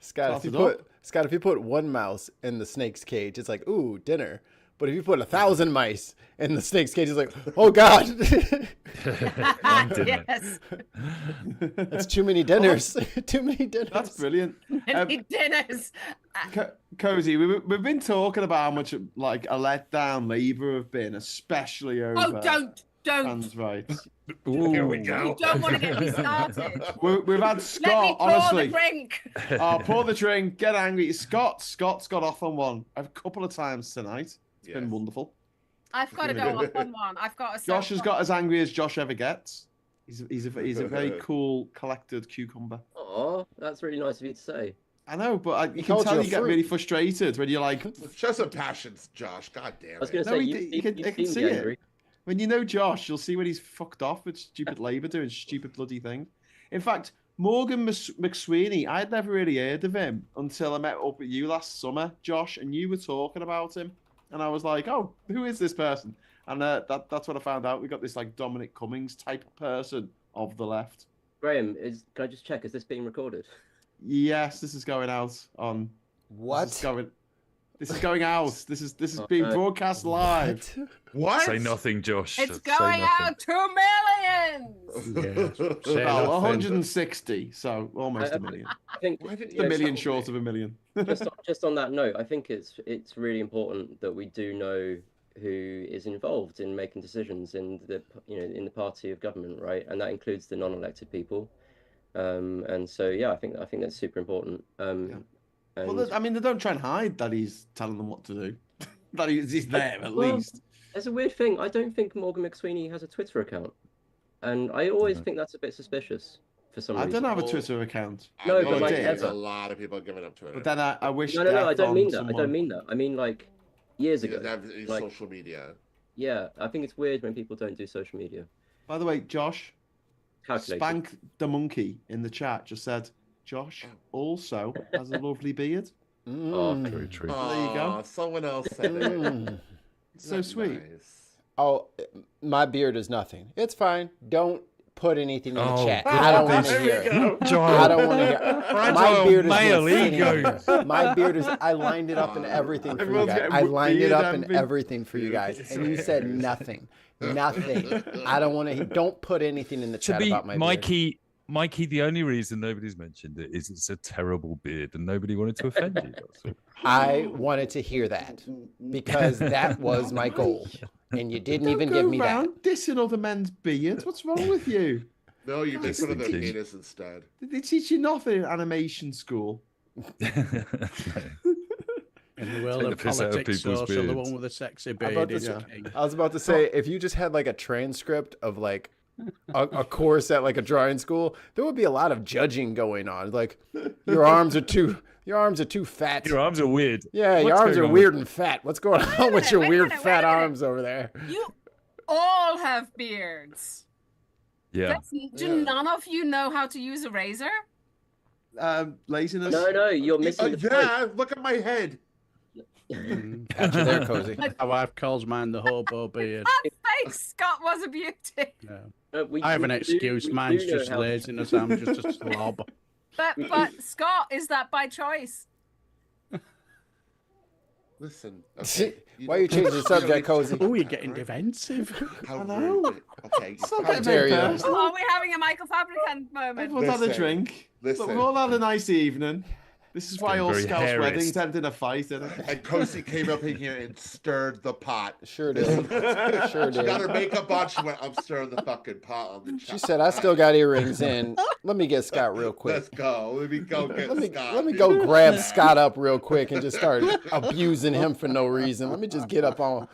Scott, if you put one mouse in the snake's cage, it's like, ooh, dinner. But if you put 1,000 mice in the snake's cage, it's like, oh God. Yes. That's too many dinners. Too many dinners. That's brilliant. Many dinners. Cozy, we've been talking about how much like a letdown Labour have been, especially over. Oh, don't. Trans rights. Here we go. You don't want to get me started. We've had Scott, Let me pour honestly. the drink. Oh, pour the drink, get angry. Scott's got off on one a couple of times tonight. It's been wonderful. I've got to go off on one. I've got to. Josh has got as angry as Josh ever gets. He's a very cool, collected cucumber. Oh, that's really nice of you to say. I know, but you can tell you get really frustrated when you're like. Show some passions, Josh. God damn it. I was going to say, you can see it. When you know Josh, you'll see when he's fucked off with stupid Labour doing stupid bloody things. In fact, Morgan McSweeney, I'd never really heard of him until I met up with you last summer, Josh, and you were talking about him. And I was like, oh, who is this person? And that's what I found out. We got this like Dominic Cummings type person of the left. Graeme, can I just check? Is this being recorded? Yes, this is going out on. What? This is going out. This is being broadcast live. What? Say nothing, Josh. It's going out to millions. Yeah. 160, so almost a million. I think a million short of a million. just on that note, I think it's really important that we do know who is involved in making decisions in the party of government, right? And that includes the non-elected people. And so I think that's super important. Well, I mean, they don't try and hide that he's telling them what to do. That he's there at least. There's a weird thing. I don't think Morgan McSweeney has a Twitter account, and I always think that's a bit suspicious for some reason. I don't have a Twitter account. No, but like there's a lot of people giving up Twitter. But then I wish. No, I don't mean that. I don't mean that. I mean like years ago. Have social media. Yeah, I think it's weird when people don't do social media. By the way, Josh, Calculated. Spank the monkey in the chat just said Josh also has a lovely beard. Oh, Very true. There you go. Someone else said it. So sweet. Nice. Oh, my beard is nothing. It's fine. Don't put anything in the chat. God, I don't want to there hear we it. go. I don't want to hear it. My beard is male what's sitting ego. here. My beard is. I lined it up in everything for you Everyone's guys. getting I lined it up in envy. everything for you guys, and you said nothing. Nothing. I don't want to. Don't put anything in the chat about my beard. Mikey, the only reason nobody's mentioned it is it's a terrible beard and nobody wanted to offend you. That's all. I wanted to hear that because that was my goal, and you didn't even give me that. Dissing other men's beards. What's wrong with you? No, you make fun of their penis instead. Did they teach you nothing in animation school? In the world Take of the piss out of politics, people's social, the beards. one with the sexy I beard is king. was about to say, if you just had like a transcript of like a course at like a drawing school, there would be a lot of judging going on. Like your arms are too fat. Your arms are weird. Yeah, your What's arms going are on weird and fat. What's going on with your wait a weird minute, fat wait a minute. arms over there? You all have beards. Yeah. Do none of you know how to use a razor? Laziness. No, you're missing the point. Look at my head. Got you there, Cozy. My wife calls mine the hobo beard. That's fake. Scott was a beauty. Yeah. I have an excuse. Mine's just laziness. I'm just a slob. But Scott, is that by choice? Listen. Okay. Why are you changing the subject, Cozy? Oh, you're getting defensive. How I know. rude. Okay. How dare you? Oh, are we having a Michael Fabricant moment? Everyone's had a Listen, drink. listen. But we've all had a nice evening. This is why getting all very Scouse hairist. weddings end in a fight, isn't it? And Kosi came up in here and stirred the pot. Sure did. Sure She got her did. makeup on. She went, I'm stirring the fucking pot on the chat. She said, "I still got earrings in. Let me get Scott real quick. Let's go. Let me go get Scott. Let me go grab Scott up real quick and just start abusing him for no reason. Let me just get all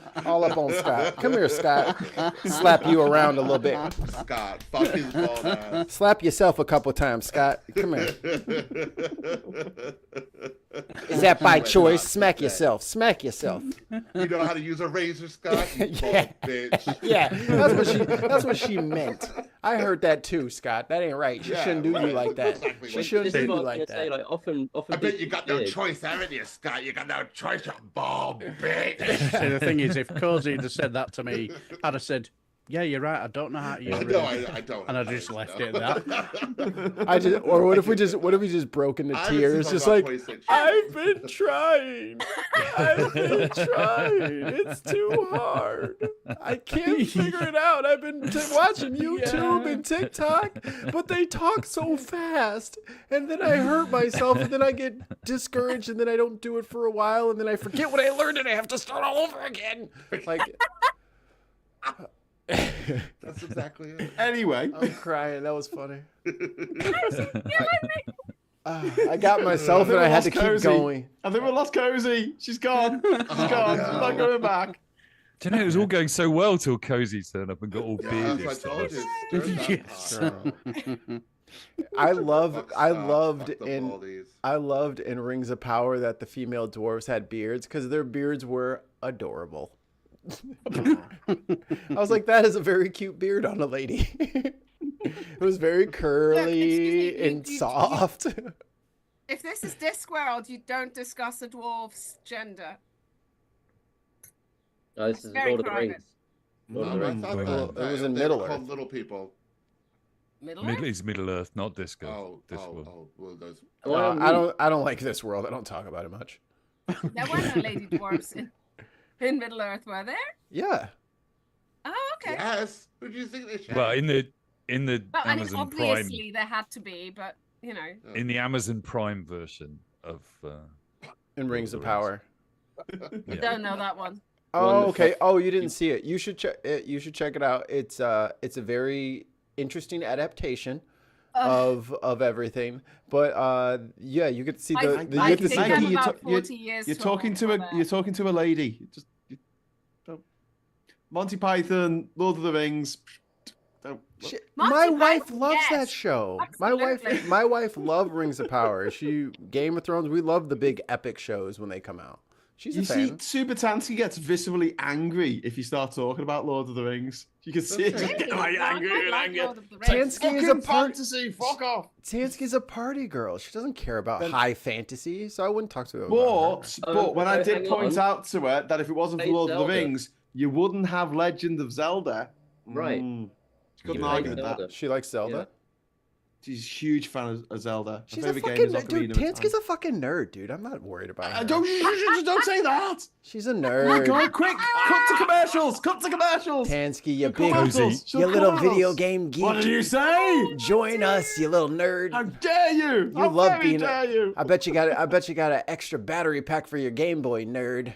up on Scott. Come here, Scott. Slap you around a little bit. Scott. Fuck his bald ass. Slap yourself a couple times, Scott. Come here. Is that by choice? Smack yourself. Smack yourself. You know how to use a razor, Scott? You Yeah. bald bitch. Yeah, that's what she meant. I heard that too, Scott. That ain't right. She shouldn't do you like that. Exactly She what shouldn't This do is you what I was like gonna say. that. Like often I bet you people got no did. choice, haven't you, Scott? You got no choice, you bald bitch. See, the thing is, if Cozy had said that to me, I'd have said, Yeah, you're right. I don't know how to use it. No, I don't. And I just left it at that. Or what if we just broke into tears? Just like, I've been trying. I've been trying. It's too hard. I can't figure it out. I've been watching YouTube and TikTok, but they talk so fast. And then I hurt myself, and then I get discouraged, and then I don't do it for a while, and then I forget what I learned, and I have to start all over again. Like... That's exactly it. Anyway, I'm crying. That was funny. I got myself and I had to keep going. I think we lost Cozy. She's gone. She's gone. No. She's not going back. Do you know, it was all going so well till Cozy turned up and got all bearded. I told you. Yes. I loved in Rings of Power that the female dwarves had beards because their beards were adorable. I was like, that is a very cute beard on a lady. It was very curly and soft. If this is Discworld, you don't discuss a dwarf's gender. No, this is Lord of the Rings. Lord of the Rings. It was in Middle Earth. Little people. Middle Earth? It's Middle Earth, not Disco. Well, those... I don't like this world. I don't talk about it much. There were no lady dwarfs in Middle Earth, were there? Yeah. Oh, okay. Yes. Who do you think they should? Well, in the Well, I mean, Amazon obviously Prime, there had to be, but you know. in the Amazon Prime version of In Rings of Power. I don't know that one. Oh, okay. Oh, you didn't see it. You should check it. You should check it out. It's a very interesting adaptation of everything. But yeah, you get to see the you get to see I'm the, about 40 years you're talking to a lady. Monty Python, Lord of the Rings. My wife loves that show. Absolutely. My wife loved Rings of Power. Game of Thrones. We love the big epic shows when they come out. She's a fan. You see, Super Tansky gets viscerally angry if you start talking about Lord of the Rings. You can see it just getting like angry and angry. Tansky is a fantasy. Fuck off. Tansky's a party girl. She doesn't care about high fantasy, so I wouldn't talk to her. But when I did point out to her that if it wasn't for Lord of the Rings, you wouldn't have Legend of Zelda. Right. She couldn't argue with that. She likes Zelda. Yeah. She's a huge fan of Zelda. She's a fucking dude. Tansky's a fucking nerd, dude. I'm not worried about her. Don't say that. She's a nerd. Oh my God, quick! Cut to commercials. Cut to commercials. Tansky, you big, you little video game geek. What did you say? Join us, you little nerd. How dare you? You love being. I bet you got an extra battery pack for your Game Boy, nerd.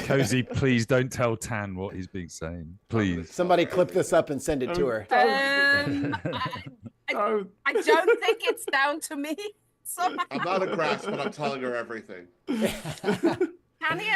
Cozy, please don't tell Tan what he's been saying. Please. Somebody clip this up and send it to her. I don't think it's down to me. So I'm not a grass, but I'm telling her everything.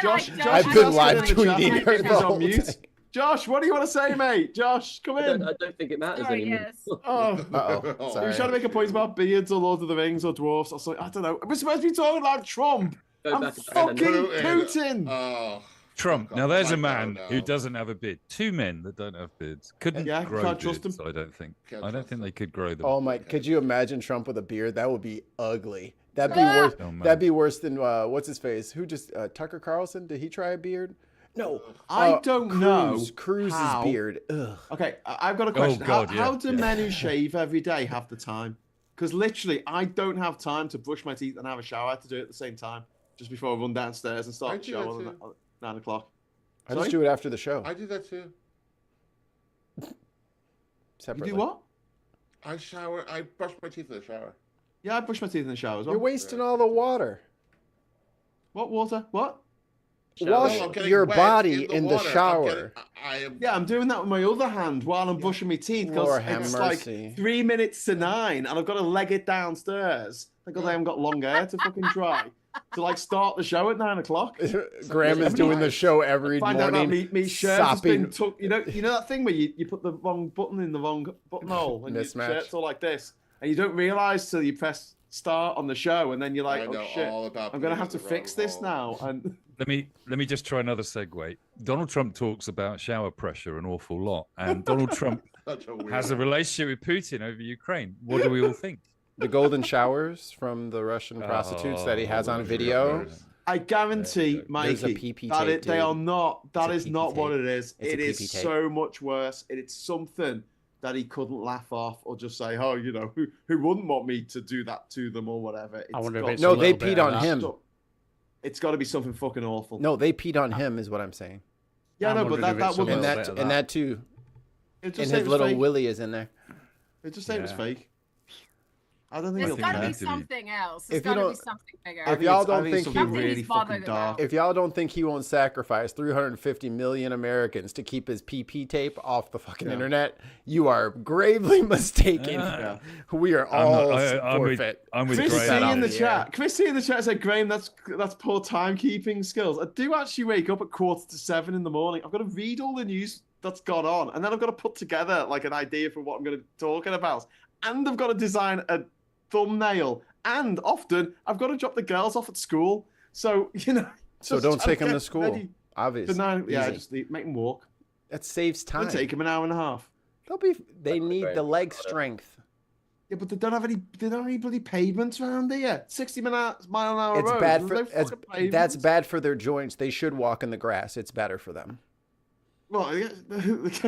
Josh, I've been live tweeting her the whole mute. Josh, what do you want to say, mate? Josh, come in. I don't think it matters anymore. Yes. Uh-oh. Are you trying to make a point about beards or Lord of the Rings or dwarfs or something? I don't know. We're supposed to be talking about Trump. I'm fucking Putin. Oh. Trump. Now there's a man who doesn't have a beard. Two men that don't have beards couldn't grow can't trust beards. them. I don't think. I don't think they could grow them. Oh my! Could you imagine Trump with a beard? That would be ugly. That'd be worse. That'd be worse than what's his face? Who just Tucker Carlson? Did he try a beard? No, I don't know. Cruz's beard. Ugh. Okay, I've got a question. Oh, God, how do men who shave every day have the time? Because literally, I don't have time to brush my teeth and have a shower to do it at the same time. Just before I run downstairs and start the show at 9 o'clock. I just do it after the show. I do that too. Separately. You do what? I shower. I brush my teeth in the shower. Yeah, I brush my teeth in the shower as well. You're wasting all the water. What water? What? Wash your body in the shower. I'm doing that with my other hand while I'm brushing my teeth because it's like 3 minutes to 9 and I've got to leg it downstairs because I haven't got long hair to fucking dry. To like start the show at 9 o'clock. Graeme is doing the show every morning. Find out that me shirt has been tucked. You know that thing where you put the wrong button in the wrong buttonhole and your shirt's all like this, and you don't realise till you press start on the show, and then you're like, oh shit, I'm gonna have to fix this now. And let me just try another segue. Donald Trump talks about shower pressure an awful lot, and Donald Trump has a relationship with Putin over Ukraine. What do we all think? The golden showers from the Russian prostitutes that he has on video. I guarantee, Mikey, they are not. That is not what it is. It is so much worse. It's something that he couldn't laugh off or just say, "Oh, you know, who wouldn't want me to do that to them or whatever." I wonder if it's no, they peed on him. It's got to be something fucking awful. No, they peed on him, is what I'm saying. Yeah, no, but that would and that too. And his little willy is in there. It just say it was fake. I don't think there's got to be something else. There's got to be something bigger. If y'all don't think he really fucking dark. If y'all don't think he won't sacrifice 350 million Americans to keep his PP tape off the fucking internet, you are gravely mistaken. We are all forfeit. I'm with Chris Graeme. in the chat. Chris in the chat said, "Graeme, that's poor timekeeping skills." I do actually wake up at 6:45 in the morning. I've got to read all the news that's gone on, and then I've got to put together like an idea for what I'm going to be talking about, and I've got to design a thumbnail, and often I've got to drop the girls off at school. So so don't take them to school. Ready. Obviously, just make them walk. That saves time. It'll take them an hour and a half. They need the leg strength. Yeah, but they don't have any bloody pavements around here. 60-mile-an-hour roads. That's bad for their joints. They should walk in the grass. It's better for them. Well, it's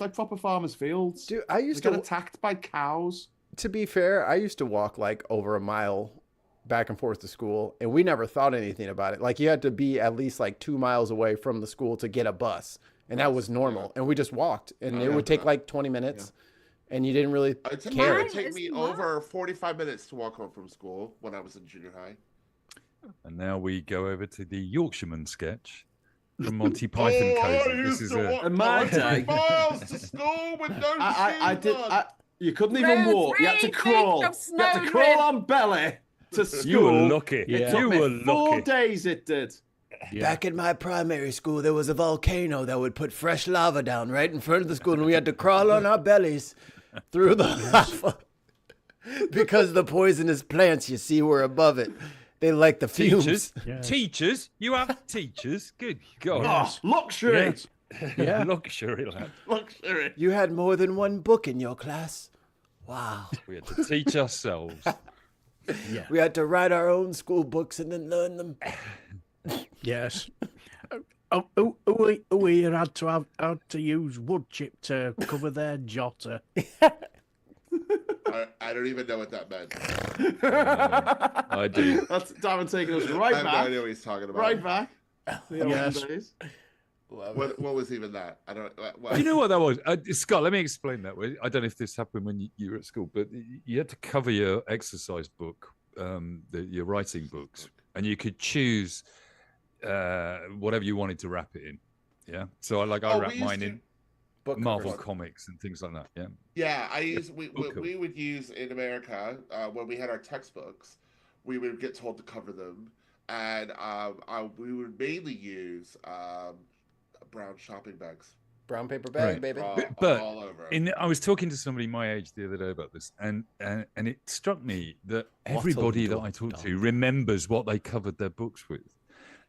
like proper farmers' fields. Dude, I used to get attacked by cows. To be fair, I used to walk like over a mile back and forth to school, and we never thought anything about it. Like you had to be at least like 2 miles away from the school to get a bus, and that was normal. And we just walked, and it would take like 20 minutes, and you didn't really care. It would take me over 45 minutes to walk home from school when I was in junior high. And now we go over to the Yorkshireman sketch from Monty Python. This is a miles to school with no shoes on. You couldn't even walk. You had to crawl. You had to crawl on belly to school. You were lucky. You were lucky. 4 days it did. Yeah. Back in my primary school, there was a volcano that would put fresh lava down right in front of the school, and we had to crawl on our bellies through the lava because the poisonous plants you see were above it. They like the fumes. Teachers? You have teachers? Good God. Yes. Luxury. Yeah. Luxury, lad. Luxury. You had more than one book in your class. Wow. We had to teach ourselves. We had to write our own school books and then learn them. Yes. We had to use wood chip to cover their jotter. I don't even know what that meant. I do. That's Darren taking us right back. I have no idea what he's talking about. Right back. Yes. What was even that? I don't. You know what that was, Scott? Let me explain that. I don't know if this happened when you were at school, but you had to cover your exercise book, your writing books, and you could choose whatever you wanted to wrap it in. Yeah. So I wrapped mine in Marvel comics and things like that. Yeah. Yeah, we would use in America when we had our textbooks, we would get told to cover them, and we would mainly use brown shopping bags. Brown paper bag, baby. But all over. I was talking to somebody my age the other day about this, and it struck me that everybody that I talk to remembers what they covered their books with.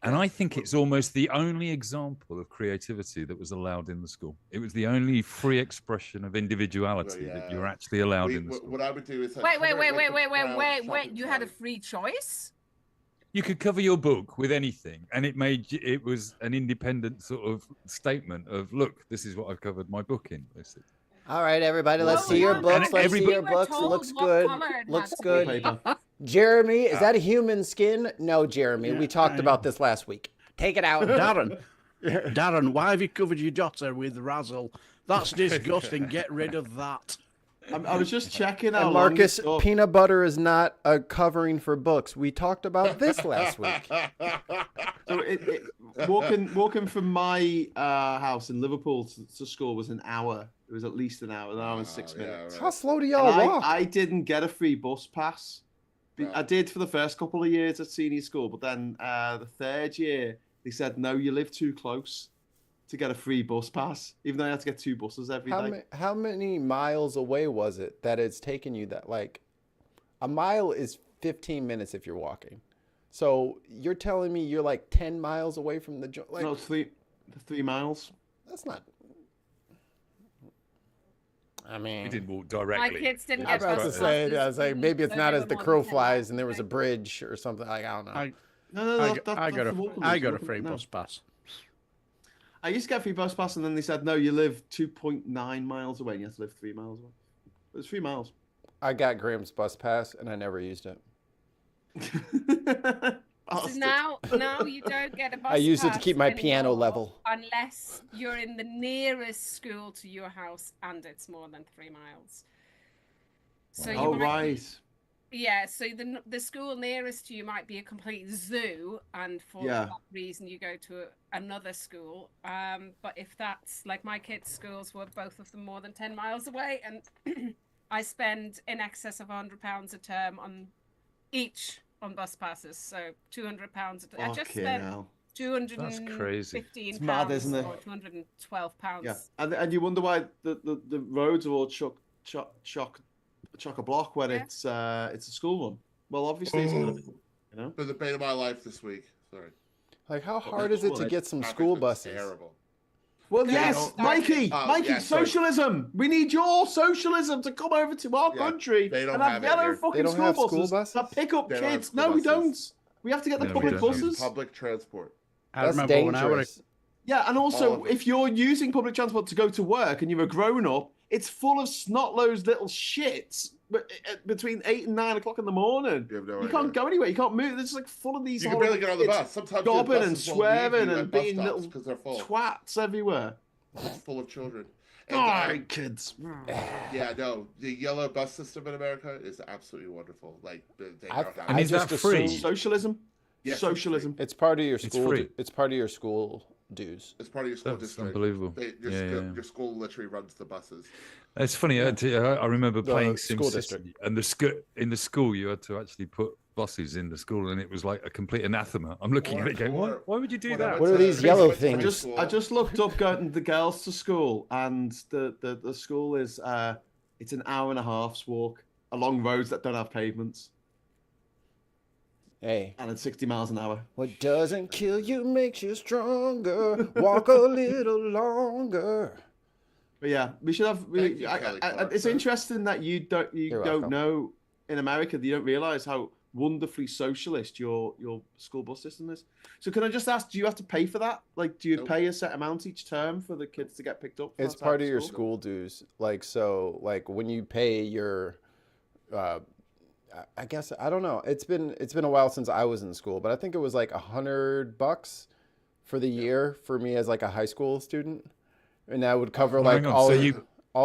And I think it's almost the only example of creativity that was allowed in the school. It was the only free expression of individuality that you're actually allowed in the school. What I would do is wait. You had a free choice? You could cover your book with anything, and it was an independent sort of statement of, look, this is what I've covered my book in, basically. All right, everybody, let's see your books. Let's see your books. Looks good. Looks good. Jeremy, is that a human skin? No, Jeremy. We talked about this last week. Take it out. Darren, why have you covered your daughter with Razzle? That's disgusting. Get rid of that. I was just checking out. And Marcus, peanut butter is not a covering for books. We talked about this last week. So walking from my house in Liverpool to school was an hour. It was at least an hour and 6 minutes. Right. How slow do y'all walk? I didn't get a free bus pass. I did for the first couple of years at senior school, but then the third year they said, no, you live too close to get a free bus pass, even though I had to get 2 buses every day. How many miles away was it that it's taken you that, like, a mile is 15 minutes if you're walking. So you're telling me you're like 10 miles away from the joint? Like, no, 3 miles. That's not... I mean, we didn't walk My directly. kids didn't I get was about to bus say, passes I was like, maybe it's when not they as were the more crow than 10 flies miles and there was a away. bridge or something. Like, I don't know. I got a free bus pass. I used to get a free bus pass, and then they said, no, you live 2.9 miles away, and you have to live 3 miles away. It was 3 miles. I got Graham's bus pass, and I never used it. So now you don't get a bus I used it to pass keep my piano anymore level. unless you're in the nearest school to your house and it's more than 3 miles. So you Oh, might right. Yeah, so the school nearest to you might be a complete zoo, and for that reason you go to another school. But if that's like my kids' schools were both of them more than 10 miles away, and I spend in excess of £100 a term on each on bus passes, so £200 a term. I just spent £215 it's mad, isn't it? or £212. Yeah, and you wonder why the roads are all chock-a-block when it's a school run. Well, obviously, it's gonna be, you know. The debate of my life this week. Sorry. Like, how hard is it to get some school buses? Terrible. Well, yes, Mikey, socialism. We need your socialism to come over to our country and have yellow fucking school buses that pick up kids. No, we don't. We have to get the public buses. Public transport. That's dangerous. Yeah, and also, if you're using public transport to go to work and you're a grown-up, it's full of snot-nosed little shits between 8 and 9 o'clock in the morning. You can't go anywhere. You can't move. It's like full of these. You can barely get on the bus. Sometimes gobbing and swearing and being little twats everywhere. It's full of children. And, kids. Yeah, no. The yellow bus system in America is absolutely wonderful. Like, and is that free? Socialism. Yes, socialism. It's part of your school. It's part of your school dues. It's part of your school district. Unbelievable. Your school literally runs the buses. It's funny. I remember playing school SimCity, district, and in the school you had to actually put buses in the school, and it was like a complete anathema. I'm looking at it going, why would you do that? What are these yellow things? I just looked up going the girls to school, and the school is it's an hour and a half's walk along roads that don't have pavements. Hey. And at 60 miles an hour. What doesn't kill you makes you stronger. Walk a little longer. But yeah, we should have. It's interesting that you don't know in America. You don't realize how wonderfully socialist your school bus system is. So can I just ask? Do you have to pay for that? Like, do you pay a set amount each term for the kids to get picked up? It's part of your school dues. Like, so, like when you pay your. I guess I don't know. It's been a while since I was in school, but I think it was like $100 for the year for me as like a high school student, and that would cover like all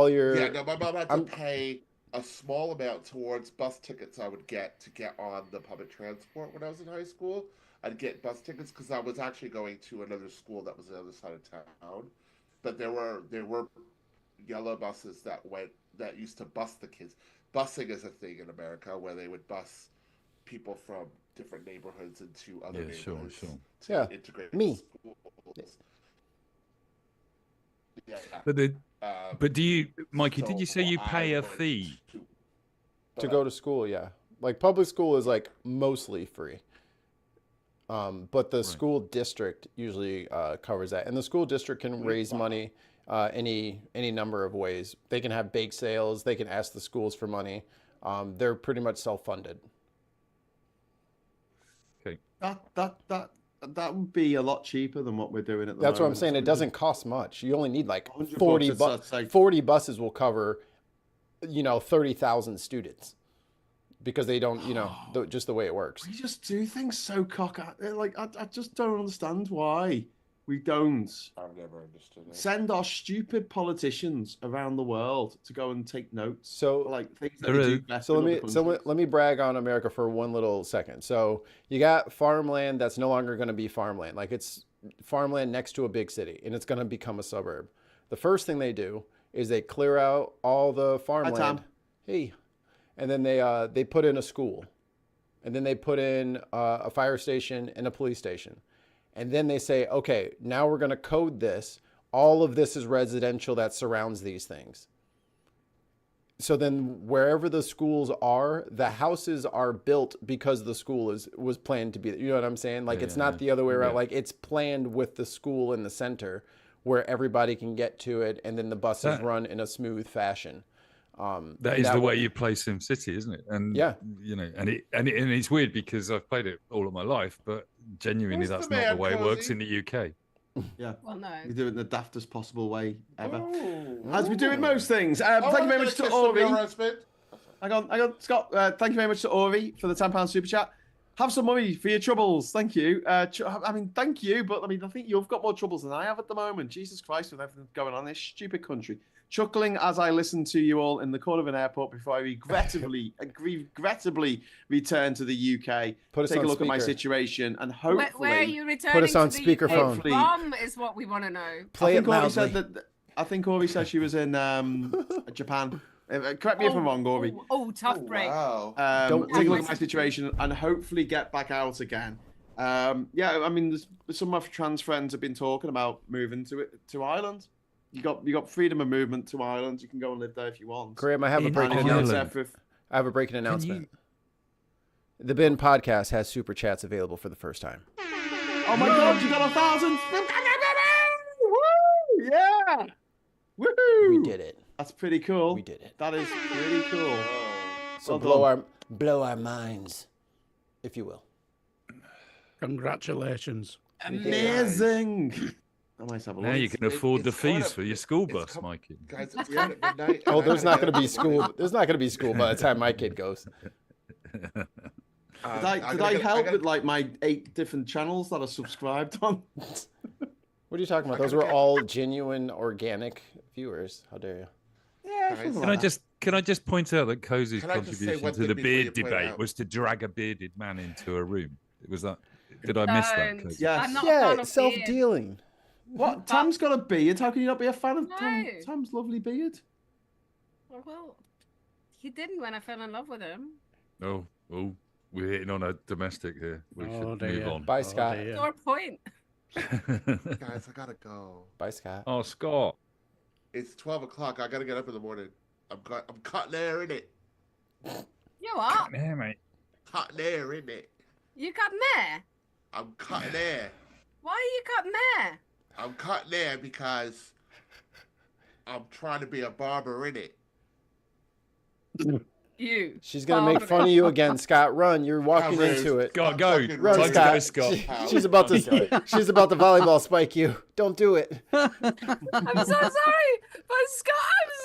your. Yeah, no, my mom had to pay a small amount towards bus tickets I would get to get on the public transport when I was in high school. I'd get bus tickets because I was actually going to another school that was on the other side of town, but there were yellow buses that used to bus the kids. Busing is a thing in America where they would bus people from different neighborhoods into other neighborhoods. Sure. To integrate me. Schools. Yeah. But do you, Mikey? Did you say you pay a fee to go to school? Yeah, like public school is like mostly free. But the school district usually covers that, and the school district can raise money. Any number of ways. They can have bake sales. They can ask the schools for money. They're pretty much self-funded. Okay. That would be a lot cheaper than what we're doing at the moment. That's what I'm saying. It doesn't cost much. You only need like 40 40 buses will cover, 30,000 students, because they don't, just the way it works. We just do things so like I just don't understand why. We don't. I've never understood it. Send our stupid politicians around the world to go and take notes. So, like things that they do best. So let me brag on America for one little second. So you got farmland that's no longer going to be farmland. Like it's farmland next to a big city, and it's going to become a suburb. The first thing they do is they clear out all the farmland. Hey, and then they put in a school, and then they put in a fire station and a police station. And then they say, okay, now we're going to code this. All of this is residential that surrounds these things. So then wherever the schools are, the houses are built because the school was planned to be. You know what I'm saying? Like it's not the other way around. Like it's planned with the school in the center where everybody can get to it. And then the buses run in a smooth fashion. That is the way you play SimCity, isn't it? And you know, and it's weird because I've played it all of my life, but genuinely that's not the way it works in the UK. Yeah. Well, no. You do it in the daftest possible way ever. Ooh. As we do in most things. Thank you very much to Ori. Hang on, Scott. Thank you very much to Ori for the £10 super chat. Have some money for your troubles. Thank you. I mean, thank you, but I mean, I think you've got more troubles than I have at the moment. Jesus Christ, with everything going on in this stupid country. Chuckling as I listen to you all in the corner of an airport before I regrettably return to the UK. Take a look at my situation and hopefully... Where are you returning put us on to the speakerphone. UK from is what we want to know. Play it loudly. I think Ori said she was in Japan. Correct me if I'm wrong, Ori. Tough break. Wow. Take a look at my situation and hopefully get back out again. I mean, some of my trans friends have been talking about moving to Ireland. You got freedom of movement to Ireland. You can go and live there if you want. Graeme, I have a breaking announcement. I have a breaking announcement. The Bin Podcast has super chats available for the first time. Oh my God! You got 1,000. Woo! Yeah! Woohoo! We did it. That's pretty cool. We did it. That is pretty cool. So blow our minds, if you will. Congratulations. Amazing. Now you can afford the fees for your school bus, Mikey. Guys, it's at midnight. Oh, there's not going to be school. There's not going to be school by the time my kid goes. Did I help with like my 8 different channels that are subscribed on? What are you talking about? Those were all genuine, organic viewers. How dare you? Yeah. Can I just point out that Cozy's contribution to the beard debate was to drag a bearded man into a room? Was that? Did I miss that? Cozy? Yes. Self-dealing. What? Tom's got a beard. How can you not be a fan of Tom's lovely beard? Well, he didn't when I fell in love with him. Oh, we're hitting on a domestic here. We should move on. Bye, Scott. Your point. Guys, I gotta go. Bye, Scott. Oh, Scott. It's 12 o'clock. I gotta get up in the morning. I'm cutting air in it. You what? Cutting air, mate. Cutting air in it. You cutting there? I'm cutting air. Why are you cutting there? I'm cutting air because I'm trying to be a barber in it. You. She's gonna make fun of you again, Scott. Run! You're walking into it. Go. Run, Scott. She's about to volleyball spike you. Don't do it. I'm so sorry, but Scott,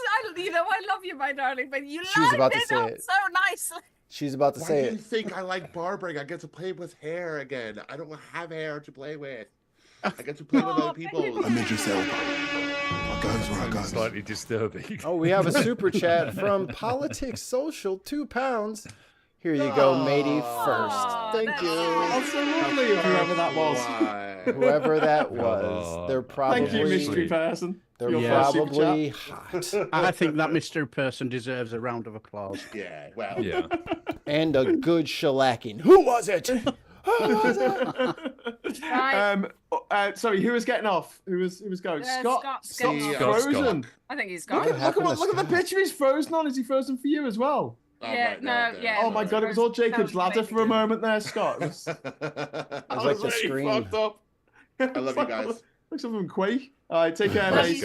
I love you, my darling, but you lined it up so nicely. She's about to say it. Why do you think I like barbering? I get to play with hair again. I don't have hair to play with. I get to play with other people. I'm Idris Elba. I goes where I go. Slightly disturbing. Oh, we have a super chat from Politics Social, £2. Here you go, matey. First, thank you. That's so lovely of whoever that was. Whoever that was, they're probably. Thank you, mystery person. They're probably hot. I think that mystery person deserves a round of applause. Yeah, well. Yeah. And a good shellacking. Who was it? Sorry, who was getting off? Who was going? Scott's frozen. I think he's gone. Look at the picture he's frozen on. Is he frozen for you as well? Oh my God, it was all Jacob's ladder for a moment there, Scott. It was like the screen. Fucked up. I love you guys. Looks like from Quake. All right, take care, mate.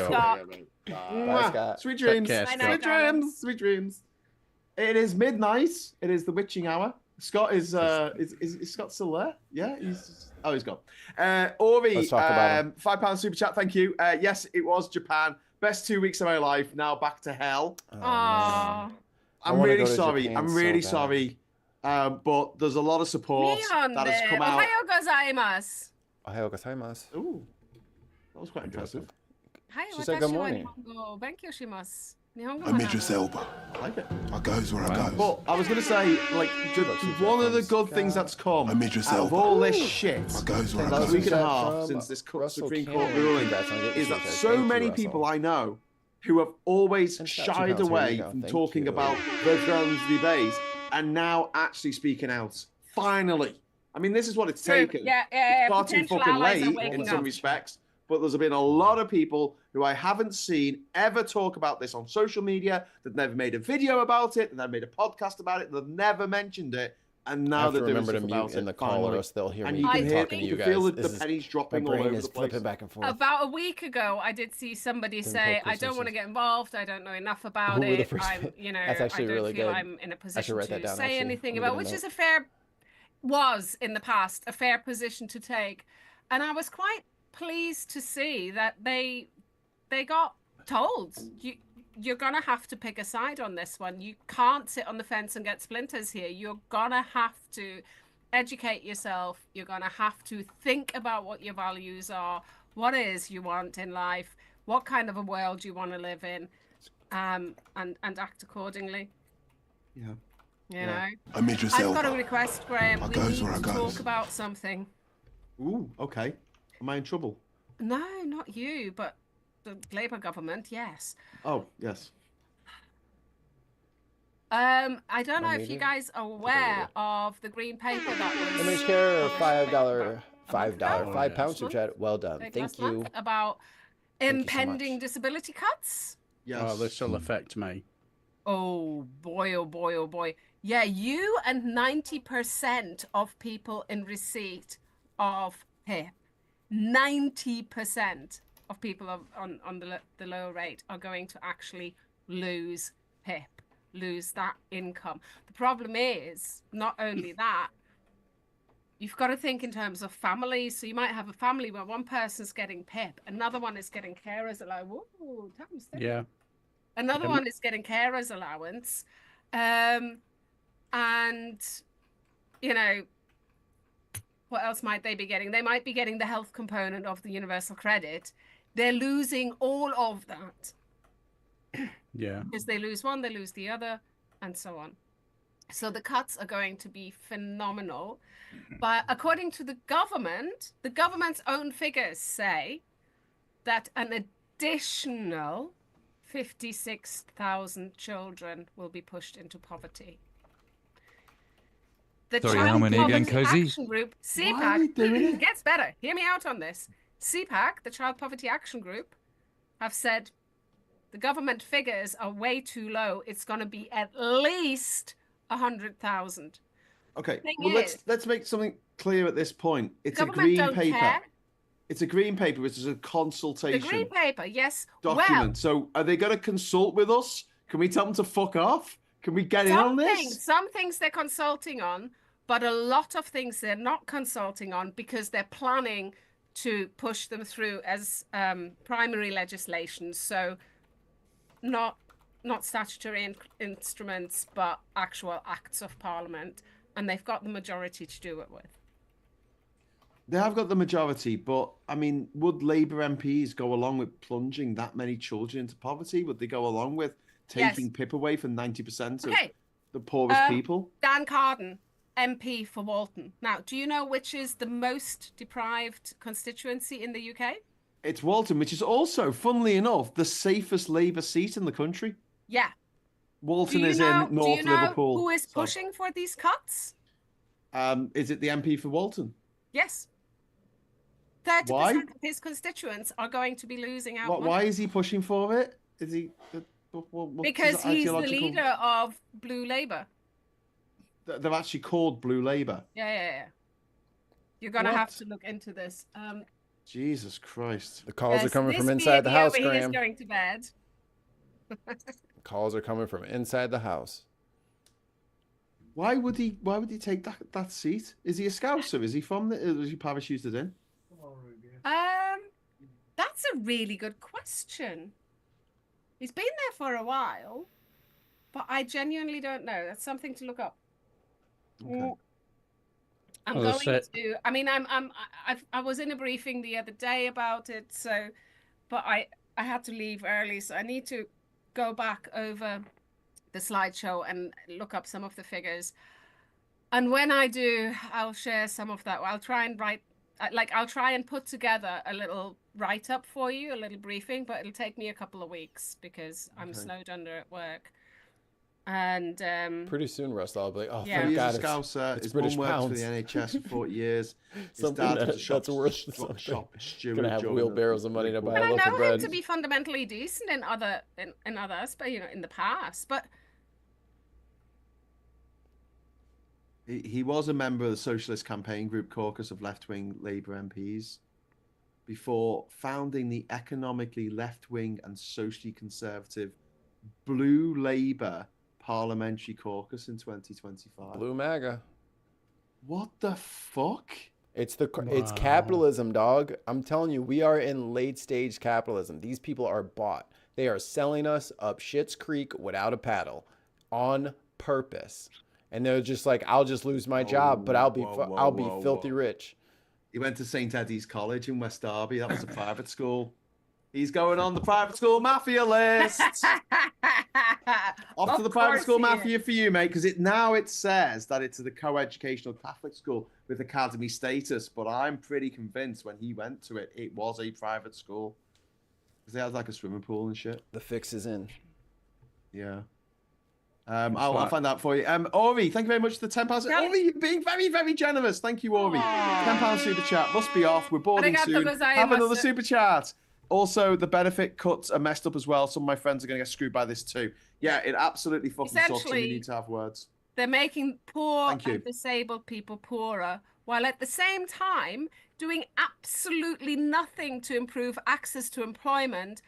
Bye, Scott. Sweet dreams. Sweet dreams. Sweet dreams. It is midnight. It is the witching hour. Scott is Scott still there? Yeah, he's gone. Ori, Let's talk about him. £5 super chat. Thank you. Yes, it was Japan. Best 2 weeks of my life. Now back to hell. Oh, I'm really sorry. I'm really sorry. But there's a lot of support that has come out. Ohayou gozaimasu. Ohayou gozaimasu. Ooh, that was quite impressive. She said good morning. I'm Idris Elba. I like it. I goes where I go. But I was going to say, like, one of the good things that's come I'm Idris out of Elba. all this shit I goes where in I the go. week and a half since this Supreme Court ruling is that so many people I know who have always shied away from talking about the trans debate and now actually speaking out. Finally. I mean, this is what it's taken. It's far too fucking late in some respects. But there's been a lot of people who I haven't seen ever talk about this on social media, that never made a video about it, that never made a podcast about it, that never mentioned it. And now that there is remember to stuff mute about in the it, call, or finally. else they'll hear And me you can hear, talking to you you can guys. feel This the is, pennies my dropping all brain over is the place. flipping back and forth. About a week ago, I did see somebody say, "I don't want to get involved. I don't know enough about Who were the it. first- I'm, you know, That's I actually don't really feel good. I'm in a I should position write that to down, say actually. anything Let me about," get a which is note. was in the past a fair position to take, and I was quite pleased to see that they got told you're gonna have to pick a side on this one. You can't sit on the fence and get splinters here. You're gonna have to educate yourself. You're gonna have to think about what your values are, what it is you want in life, what kind of a world you want to live in, and act accordingly. Yeah. You know, Idris I've Elba. got a request, Graeme. I We goes need where I to goes. talk about something. Ooh, okay. Am I in trouble? No, not you, but the Labour government, yes. Oh, yes. I don't know if you guys are aware of the green paper that was Image care, $5, ago? £5 super chat. Well done. Like Thank last you. month, about you so impending much. disability cuts. Yes. Oh, this will affect me. Oh boy, oh boy, oh boy. Yeah, you and 90% of people in receipt of PIP, 90% of people on the low rate are going to actually lose PIP, lose that income. The problem is not only that, you've got to think in terms of families. So you might have a family where one person's getting PIP, another one is getting carers allowance. Whoa, Tom's there. Yeah. Another one is getting carers allowance. And, you know, what else might they be getting? They might be getting the health component of the universal credit. They're losing all of that. Yeah. Because they lose one, they lose the other, and so on. So the cuts are going to be phenomenal. But according to the government's own figures say that an additional 56,000 children will be pushed into poverty. The Sorry, how many again, Cozy? Action Group, CPAC, gets better. Hear me out on this. CPAC, the Child Poverty Action Group, have said the government figures are way too low. It's going to be at least 100,000. Okay, well, let's make something clear at this point. It's a green paper. Care. It's a green paper, which is a consultation. The green paper, yes. Document. Well, so are they going to consult with us? Can we tell them to fuck off? Can we get in on this? Some things they're consulting on, but a lot of things they're not consulting on because they're planning to push them through as primary legislation. So not statutory instruments, but actual acts of parliament. And they've got the majority to do it with. They have got the majority, but I mean, would Labour MPs go along with plunging that many children into poverty? Would they go along with taking PIP away from 90% of the poorest people? Dan Carden, MP for Walton. Now, do you know which is the most deprived constituency in the UK? It's Walton, which is also, funnily enough, the safest Labour seat in the country. Yeah. Walton is in North Liverpool. Who is pushing for these cuts? Is it the MP for Walton? Yes. 30% of his constituents are going to be losing out. Why is he pushing for it? Is he? Because he's the leader of Blue Labour. They're actually called Blue Labour. Yeah. You're going to have to look into this. Jesus Christ. The calls are coming from inside the house, Graeme. He is going to bed. Calls are coming from inside the house. Why would he take that seat? Is he a Scouser? Is he from was he parachuted in? That's a really good question. He's been there for a while, but I genuinely don't know. That's something to look up. Okay. I'm going to. I mean, I was in a briefing the other day about it, so, but I had to leave early, so I need to go back over the slideshow and look up some of the figures. And when I do, I'll share some of that. I'll try and put together a little write-up for you, a little briefing, but it'll take me a couple of weeks because I'm snowed under at work. And pretty soon, Russ, I'll be like, oh, yeah. thank God, He's a Scouser. it's His British mum worked pounds. for the NHS for 40 years. Something that's worth something. Gonna have wheelbarrows of money to buy a loaf of bread. I know him to be fundamentally decent in others, but in the past. But He was a member of the Socialist Campaign Group caucus of left-wing Labour MPs before founding the economically left-wing and socially conservative Blue Labour Parliamentary Caucus in 2025. Blue MAGA. What the fuck? It's capitalism, dog. I'm telling you, we are in late stage capitalism. These people are bought. They are selling us up Schitt's Creek without a paddle on purpose. And they're just like, I'll just lose my job, but I'll be filthy rich. He went to St. Eddie's College in West Derby. That was a private school. He's going on the private school mafia list. Off to the private school mafia for you, mate, because it says that it's a co-educational Catholic school with academy status, but I'm pretty convinced when he went to it, it was a private school. Because they had like a swimming pool and shit. The fix is in. Yeah. I'll find out for you. Ori, thank you very much for the £10. Ori, you're being very, very generous. Thank you, Ori. £10 super chat. Must be off. We're boarding soon. Have another super chat. Also, the benefit cuts are messed up as well. Some of my friends are going to get screwed by this too. Yeah, it absolutely fucking sucks, and we need to have words. They're making poor and disabled people poorer, while at the same time doing absolutely nothing to improve access to employment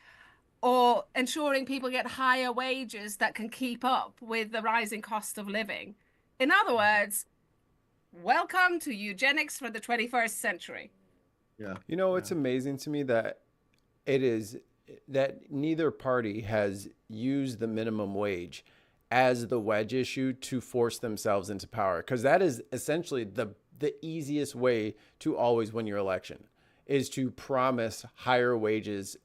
or ensuring people get higher wages that can keep up with the rising cost of living. In other words, welcome to eugenics for the 21st century. Yeah. You know, it's amazing to me that that neither party has used the minimum wage as the wedge issue to force themselves into power, because that is essentially the easiest way to always win your election, is to promise higher wages,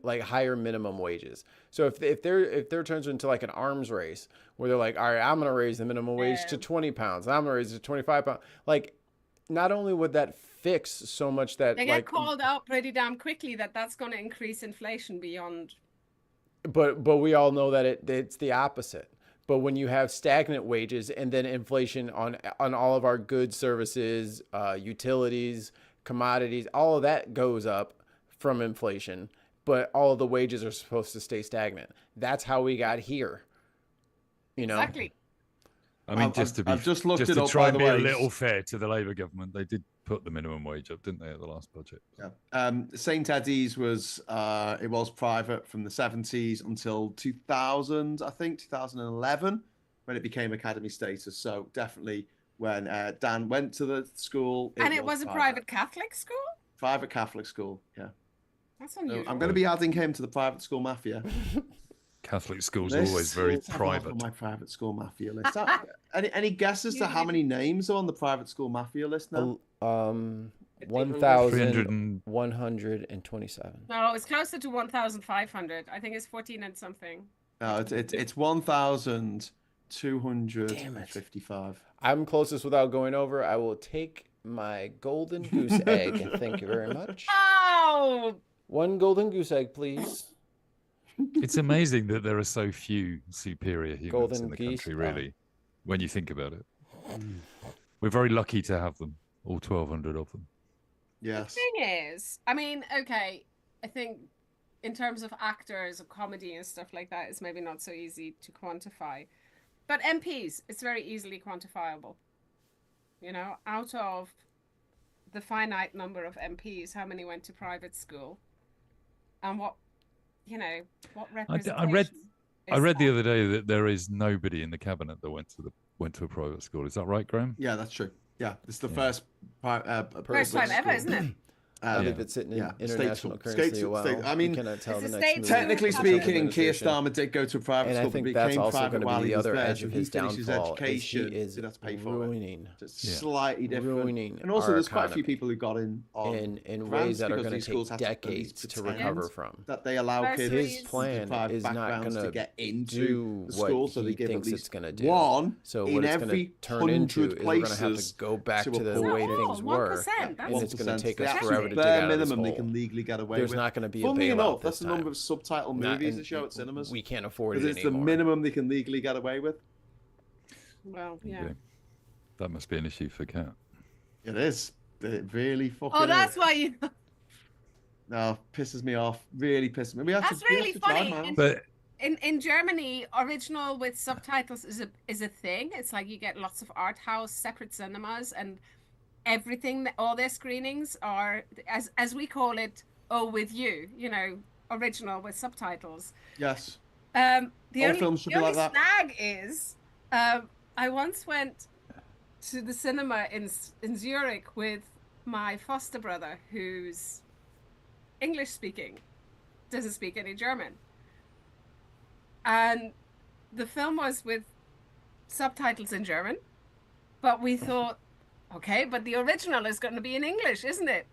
like higher minimum wages. So if there turns into like an arms race where they're like, all right, I'm going to raise the minimum wage to 20 pounds. I'm going to raise it to 25 pounds. Like, not only would that fix so much that they get called out pretty damn quickly that's going to increase inflation beyond. But we all know that it's the opposite. But when you have stagnant wages and then inflation on all of our goods, services, utilities, commodities, all of that goes up from inflation, but all of the wages are supposed to stay stagnant. That's how we got here. You know? Exactly. I mean, just to try and be a little fair to the Labour government, they did put the minimum wage up, didn't they, at the last budget? Yeah. St. Eddie's was private from the 70s until 2000, I think, 2011, when it became academy status. So definitely when Dan went to the school. And it was a private Catholic school? Private Catholic school, yeah. That's unusual. So I'm going to be adding him to the private school mafia. Catholic schools are always very private. On my private school mafia list. Any guesses to how many names are on the private school mafia list now? 1,127. No, it's closer to 1,500. I think it's 14 and something. No, it's 1,255. I'm closest without going over. I will take my golden goose egg. Thank you very much. Oh! One golden goose egg, please. It's amazing that there are so few superior humans in the country, really, when you think about it. We're very lucky to have them, all 1,200 of them. Yes. The thing is, I mean, okay, I think in terms of actors of comedy and stuff like that, it's maybe not so easy to quantify. But MPs, it's very easily quantifiable. You know, out of the finite number of MPs, how many went to private school? And what representation? I read the other day that there is nobody in the cabinet that went to a private school. Is that right, Graeme? Yeah, that's true. Yeah, it's the first time ever, isn't it? I believe it's sitting in international currency. I mean, technically speaking, Keir Starmer did go to a private school, but became private while he was there. So he finished his education. He had to pay for it. Slightly different. And also, there's quite a few people who got in ways that are going to take decades to recover from. That they allow kids his plan is not going to get into the school, so they give at least one. So what it's going to turn into is we're going to have to go back to the way things were, and it's going to take us forever to dig out of this hole. They can legally get away with. There's not going to be a bailout that's the number of subtitle movies that show at cinemas. We can't afford it anymore. It's the minimum they can legally get away with. Well, yeah. That must be an issue for Kat. It is. It really fucking Oh, that's why you... No, pisses me off. Really pisses me. That's really funny. But in Germany, original with subtitles is a thing. It's like you get lots of art house, separate cinemas, and everything. All their screenings are, as we call it, with you. Original with subtitles. Yes. The All only, films should the be only like that. snag is, I once went to the cinema in Zurich with my foster brother, who's English speaking, doesn't speak any German. And the film was with subtitles in German, but we thought, okay, but the original is going to be in English, isn't it?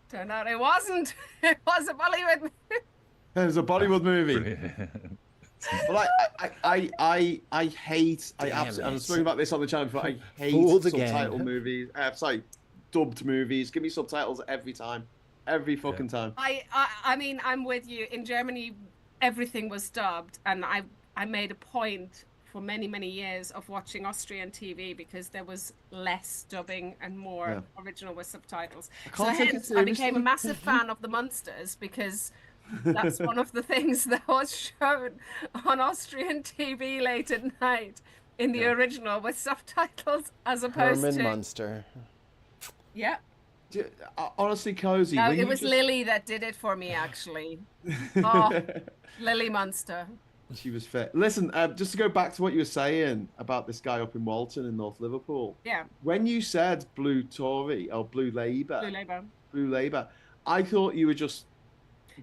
Turned out it wasn't. It was a Bollywood. It was a Bollywood movie. Well, I hate. Absolutely. And I'm speaking about this on the channel before. I hate subtitle movies. Sorry, dubbed movies. Give me subtitles every time, every fucking time. I mean, I'm with you. In Germany, everything was dubbed, and I made a point for many years of watching Austrian TV because there was less dubbing and more original with subtitles. So hence, I became a massive fan of the Munsters because that's one of the things that was shown on Austrian TV late at night in the original with subtitles as opposed Herman to Munster. Yeah. Honestly, Cozy. No, it was Lily that did it for me, actually. Oh, Lily Munster. She was fit. Listen, just to go back to what you were saying about this guy up in Walton in North Liverpool. Yeah. When you said blue Tory or blue Labour. Blue Labour. I thought you were just.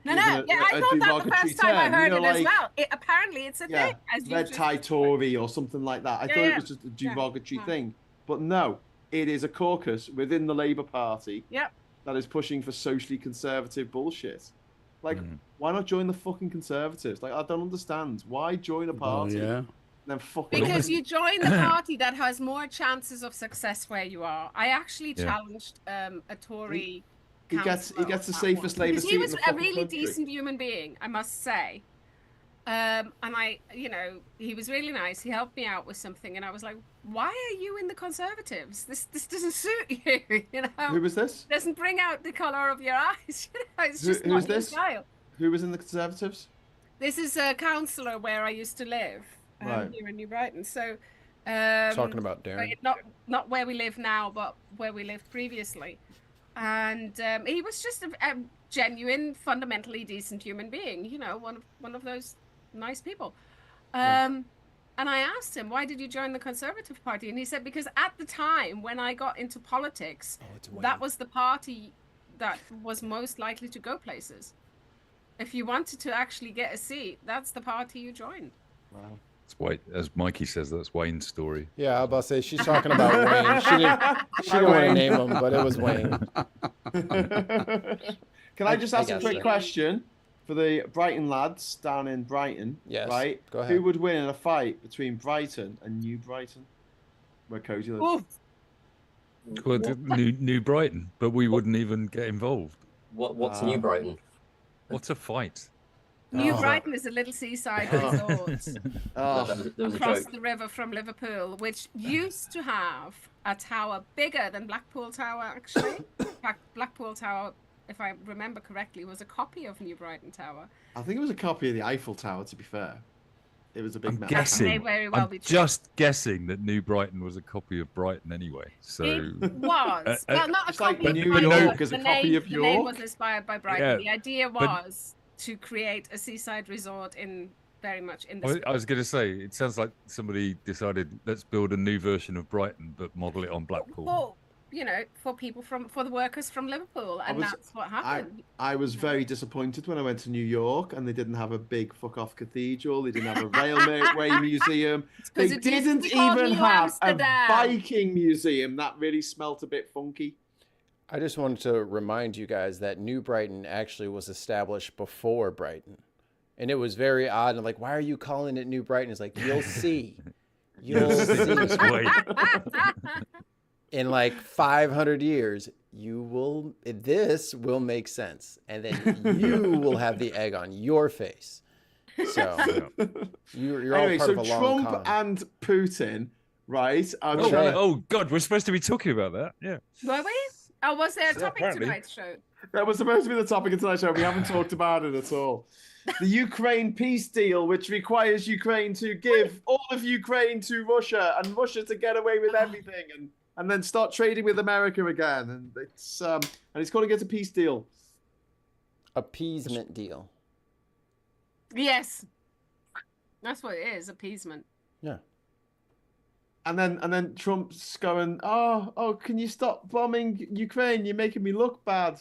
No. I thought that the first time I heard it as well. Apparently, it's a thing. As red tie Tory or something like that. I thought it was just a derogatory thing. But no, it is a caucus within the Labour Party that is pushing for socially conservative bullshit. Like, why not join the fucking Conservatives? Like, I don't understand. Why join a party? Then because you join the party that has more chances of success where you are. I actually challenged a Tory. He gets the safest Labour seat in the fucking country. He was a really decent human being, I must say. And he was really nice. He helped me out with something, and I was like, "Why are you in the Conservatives? This doesn't suit you." Who was this? Doesn't bring out the colour of your eyes. It's just not your style. Who was in the Conservatives? This is a councillor where I used to live here in New Brighton. So talking about Darren, not where we live now, but where we lived previously. And he was just a genuine, fundamentally decent human being. One of those nice people. And I asked him, why did you join the Conservative Party? And he said, because at the time when I got into politics, that was the party that was most likely to go places. If you wanted to actually get a seat, that's the party you joined. Wow. It's Wayne, as Mikey says, that's Wayne's story. Yeah, I was about to say, she's talking about Wayne. She didn't want to name him, but it was Wayne. Can I just ask a quick question for the Brighton lads down in Brighton? Yes, right? Go ahead. Who would win in a fight between Brighton and New Brighton, where Cozy lives? Well, New Brighton, but we wouldn't even get involved. What's New Brighton? What's a fight? New Brighton is a little seaside resort across the river from Liverpool, which used to have a tower bigger than Blackpool Tower, actually. In fact, Blackpool Tower, if I remember correctly, was a copy of New Brighton Tower. I think it was a copy of the Eiffel Tower, to be fair. It was a big mess. I'm just guessing that New Brighton was a copy of Brighton anyway. So it was. Well, not a copy of New Brighton. York is a copy of York. The name was inspired by Brighton. Yeah, the idea was to create a seaside resort very much in the. I was going to say, it sounds like somebody decided, let's build a new version of Brighton, but model it on Blackpool. Well, for the workers from Liverpool, and that's what happened. I was very disappointed when I went to New York and they didn't have a big fuck off cathedral. They didn't have a railway museum. They didn't even have a Viking museum. That really smelt a bit funky. I just wanted to remind you guys that New Brighton actually was established before Brighton. And it was very odd. And like, why are you calling it New Brighton? It's like, you'll see. You'll see. In like 500 years, this will make sense. And then you will have the egg on your face. So you're all part of a long Trump and Putin, right? Oh, God, we're supposed to be talking about that. Yeah. Were we? Oh, was there a topic tonight's show? That was supposed to be the topic of tonight's show. We haven't talked about it at all. the Ukraine peace deal, which requires Ukraine to give all of Ukraine to Russia and Russia to get away with everything and then start trading with America again. And he's calling it a peace deal. Appeasement deal. Yes. That's what it is, appeasement. Yeah. And then Trump's going, oh, can you stop bombing Ukraine? You're making me look bad.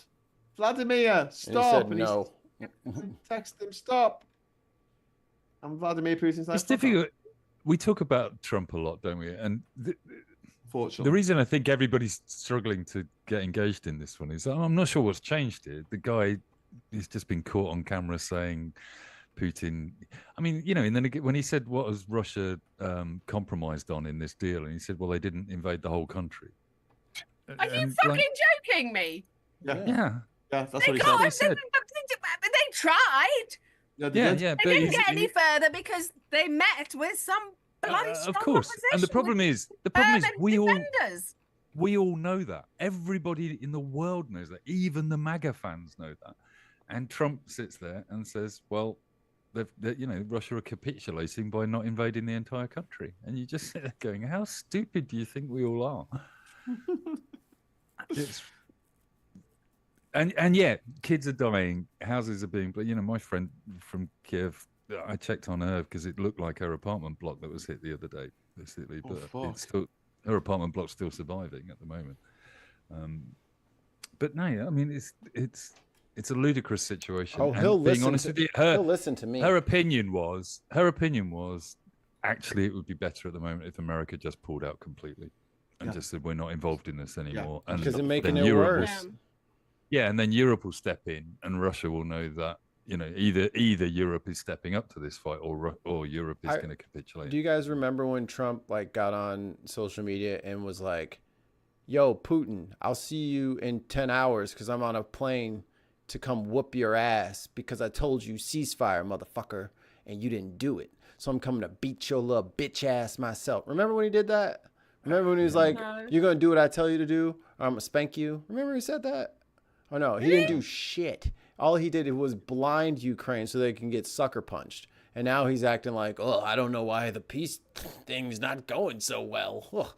Vladimir, stop. And he said no. Text him, stop. And Vladimir Putin's like, it's difficult. We talk about Trump a lot, don't we? And fortunately, the reason I think everybody's struggling to get engaged in this one is I'm not sure what's changed here. The guy has just been caught on camera saying Putin. I mean, you know, and then when he said what has Russia compromised on in this deal, and he said, well, they didn't invade the whole country. Are you fucking joking me? Yeah, that's what he said. But they tried. Yeah, they didn't get any further because they met with some bloody strong of course. And the problem is we all know that. Everybody in the world knows that. Even the MAGA fans know that. And Trump sits there and says, well, Russia are capitulating by not invading the entire country. And you just sit there going, how stupid do you think we all are? And yet, kids are dying, houses are being... But, you know, my friend from Kiev, I checked on her because it looked like her apartment block that was hit the other day, basically. But it's still, her apartment block's still surviving at the moment. But no, I mean, it's a ludicrous situation. Oh, he'll listen to me. Her opinion was actually it would be better at the moment if America just pulled out completely and just said we're not involved in this anymore. Yeah. Because they're making it worse. And then Europe will step in, and Russia will know that either Europe is stepping up to this fight, or Europe is going to capitulate. Do you guys remember when Trump got on social media and was like, "Yo, Putin, I'll see you in 10 hours because I'm on a plane to come whoop your ass because I told you ceasefire, motherfucker, and you didn't do it. So I'm coming to beat your little bitch ass myself." Remember when he did that? Remember when he was like, "You're gonna do what I tell you to do, or I'm gonna spank you"? Remember he said that? Oh no, he didn't do shit. All he did was blind Ukraine so they can get sucker punched. And now he's acting like, oh, I don't know why the peace thing's not going so well.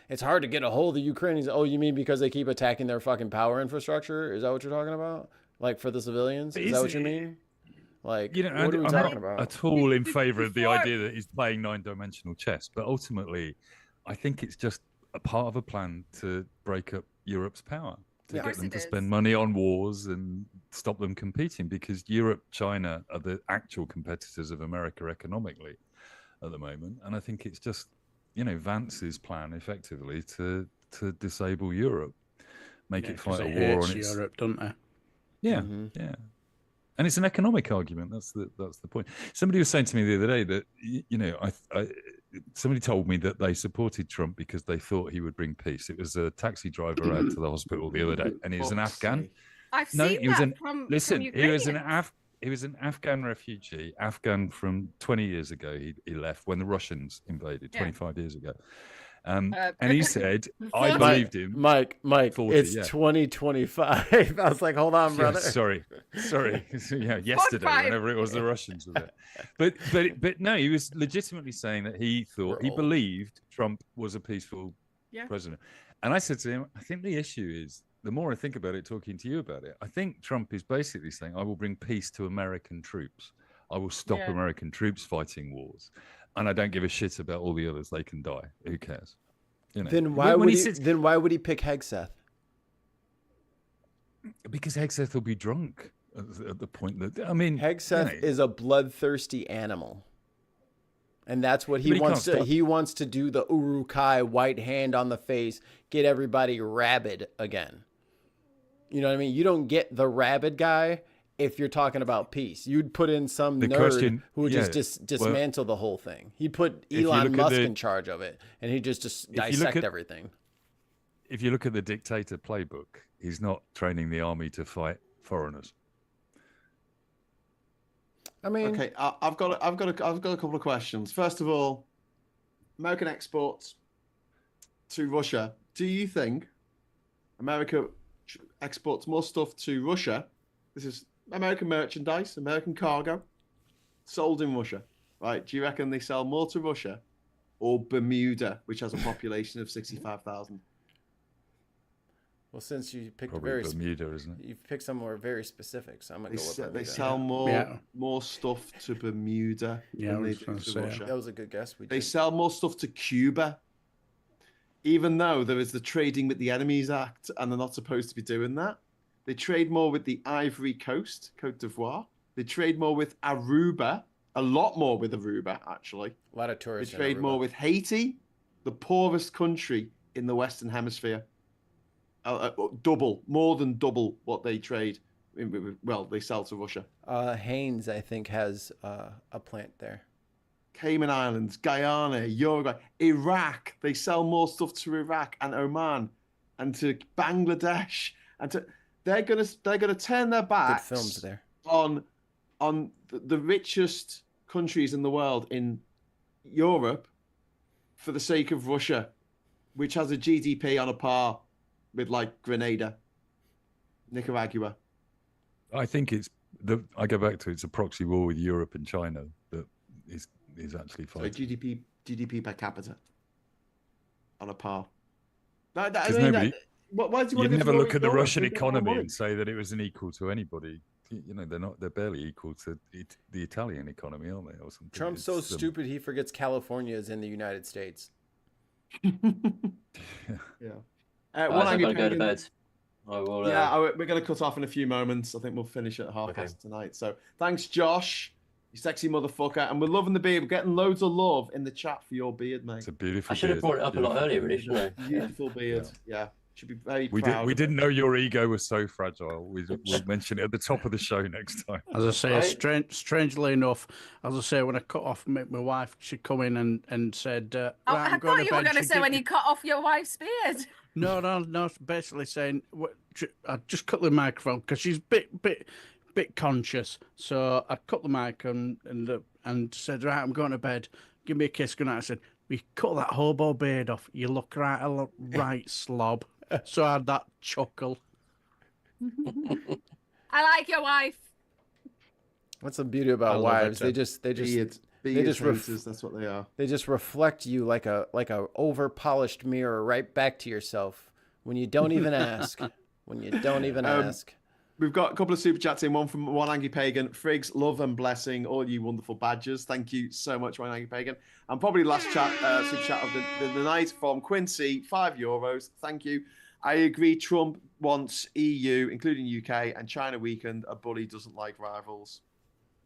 It's hard to get a hold of the Ukrainians. Oh, you mean because they keep attacking their fucking power infrastructure? Is that what you're talking about? Like for the civilians? Is that what you mean? Like, what are we talking about? I'm not at all in favor of the idea that he's playing 9-dimensional chess, but ultimately, I think it's just a part of a plan to break up Europe's power. To get them to spend money on wars and stop them competing, because Europe, China are the actual competitors of America economically at the moment. And I think it's just, Vance's plan effectively to disable Europe, make it fight a war on its... Europe, don't they? Yeah, yeah. And it's an economic argument. That's the point. Somebody was saying to me the other day that, somebody told me that they supported Trump because they thought he would bring peace. It was a taxi driver out to the hospital the other day, and he was an Afghan. I've seen that from he was an Afghan refugee, Afghan from 20 years ago. He left when the Russians invaded 25 years ago. And he said, I believed him. Mike, 40, it's 2025. I was like, hold on, brother. Sorry. Yesterday, whenever it was the Russians were there. But no, he was legitimately saying that he believed Trump was a peaceful president. And I said to him, I think the issue is, the more I think about it, talking to you about it, I think Trump is basically saying, I will bring peace to American troops. I will stop American troops fighting wars. And I don't give a shit about all the others. They can die. Who cares? Then why would he pick Hegseth? Because Hegseth will be drunk at the point that Hegseth is a bloodthirsty animal, and that's what he wants to. He wants to do the Uruk-hai, white hand on the face, get everybody rabid again. You know what I mean? You don't get the rabid guy. If you're talking about peace, you'd put in some nerd who would just dismantle the whole thing. He'd put Elon Musk in charge of it, and he'd just dissect everything. If you look at the dictator playbook, he's not training the army to fight foreigners. I mean, okay, I've got a couple of questions. First of all, American exports to Russia. Do you think America exports more stuff to Russia? This is American merchandise, American cargo, sold in Russia, right? Do you reckon they sell more to Russia or Bermuda, which has a population of 65,000? Well, since you picked Probably Bermuda, isn't it? You've picked somewhere very specific, so I'm gonna go with Bermuda. They sell more stuff to Bermuda than they do to Russia. That was a good guess. They sell more stuff to Cuba, even though there is the Trading with the Enemies Act, and they're not supposed to be doing that. They trade more with the Ivory Coast, Côte d'Ivoire. They trade more with Aruba, a lot more with Aruba, actually. A lot of tourists. They trade more with Haiti, the poorest country in the Western Hemisphere. More than double what they trade. Well, they sell to Russia. Haynes, I think, has a plant there. Cayman Islands, Guyana, Uruguay, Iraq. They sell more stuff to Iraq and Oman, and to Bangladesh, and to they're gonna turn their backs good films there. on the richest countries in the world in Europe for the sake of Russia, which has a GDP on a par with like Grenada, Nicaragua. I think I go back to it's a proxy war with Europe and China that is actually fighting. So GDP per capita on a par. Why do you want to never look at the Russian economy and say that it was an equal to anybody? You know, they're barely equal to the Italian economy, aren't they? Or something. Trump's so stupid he forgets California is in the United States. Yeah. I gotta go to bed. We're going to cut off in a few moments. I think we'll finish at past tonight. So thanks, Josh, you sexy motherfucker. And we're loving the beard. We're getting loads of love in the chat for your beard, mate. It's a beautiful I should have brought it up a lot earlier, really, shouldn't I? Beautiful beard. Yeah. Should be very proud. We didn't know your ego was so fragile. We'll mention it at the top of the show next time. As I say, strangely enough, as I say, when I cut off my wife, she come in and said, I thought you were going to say when you cut off your wife's beard. No. Basically saying, I just cut the microphone because she's bit conscious. So I cut the mic and said, right, I'm going to bed. Give me a kiss. Good night. I said, we cut that hobo beard off. You look right slob. So I had that chuckle. I like your wife. What's the beauty about wives? They just haters, that's what they are. They just reflect you like a over polished mirror right back to yourself when you don't even ask. Ask. We've got a couple of super chats in. One from One Angry Pagan. Friggs, love and blessing all you wonderful badgers. Thank you so much, One Angry Pagan. And probably last super chat of the night from Quincy, €5. Thank you. I agree. Trump wants EU, including UK, and China weakened. A bully doesn't like rivals.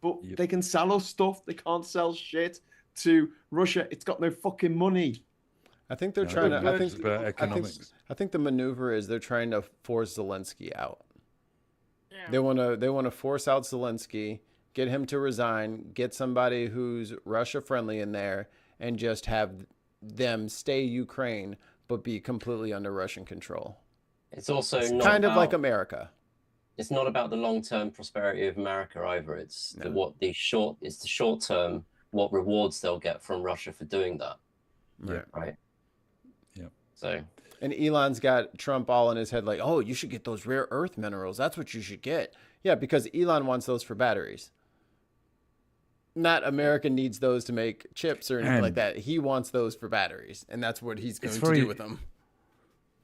But they can sell us stuff. They can't sell shit to Russia. It's got no fucking money. I think they're trying to. It's about economics. I think the maneuver is they're trying to force Zelensky out. Yeah. They want to force out Zelensky, get him to resign, get somebody who's Russia friendly in there, and just have them stay Ukraine but be completely under Russian control. It's also not kind of like America. It's not about the long-term prosperity of America either. It's the short term what rewards they'll get from Russia for doing that. Yeah. Right. Yeah. So. And Elon's got Trump all in his head like, oh, you should get those rare earth minerals. That's what you should get. Yeah, because Elon wants those for batteries. Not America needs those to make chips or anything like that. He wants those for batteries, and that's what he's going to do with them.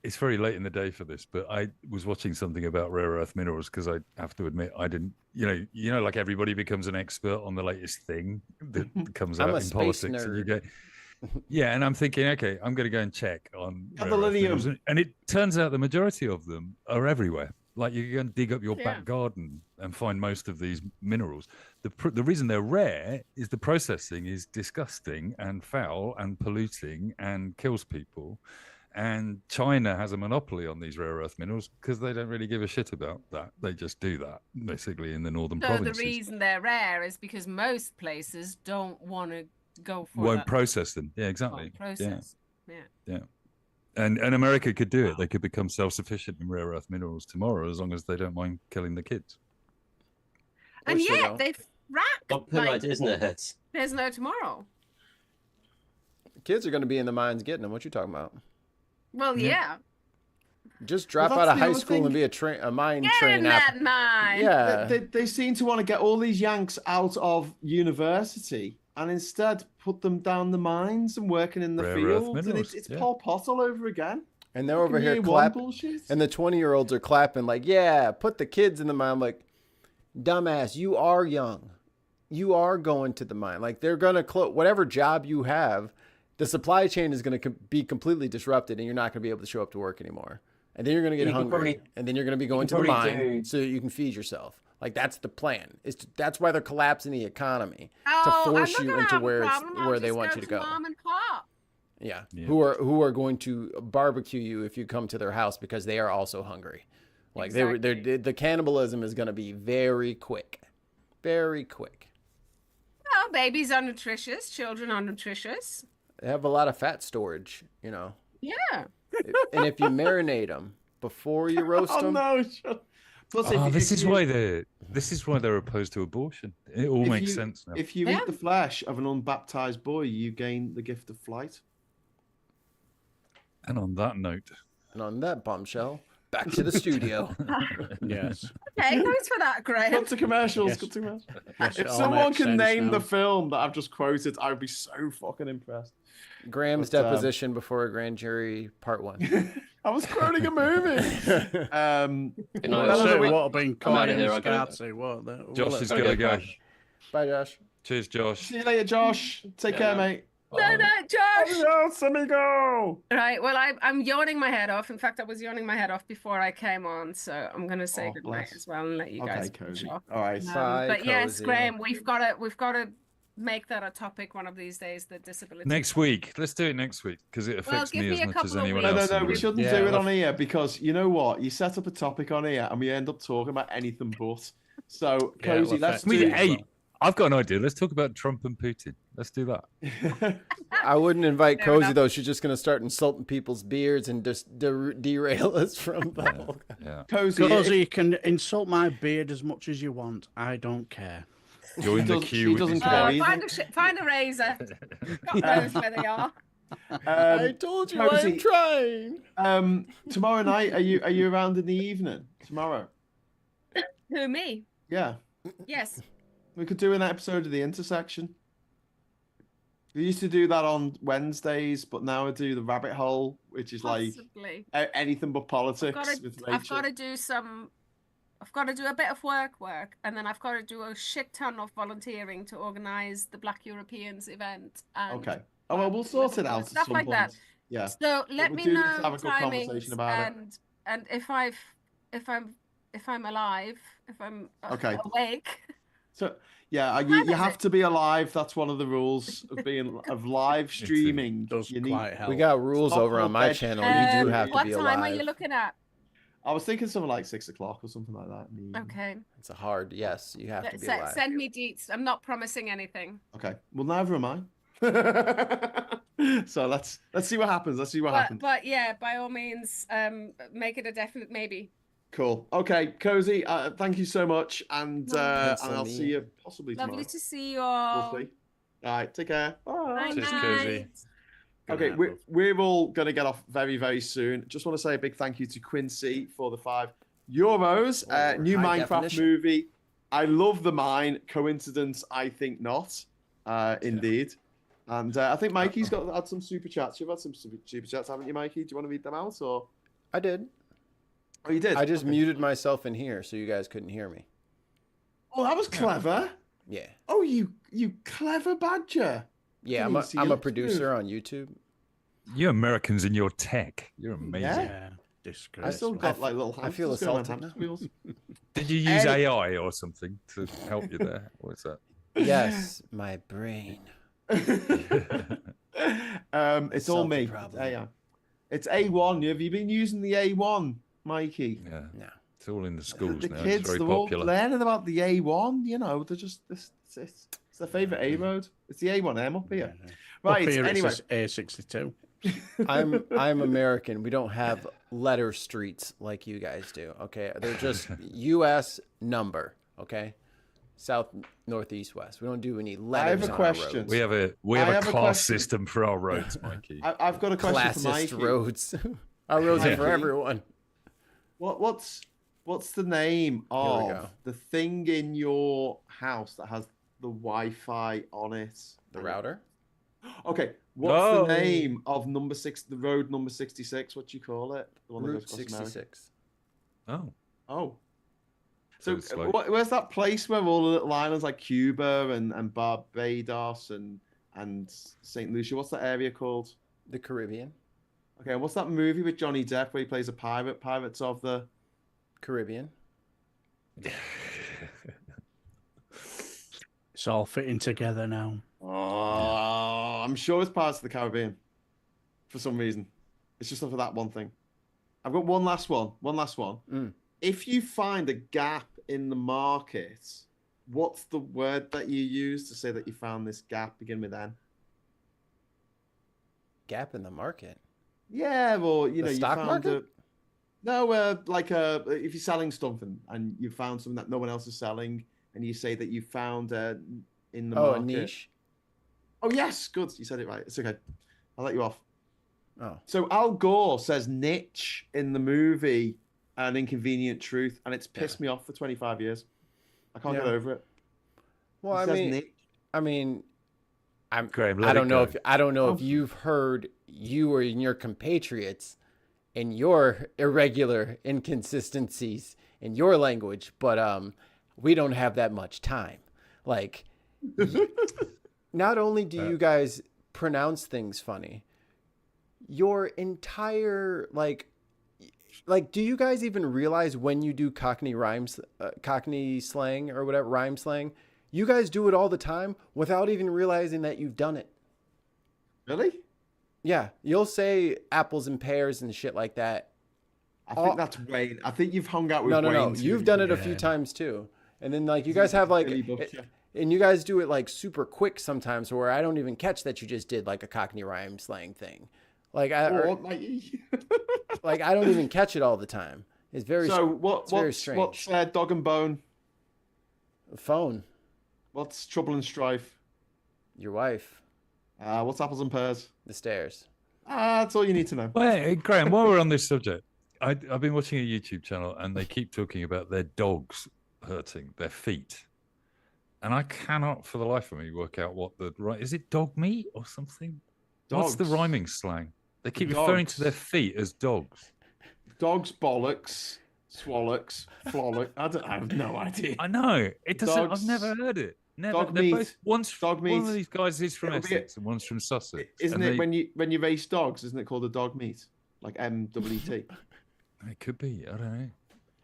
It's very late in the day for this, but I was watching something about rare earth minerals because I have to admit I didn't. You know, like everybody becomes an expert on the latest thing that comes out in politics, nerd. And you get. Yeah, and I'm thinking, okay, I'm going to go and check on and it turns out the majority of them are everywhere. Like you can go and dig up your back garden and find most of these minerals. The reason they're rare is the processing is disgusting and foul and polluting and kills people. And China has a monopoly on these rare earth minerals because they don't really give a shit about that. They just do that, basically, in the northern provinces. So the reason they're rare is because most places don't want to go for won't process them. Yeah, exactly. Process. Yeah. And America could do it. They could become self-sufficient in rare earth minerals tomorrow as long as they don't mind killing the kids. And yet they've racked. Isn't it? There's no tomorrow. Kids are going to be in the mines getting them. What you talking about? Well, yeah. Just drop out of high school and be a mine train. That mine. Yeah. They seem to want to get all these Yanks out of university and instead put them down the mines and working in the fields. And it's Pol Pot all over again. And they're over here clapping. And the 20-year-olds are clapping like, yeah, put the kids in the mine. I'm like, dumbass, you are young. You are going to the mine. Like, they're going to close whatever job you have. The supply chain is going to be completely disrupted and you're not going to be able to show up to work anymore. And then you're going to get hungry, and then you're going to be going to the mine so that you can feed yourself. Like, that's the plan. That's why they're collapsing the economy, to force you into where they want you to go. Mom and pop. Yeah. Who are going to barbecue you if you come to their house because they are also hungry. Like, the cannibalism is going to be very quick. Very quick. Well, babies are nutritious. Children are nutritious. They have a lot of fat storage, you know. Yeah. And if you marinate them before you roast them. No. Plus, this is why they're opposed to abortion. It all makes sense now. If you eat the flesh of an unbaptized boy, you gain the gift of flight. And on that note, and on that bombshell, back to the studio. Yes. Okay, thanks for that, Graeme. Cut to commercials. Yes. Cut to commercials. Yes, if someone can name the film that I've just quoted, I would be so fucking impressed. Graham's deposition before a grand jury, part 1. I was quoting a movie. What have been caught in Josh is gonna go. Bye, Josh. Cheers, Josh. See you later, Josh. Take care, mate. No, Josh. Adios, amigo. Right. Well, I'm yawning my head off. In fact, I was yawning my head off before I came on, so I'm going to say goodnight as well and let you guys finish off. All right. Bye, but yes, Graeme, we've got to make that a topic one of these days. The disability. Next week. Let's do it next week because it affects me as much as anyone else. No. We shouldn't do it on here because you know what? You set up a topic on here and we end up talking about anything but. So, Cozy, let's do. Hey, I've got an idea. Let's talk about Trump and Putin. Let's do that. I wouldn't invite Cozy, though. She's just going to start insulting people's beards and just derail us from that. Yeah. Cozy, you can insult my beard as much as you want. I don't care. Join the queue. She doesn't care. Find a razor. Got those where they are. I told you I'm trying. Tomorrow night, are you around in the evening? Tomorrow? Who, me? Yeah. Yes. We could do an episode of The Intersection. We used to do that on Wednesdays, but now I do The Rabbit Hole, which is like anything but politics. I've got to do a bit of work, and then I've got to do a shit ton of volunteering to organise the Black Europeans event. And, okay. Oh well, we'll sort it out. Stuff like that. Yeah. So let me know have a good conversation about it. And if I'm alive, if I'm awake. So yeah, you have to be alive. That's one of the rules of live streaming. We got rules over on my channel. You do have to be alive. What time are you looking at? I was thinking something like 6 o'clock or something like that. Okay. It's a hard yes. You have to be alive. Send me deets. I'm not promising anything. Okay. Well, neither am I. So let's see what happens. Happens. But yeah, by all means, make it a definite maybe. Cool. Okay, Cozy. Thank you so much, and I'll see you possibly tomorrow. Lovely to see you all. We'll see. All right. Take care. Bye. Cheers, Cozy. Okay, we're all going to get off very, very soon. Just want to say a big thank you to Quincy for the €5. New Minecraft movie. I love the mine. Coincidence? I think not. Indeed. And I think Mikey's had some super chats. You've had some super chats, haven't you, Mikey? Do you want to read them out? Or I did. Oh, you did? I just muted myself in here so you guys couldn't hear me. Oh, that was clever. Yeah. Oh, you clever badger. Yeah, I'm a producer on YouTube. You Americans in your tech. You're amazing. Yeah. I still got like little hamsters. I feel assaulted now. Did you use AI or something to help you there? What's that? Yes, my brain. It's all me. AI. It's A1. Have you been using the A1, Mikey? Yeah. No. It's all in the schools the now. Kids, it's very they're popular. all learning about the A1. You know, they're just it's their favourite A road. It's the A1M up here. Yeah. Right. Up here anyway, it's A62. I'm American. We don't have letter streets like you guys do. Okay, they're just U.S. number. Okay, south, north, east, west. We don't do any letters. I have a on question. Our roads. We have a class system for our roads, Mikey. I've got a question for Classist Mikey. roads. Our roads are for everyone. What's the name of the thing in your house that has the Wi-Fi on it? The router? Okay. What's the name of the road number 66? What do you call it? The one Route that goes across 66. America? Oh. So where's that place where all the little islands like Cuba and Barbados and St. Lucia? What's that area called? The Caribbean. Okay, and what's that movie with Johnny Depp where he plays a pirate? Pirates of the Caribbean. It's all fitting together now. Oh, I'm sure it's Pirates of the Caribbean for some reason. It's just for that one thing. I've got one last one. If you find a gap in the market, what's the word that you use to say that you found this gap? Begin with N. Gap in the market? Yeah, well, you stock found market? If you're selling something and you found something that no one else is selling, and you say that you found in the market. A niche. Oh yes, good. You said it right. It's okay. I'll let you off. Oh. So Al Gore says niche in the movie An Inconvenient Truth, and it's pissed me off for 25 years. I can't get over it. Well, Graeme, I don't know if you've heard you or your compatriots and your irregular inconsistencies in your language, but we don't have that much time. Like, not only do you guys pronounce things funny, your entire like, do you guys even realize when you do Cockney rhymes, Cockney slang or whatever, rhyme slang? You guys do it all the time without even realizing that you've done it. Really? Yeah. You'll say apples and pears and shit like that. I think that's Wayne. I think you've hung out with Wayne. No. You've done it a few times too. And then like you guys have like, and you guys do it like super quick sometimes where I don't even catch that you just did like a Cockney rhyme slang thing. Like like I don't even catch it all the time. It's very very strange. What's dog and bone? Phone. What's trouble and strife? Your wife. What's apples and pears? The stairs. That's all you need to know. Well, Graeme, while we're on this subject, I've been watching a YouTube channel and they keep talking about their dogs hurting their feet. And I cannot for the life of me work out what is it dog meat or something? Dogs. What's the rhyming slang? They keep referring to their feet as dogs. Dogs, bollocks, swallocks, flollock. I have no idea. I know. It doesn't. I've never heard it. Never. Dog meat. Dog meat. One of these guys is from Essex and one's from Sussex. Isn't it when you race dogs? Isn't it called a dog meat? Like MWT. It could be. I don't know.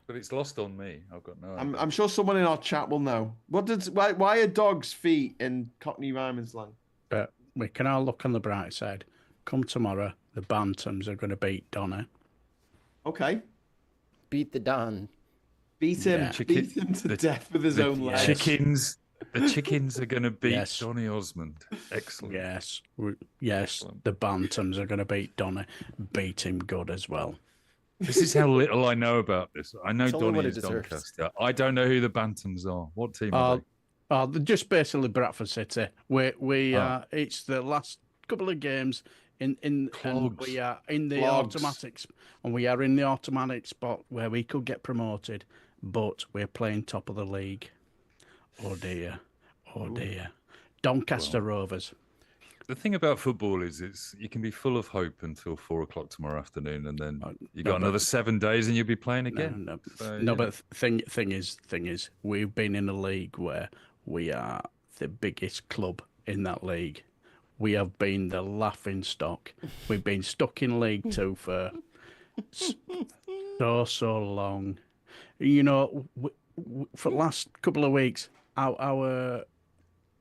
But it's lost on me. I've got no idea. I'm sure someone in our chat will know. Why are dogs' feet in Cockney rhyming slang? But we can all look on the bright side. Come tomorrow, the Bantams are going to beat Donna. Okay. Beat the Don. Beat him. Yeah. Beat him to death with his own legs. The chickens are going to beat Donny Osmond. Excellent. Yes. Excellent. The Bantams are going to beat Donna. Beat him good as well. This is how little I know about this. I know Donny is Doncaster. I don't know who the Bantams are. What team are they? They're just basically Bradford City. It's the last couple of games and we are in the automatics, and we are in the automatic spot where we could get promoted, but we're playing top of the league. Oh dear. Doncaster Rovers. The thing about football is you can be full of hope until 4:00 tomorrow afternoon, and then you got another 7 days, and you'll be playing again. But thing is, we've been in a league where we are the biggest club in that league. We have been the laughing stock. We've been stuck in League Two for so long. You know, for the last couple of weeks, our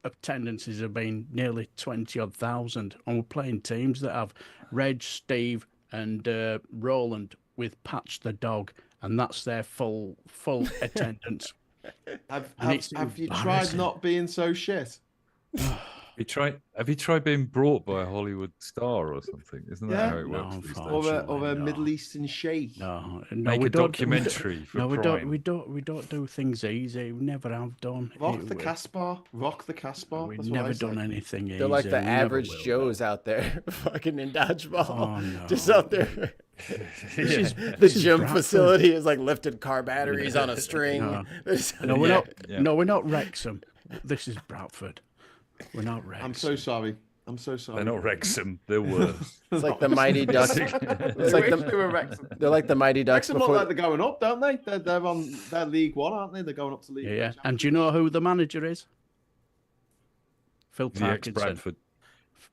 attendances have been nearly 20,000, and we're playing teams that have Reg, Steve, and Roland with Patch the dog, and that's their full attendance. Have you tried not being so shit? Have you tried being brought by a Hollywood star or something? Isn't that how it works? Or a Middle Eastern sheikh? No, make a documentary. We don't do things easy. We never have done. Rock the Casbah. We've never done anything easy. They're like the average Joes out there, fucking in dodgeball, just out there. The gym facility is like lifted car batteries on a string. No, we're not Wrexham. This is Bradford. We're not Wrexham. I'm so sorry. They're not Wrexham. They're worse. It's like the Mighty Ducks. It's like they're like the Mighty Ducks. Wrexham look like they're going up, don't they? They're League One, aren't they? They're going up to League One. Yeah. And do you know who the manager is? Phil Parkinson. Ex-Bradford.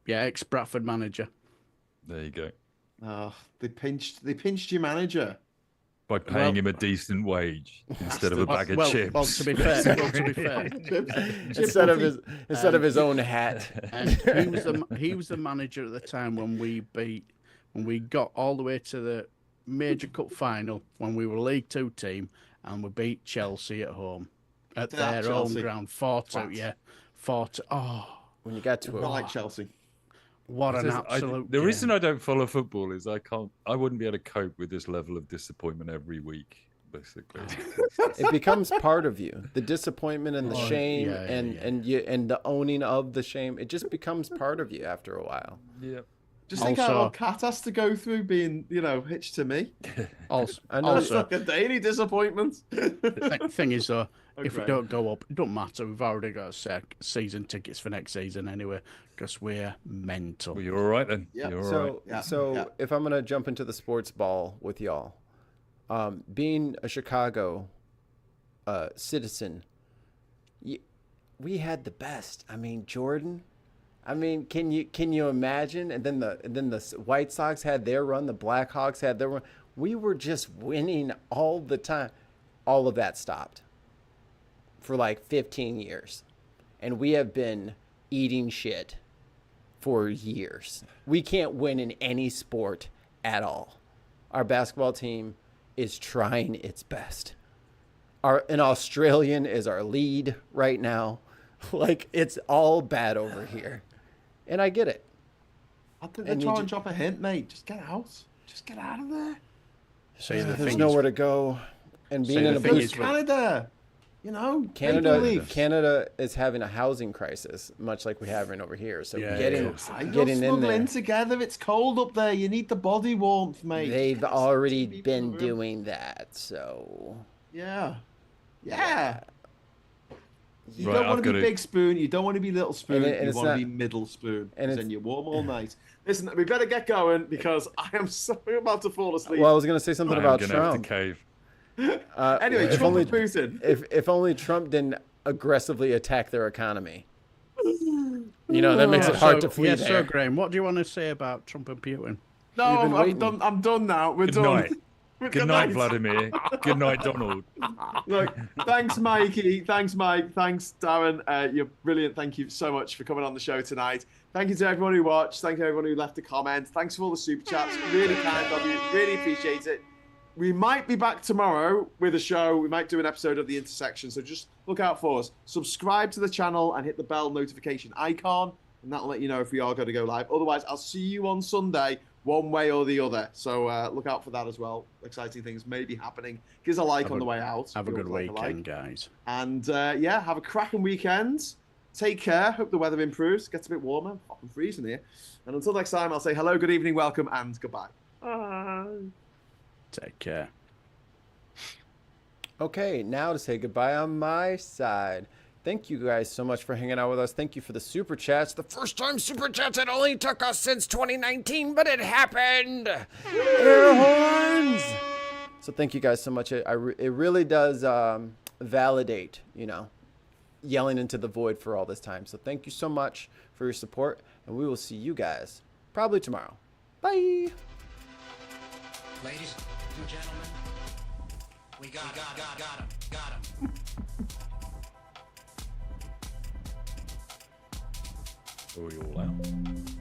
Yeah, ex-Bradford manager. There you go. Oh, they pinched your manager by paying him a decent wage instead of a bag of chips. Well, to be fair, instead of his own hat. And he was the manager at the time when we got all the way to the Major Cup final when we were a League Two team and we beat Chelsea at home at their own ground 4-2. Yeah, 4-2. Oh, when you got to it, I like Chelsea. What an absolute! The reason I don't follow football is I wouldn't be able to cope with this level of disappointment every week. Basically, it becomes part of you. The disappointment and the shame and the owning of the shame. It just becomes part of you after a while. Yeah. Just think how old Kat has to go through being, hitched to me. Also, it's like a daily disappointment. The thing is, though, if we don't go up, it don't matter. We've already got season tickets for next season anyway, because we're mental. Well, you're all right then. Yeah. So if I'm gonna jump into the sports ball with y'all, being a Chicago citizen, we had the best. I mean, Jordan. I mean, can you imagine? And then the White Sox had their run, the Blackhawks had their run. We were just winning all the time. All of that stopped for like 15 years, and we have been eating shit for years. We can't win in any sport at all. Our basketball team is trying its best. An Australian is our lead right now. Like, it's all bad over here. And I get it. I think they're trying to drop a hint, mate. Just get out. Just get out of there. There's nowhere to go. And being in a blue Canada. Canada is having a housing crisis, much like we have over here. So getting in there. Together, it's cold up there. You need the body warmth, mate. They've already been doing that, so yeah. You don't want to be big spoon. You don't want to be little spoon. You want to be middle spoon. And then you're warm all night. Listen, we better get going because I am so about to fall asleep. Well, I was going to say something about Trump. Anyway, Trump and Putin. If only Trump didn't aggressively attack their economy. That makes it hard to flee there. So, Graeme, what do you want to say about Trump and Putin? No, I'm done now. We're done. Night. Good night, Vladimir. Good night, Donald. Look, thanks, Mikey. Thanks, Mike. Thanks, Darren. You're brilliant. Thank you so much for coming on the show tonight. Thank you to everyone who watched. Thank you to everyone who left a comment. Thanks for all the super chats. Really kind of you. Really appreciate it. We might be back tomorrow with a show. We might do an episode of The Intersection. So just look out for us. Subscribe to the channel and hit the bell notification icon. And that'll let you know if we are going to go live. Otherwise, I'll see you on Sunday, one way or the other. So look out for that as well. Exciting things may be happening. Give us a like on the way out. Have a good weekend, guys. And have a cracking weekend. Take care. Hope the weather improves. Gets a bit warmer. I'm fucking freezing here. And until next time, I'll say hello, good evening, welcome, and goodbye. Take care. Okay, now to say goodbye on my side. Thank you guys so much for hanging out with us. Thank you for the super chats. The first time super chats, it only took us since 2019, but it happened. Air horns. So thank you guys so much. It really does validate, yelling into the void for all this time. So thank you so much for your support, and we will see you guys probably tomorrow. Bye. Ladies and gentlemen, we got him. Are we all out?